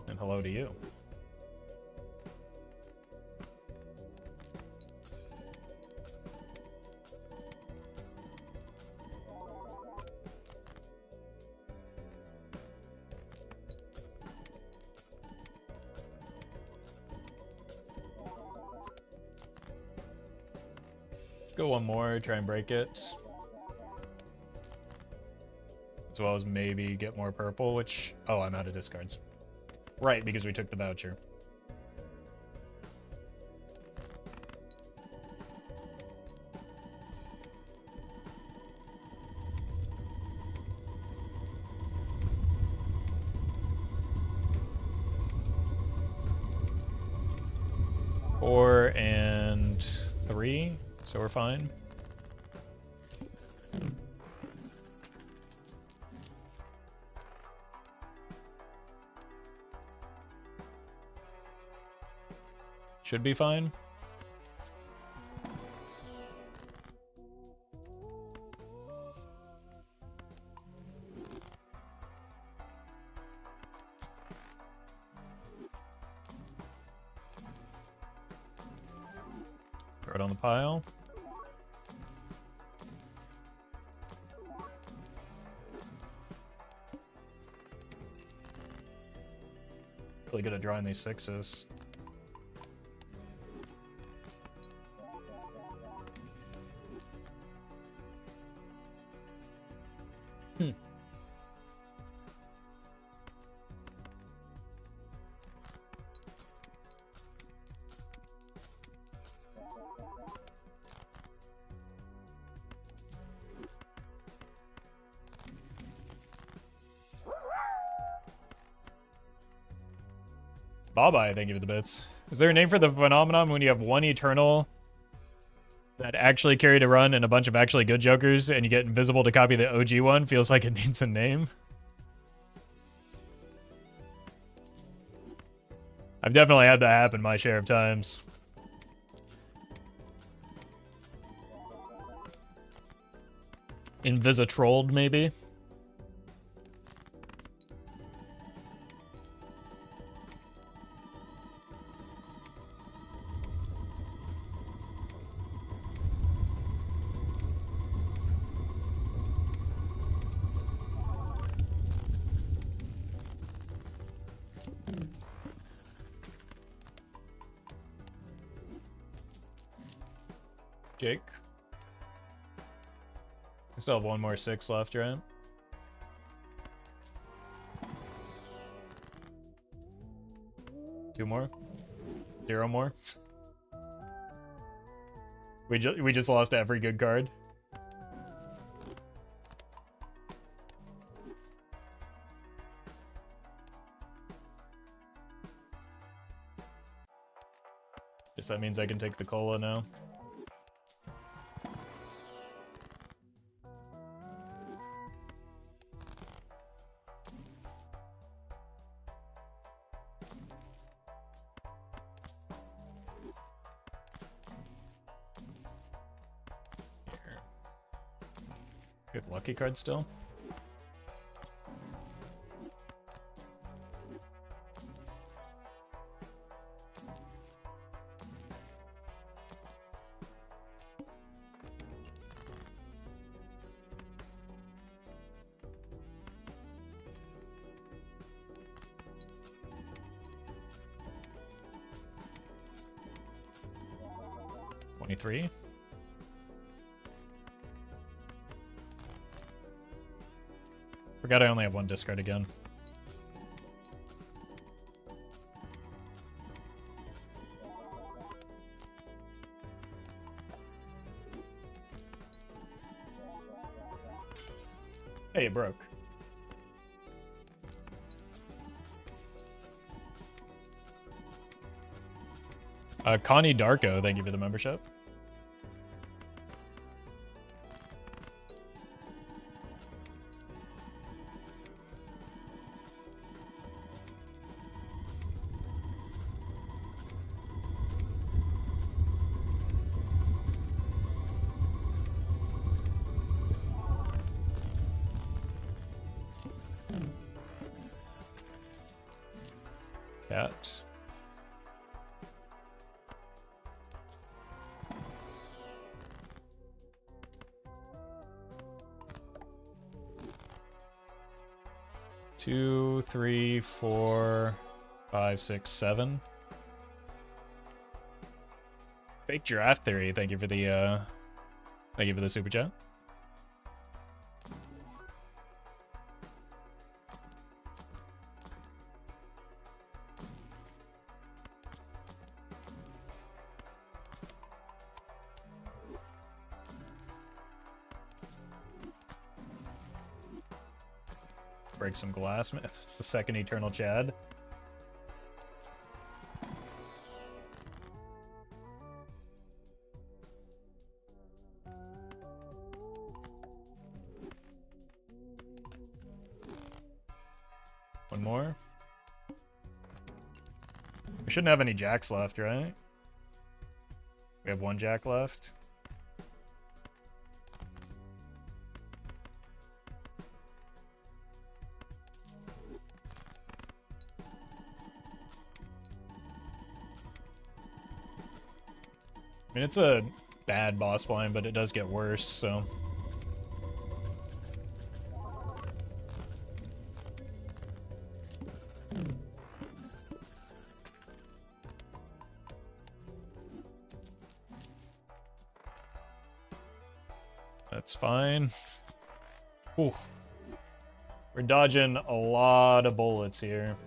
A: And hello to you. Go one more, try and break it. As well as maybe get more purple, which... Oh, I'm out of discards. Right, because we took the voucher. Four and 3, so we're fine. Should be fine. Throw it on the pile. Really good at drawing these 6s. Bye-bye, thank you for the bits. Is there a name for the phenomenon when you have one Eternal that actually carried a run and a bunch of actually good Jokers and you get Invisible to copy the OG one? Feels like it needs a name. I've definitely had that happen my share of times. Invisitrolled, maybe? Jake. I still have one more 6 left, right? Two more? 0 more? We just lost every good card. Guess that means I can take the cola now. We have lucky card still. $23. Forgot I only have one discard again. Hey, it broke. Connie Darko, thank you for the membership. That. Two, three, 4, 5, 6, 7. Fake giraffe theory. Thank you for the super chat. Break some glass. That's the second Eternal Chad. One more. We shouldn't have any jacks left, right? We have one jack left. I mean, it's a bad boss blind, but it does get worse, so. That's fine. Ooh. We're dodging a lot of bullets here.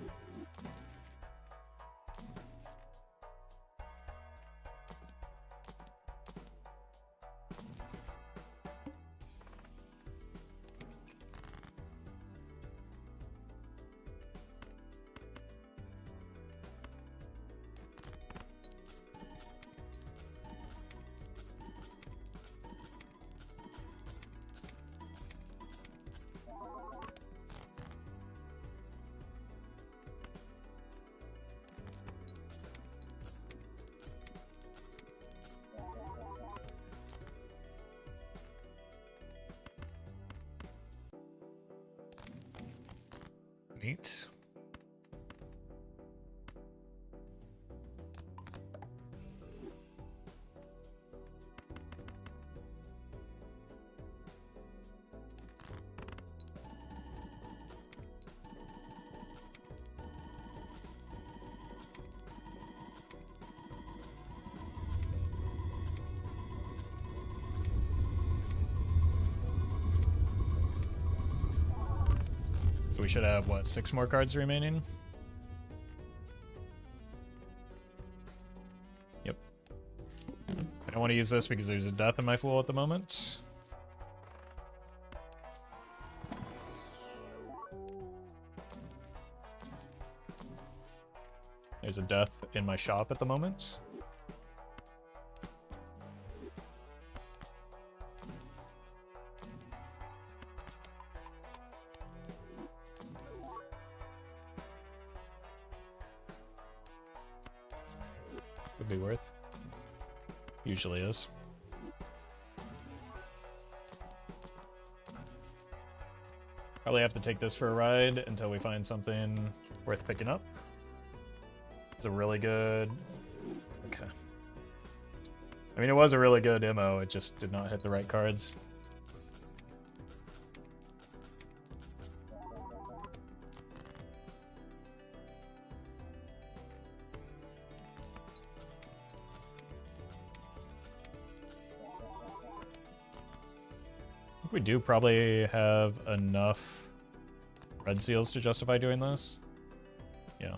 A: Neat. We should have, what, 6 more cards remaining? Yep. I don't want to use this because there's a death in my pool at the moment. There's a death in my shop at the moment. Could be worth. Usually is. Probably have to take this for a ride until we find something worth picking up. It's a really good... Okay. I mean, it was a really good MO, it just did not hit the right cards. We do probably have enough red seals to justify doing this. Yeah.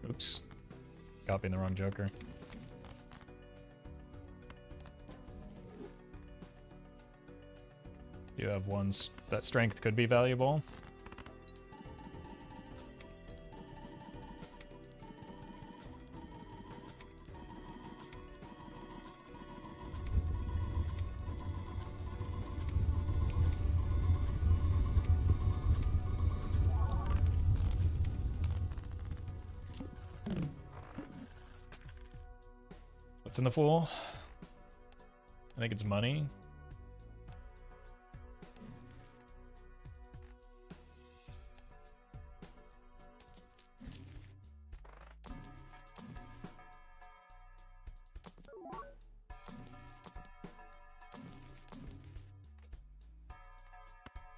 A: Oops. Copying the wrong Joker. You have ones that strength could be valuable. What's in the pool? I think it's money.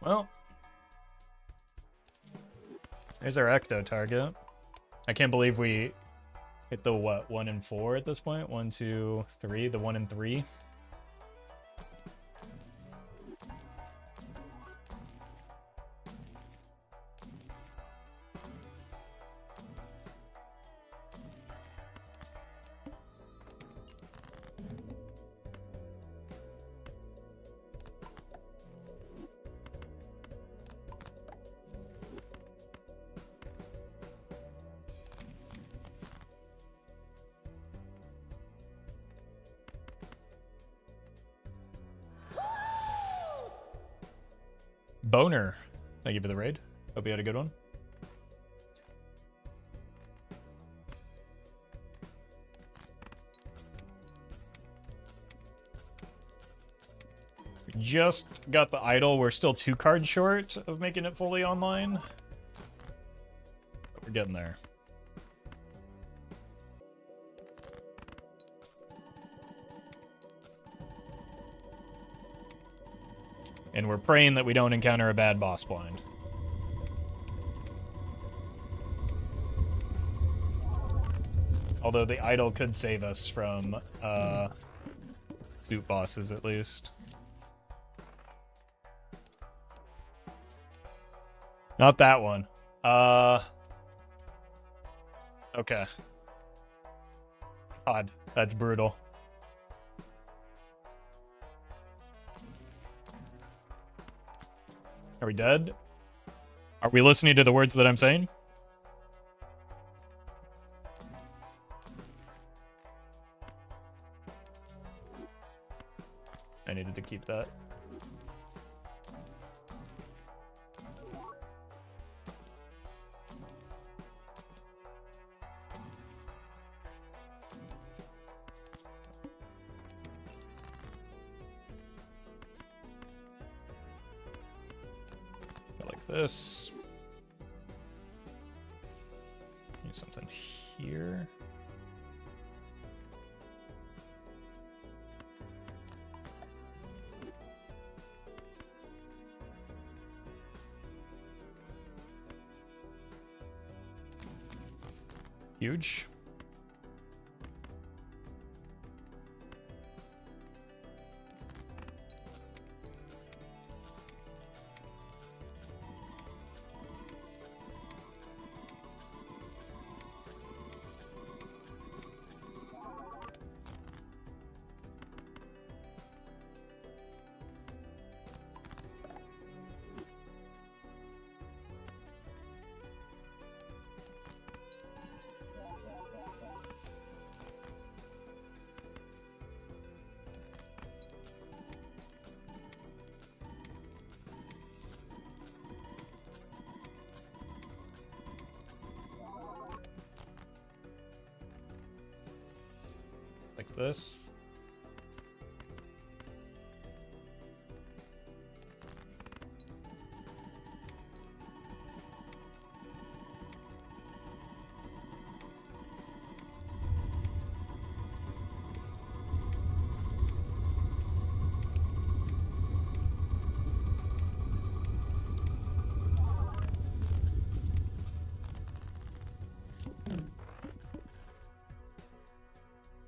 A: Well, there's our ecto target. I can't believe we hit the what, 1 and 4 at this point? 1, 2, 3, the 1 and 3. Boner. Thank you for the raid. Hope you had a good one. We just got the idol. We're still 2 cards short of making it fully online. But we're getting there. And we're praying that we don't encounter a bad boss blind. Although the idol could save us from suit bosses at least. Not that one. Okay. God, that's brutal. Are we dead? Are we listening to the words that I'm saying? I needed to keep that. This. Need something here. Huge. Like this.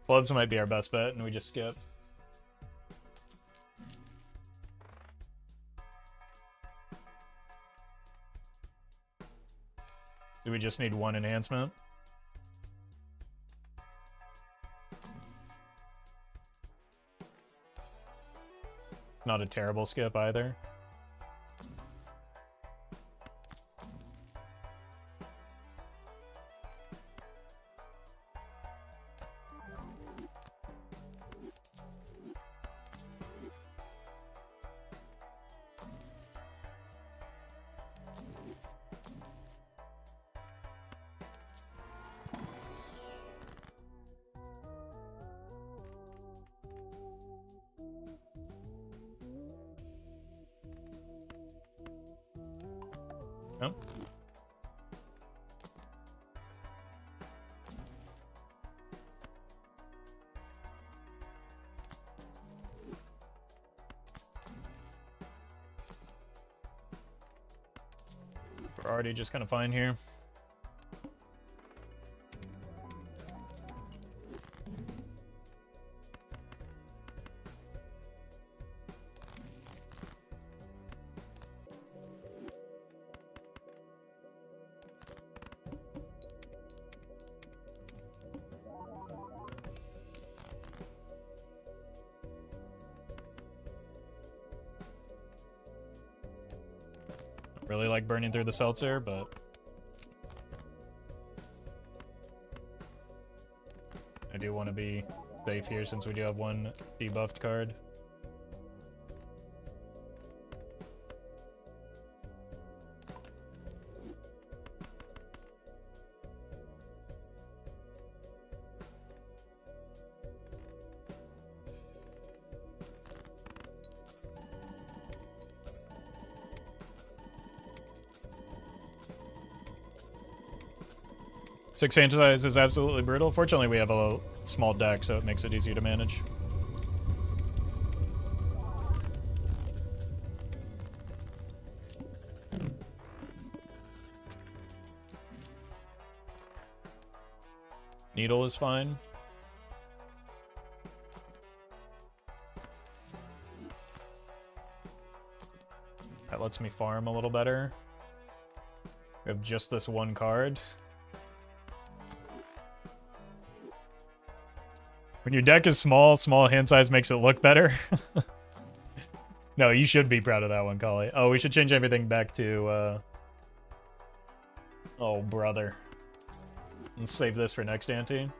A: Clubs might be our best bet, and we just skip. Do we just need 1 enhancement? It's not a terrible skip either. Oh. We're already just kind of fine here. Really like burning through the seltzer, but I do want to be safe here since we do have one debuffed card. Six hand size is absolutely brutal. Fortunately, we have a small deck, so it makes it easier to manage. Needle is fine. That lets me farm a little better. We have just this one card. When your deck is small, small hand size makes it look better. No, you should be proud of that one, Kali. Oh, we should change everything back to, oh, brother. Let's save this for next ante.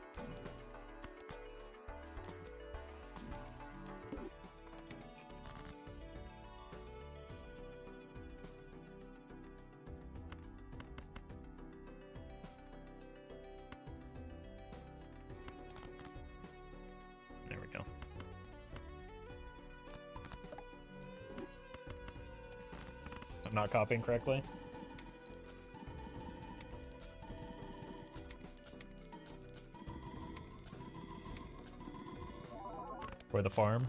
A: There we go. I'm not copying correctly. For the farm.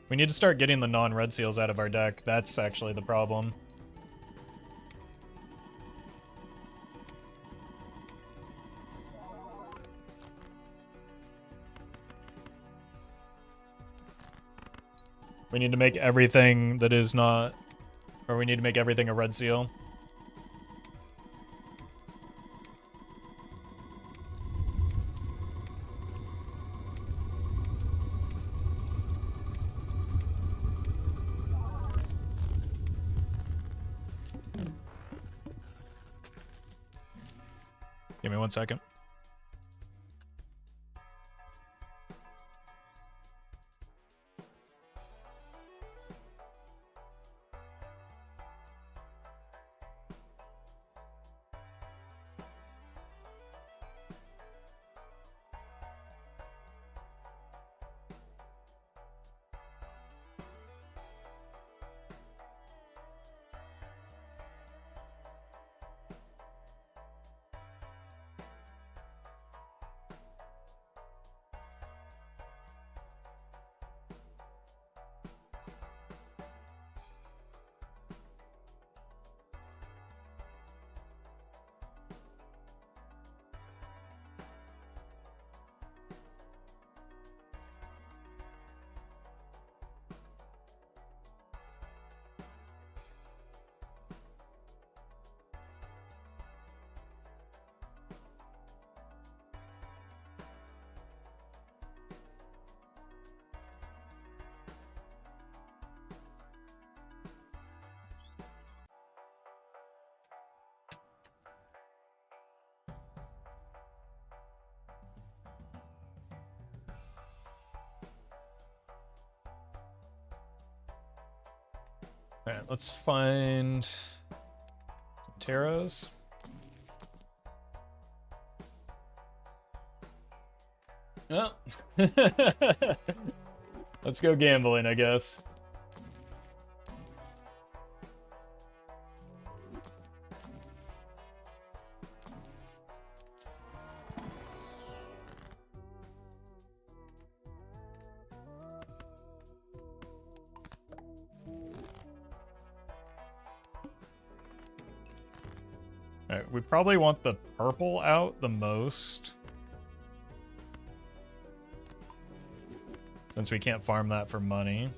A: We need to start getting the non-red seals out of our deck. That's actually the problem. We need to make everything that is not... Or we need to make everything a red seal. Give me 1 second. Alright, let's find some taros. Oh. Let's go gambling, I guess. Alright, we probably want the purple out the most. Since we can't farm that for money.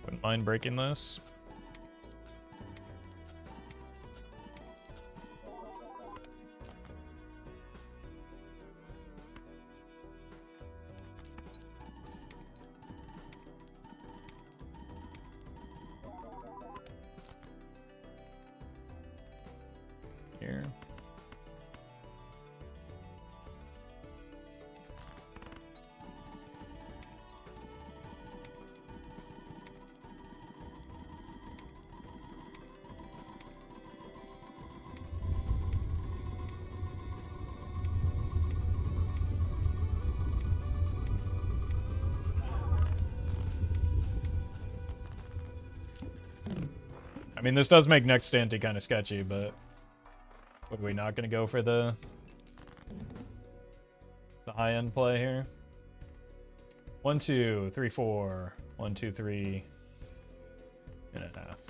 A: Wouldn't mind breaking this. Here. I mean, this does make next ante kind of sketchy, but what, are we not going to go for the high-end play here? 1, 2, 3, 4. 1, 2, 3 and a half.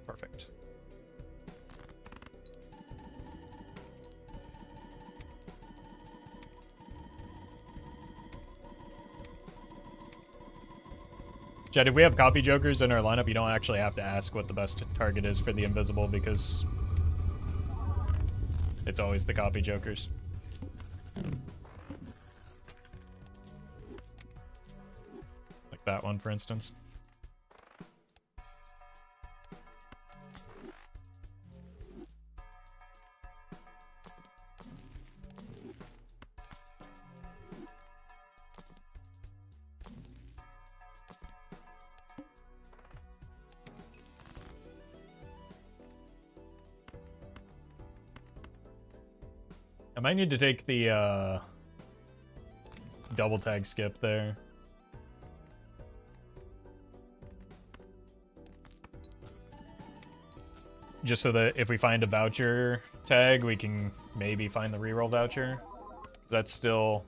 A: Perfect. Jed, if we have copy jokers in our lineup, you don't actually have to ask what the best target is for the invisible because it's always the copy jokers. Like that one, for instance. I might need to take the double tag skip there. Just so that if we find a voucher tag, we can maybe find the reroll voucher. 'Cause that's still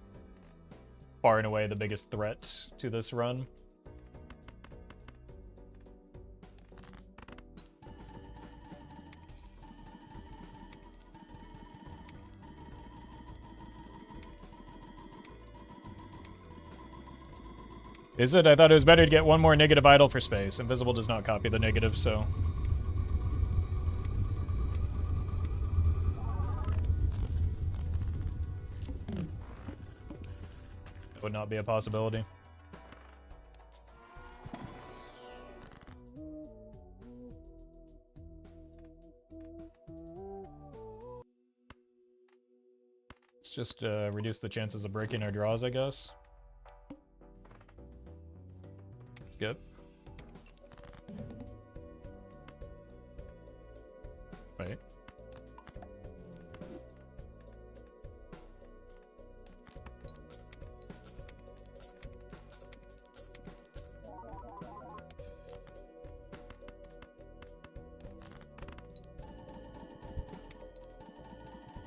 A: far and away the biggest threat to this run. Is it? I thought it was better to get one more negative idol for space. Invisible does not copy the negative, so... That would not be a possibility. Let's just reduce the chances of breaking our draws, I guess. Good. Wait.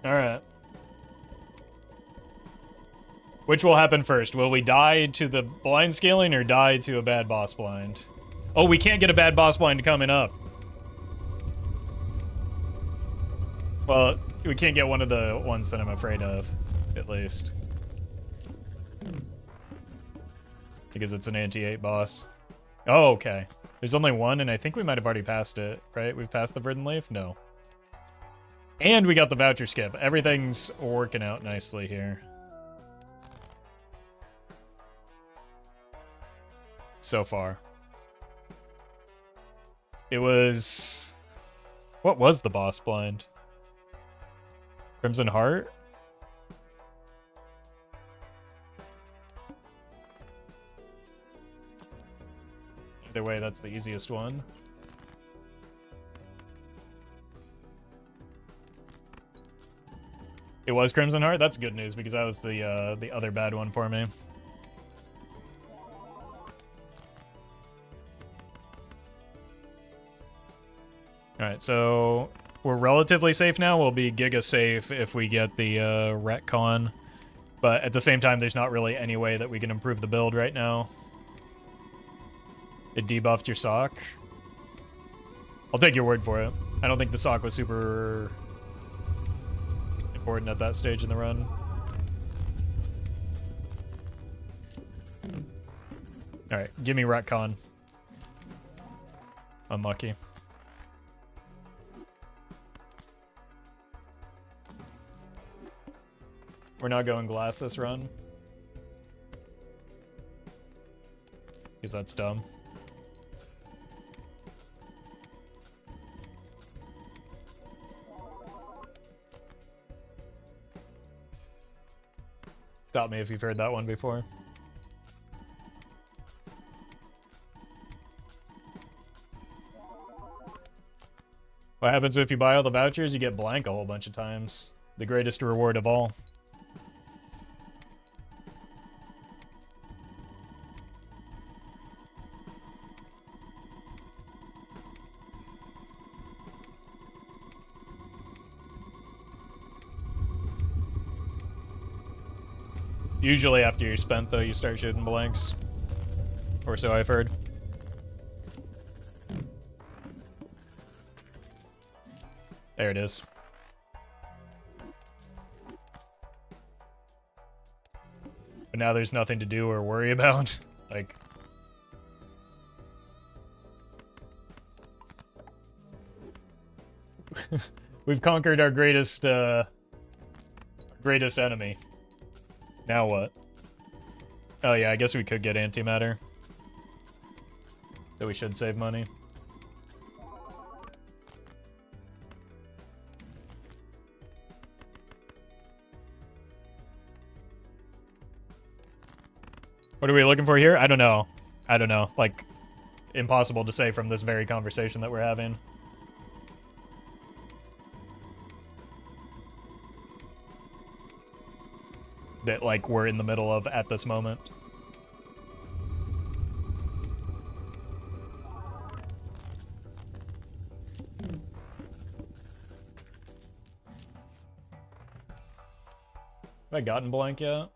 A: All right. Which will happen first? Will we die to the blind scaling or die to a bad boss blind? Oh, we can't get a bad boss blind coming up. Well, we can't get one of the ones that I'm afraid of, at least. Because it's an anti-8 boss. Oh, okay. There's only one, and I think we might have already passed it, right? We've passed the Verdant Leaf? No. And we got the voucher skip. Everything's working out nicely here. So far. It was... What was the boss blind? Crimson Heart? Either way, that's the easiest one. It was Crimson Heart? That's good news, because that was the other bad one for me. Alright, so we're relatively safe now. We'll be giga safe if we get the retcon. But at the same time, there's not really any way that we can improve the build right now. It debuffed your sock. I'll take your word for it. I don't think the sock was super important at that stage in the run. Alright, give me retcon. Unlucky. We're not going glass this run. Because that's dumb. Stop me if you've heard that one before. What happens if you buy all the vouchers? You get blank a whole bunch of times. The greatest reward of all. Usually after you're spent, though, you start shooting blanks. Or so I've heard. There it is. But now there's nothing to do or worry about. Like... We've conquered our greatest enemy. Now what? Oh yeah, I guess we could get antimatter. So we should save money. What are we looking for here? I don't know. I don't know. Like, impossible to say from this very conversation that we're having. That, like, we're in the middle of at this moment. Have I gotten blank yet?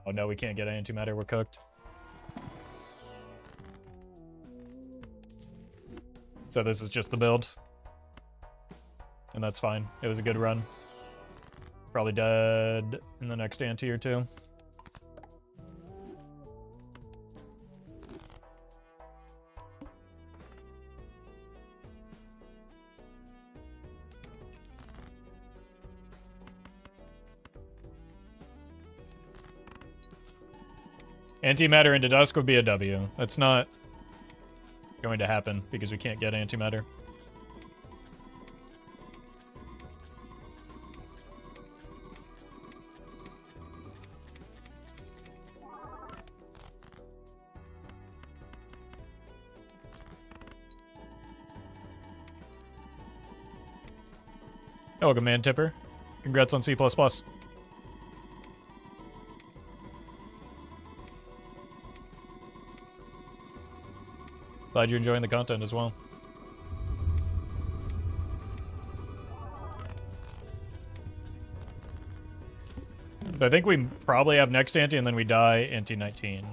A: Oh no, we can't get antimatter, we're cooked. So this is just the build. And that's fine. It was a good run. Probably dead in the next anti or two. Antimatter into dusk would be a W. That's not going to happen because we can't get antimatter. Welcome, Man Tipper. Congrats on C++. Glad you're enjoying the content as well. So I think we probably have next anti and then we die anti 19.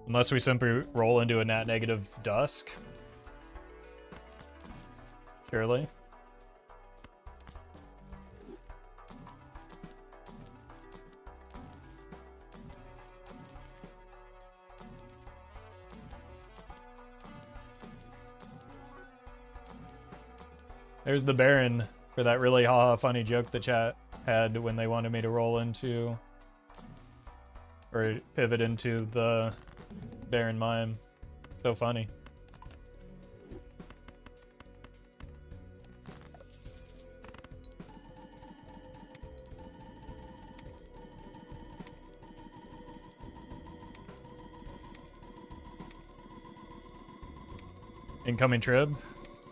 A: Unless we simply roll into a nat negative dusk. Surely. There's the Baron for that really haha funny joke the chat had when they wanted me to roll into Or pivot into the Baron Mime. So funny. Incoming trib.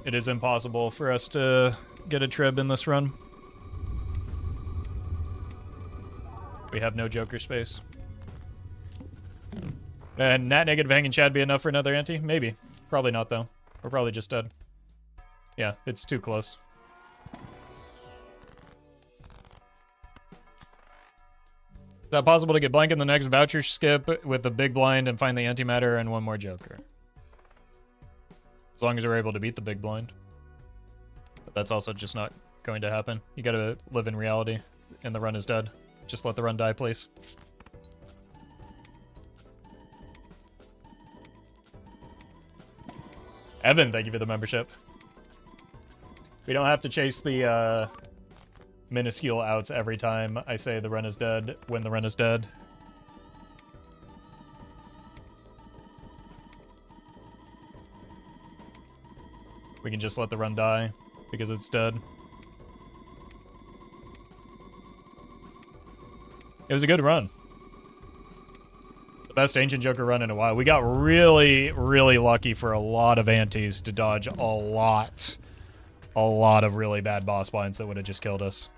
A: It is impossible for us to get a trib in this run. We have no Joker space. And Nat negative hanging Chad be enough for another ante? Maybe. Probably not, though. We're probably just dead. Yeah, it's too close. Is that possible to get blank in the next voucher skip with the big blind and find the antimatter and one more Joker? As long as we're able to beat the big blind. But that's also just not going to happen. You gotta live in reality, and the run is dead. Just let the run die, please. Evan, thank you for the membership. We don't have to chase the minuscule outs every time I say the run is dead when the run is dead. We can just let the run die because it's dead. It was a good run. The best Ancient Joker run in a while. We got really, really lucky for a lot of antes to dodge a lot of really bad boss blinds that would have just killed us.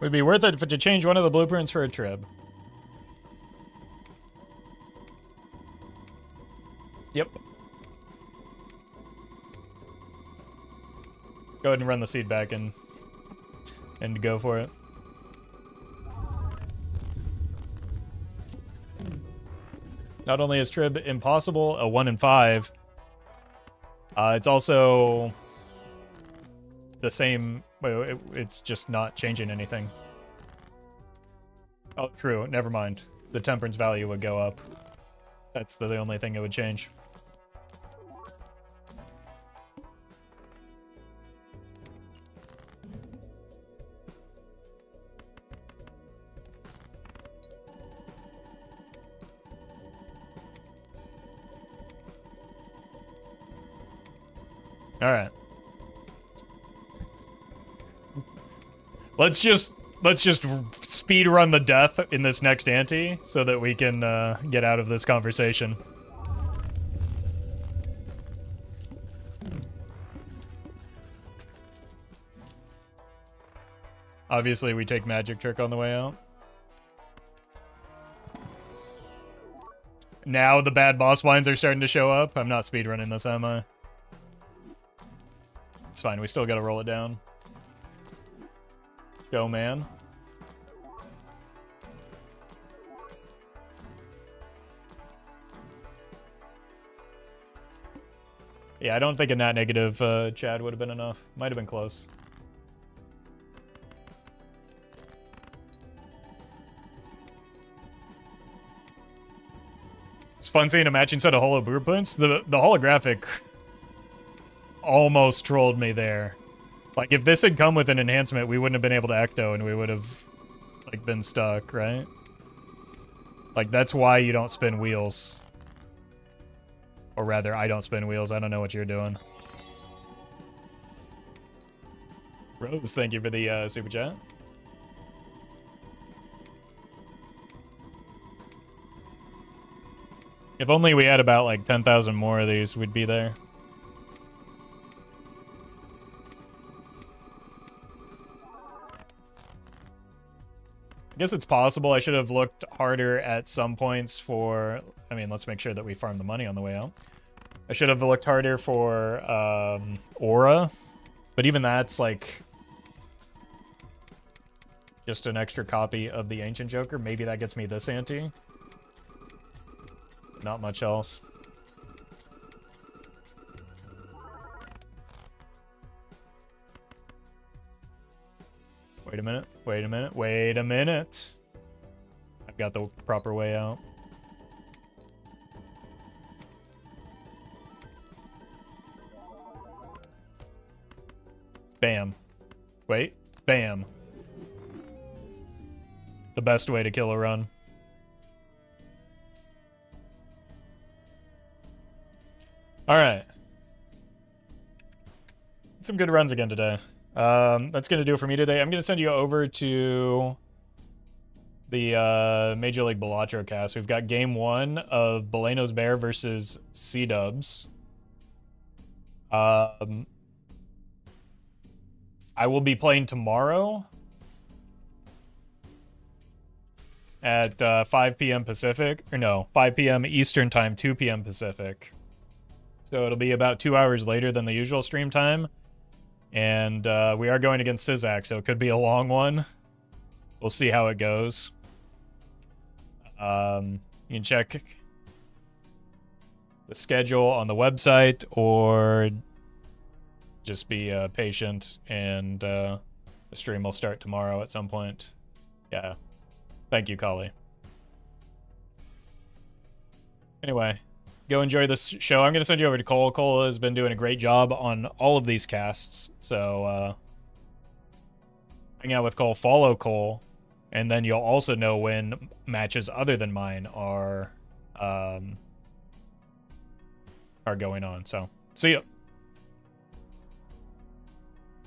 A: Would be worth it to change one of the blueprints for a trib. Yep. Go ahead and run the seed back and go for it. Not only is trib impossible, a 1 in 5, it's also the same. It's just not changing anything. Oh, true. Never mind. The temperance value would go up. That's the only thing it would change. All right. Let's just speed run the death in this next ante so that we can get out of this conversation. Obviously, we take magic trick on the way out. Now the bad boss blinds are starting to show up. I'm not speedrunning this, am I? It's fine. We still got to roll it down. Go, man. Yeah, I don't think a nat negative Chad would have been enough. Might have been close. It's fun seeing a matching set of holo blueprints. The holographic almost trolled me there. Like, if this had come with an enhancement, we wouldn't have been able to ecto and we would have, like, been stuck, right? Like, that's why you don't spin wheels. Or rather, I don't spin wheels. I don't know what you're doing. Rose, thank you for the super chat. If only we had about, like, 10,000 more of these, we'd be there. I guess it's possible. I should have looked harder at some points for... I mean, let's make sure that we farm the money on the way out. I should have looked harder for Aura. But even that's, like... just an extra copy of the Ancient Joker. Maybe that gets me this ante. Not much else. Wait a minute. Wait a minute. Wait a minute. I've got the proper way out. Bam. Wait. Bam. The best way to kill a run. Alright. Some good runs again today. That's going to do it for me today. I'm going to send you over to the Major League Balatro cast. We've got game 1 of Boleno's Bear versus C-Dubs. I will be playing tomorrow at 5 p.m. Pacific. Or no, 5 p.m. Eastern Time, 2 p.m. Pacific. So it'll be about 2 hours later than the usual stream time. And we are going against Sizak, so it could be a long one. We'll see how it goes. You can check the schedule on the website, or just be patient, and the stream will start tomorrow at some point. Yeah. Thank you, Kali. Anyway, go enjoy this show. I'm going to send you over to Cole. Cole has been doing a great job on all of these casts. So hang out with Cole, follow Cole, and then you'll also know when matches other than mine are going on. So see you.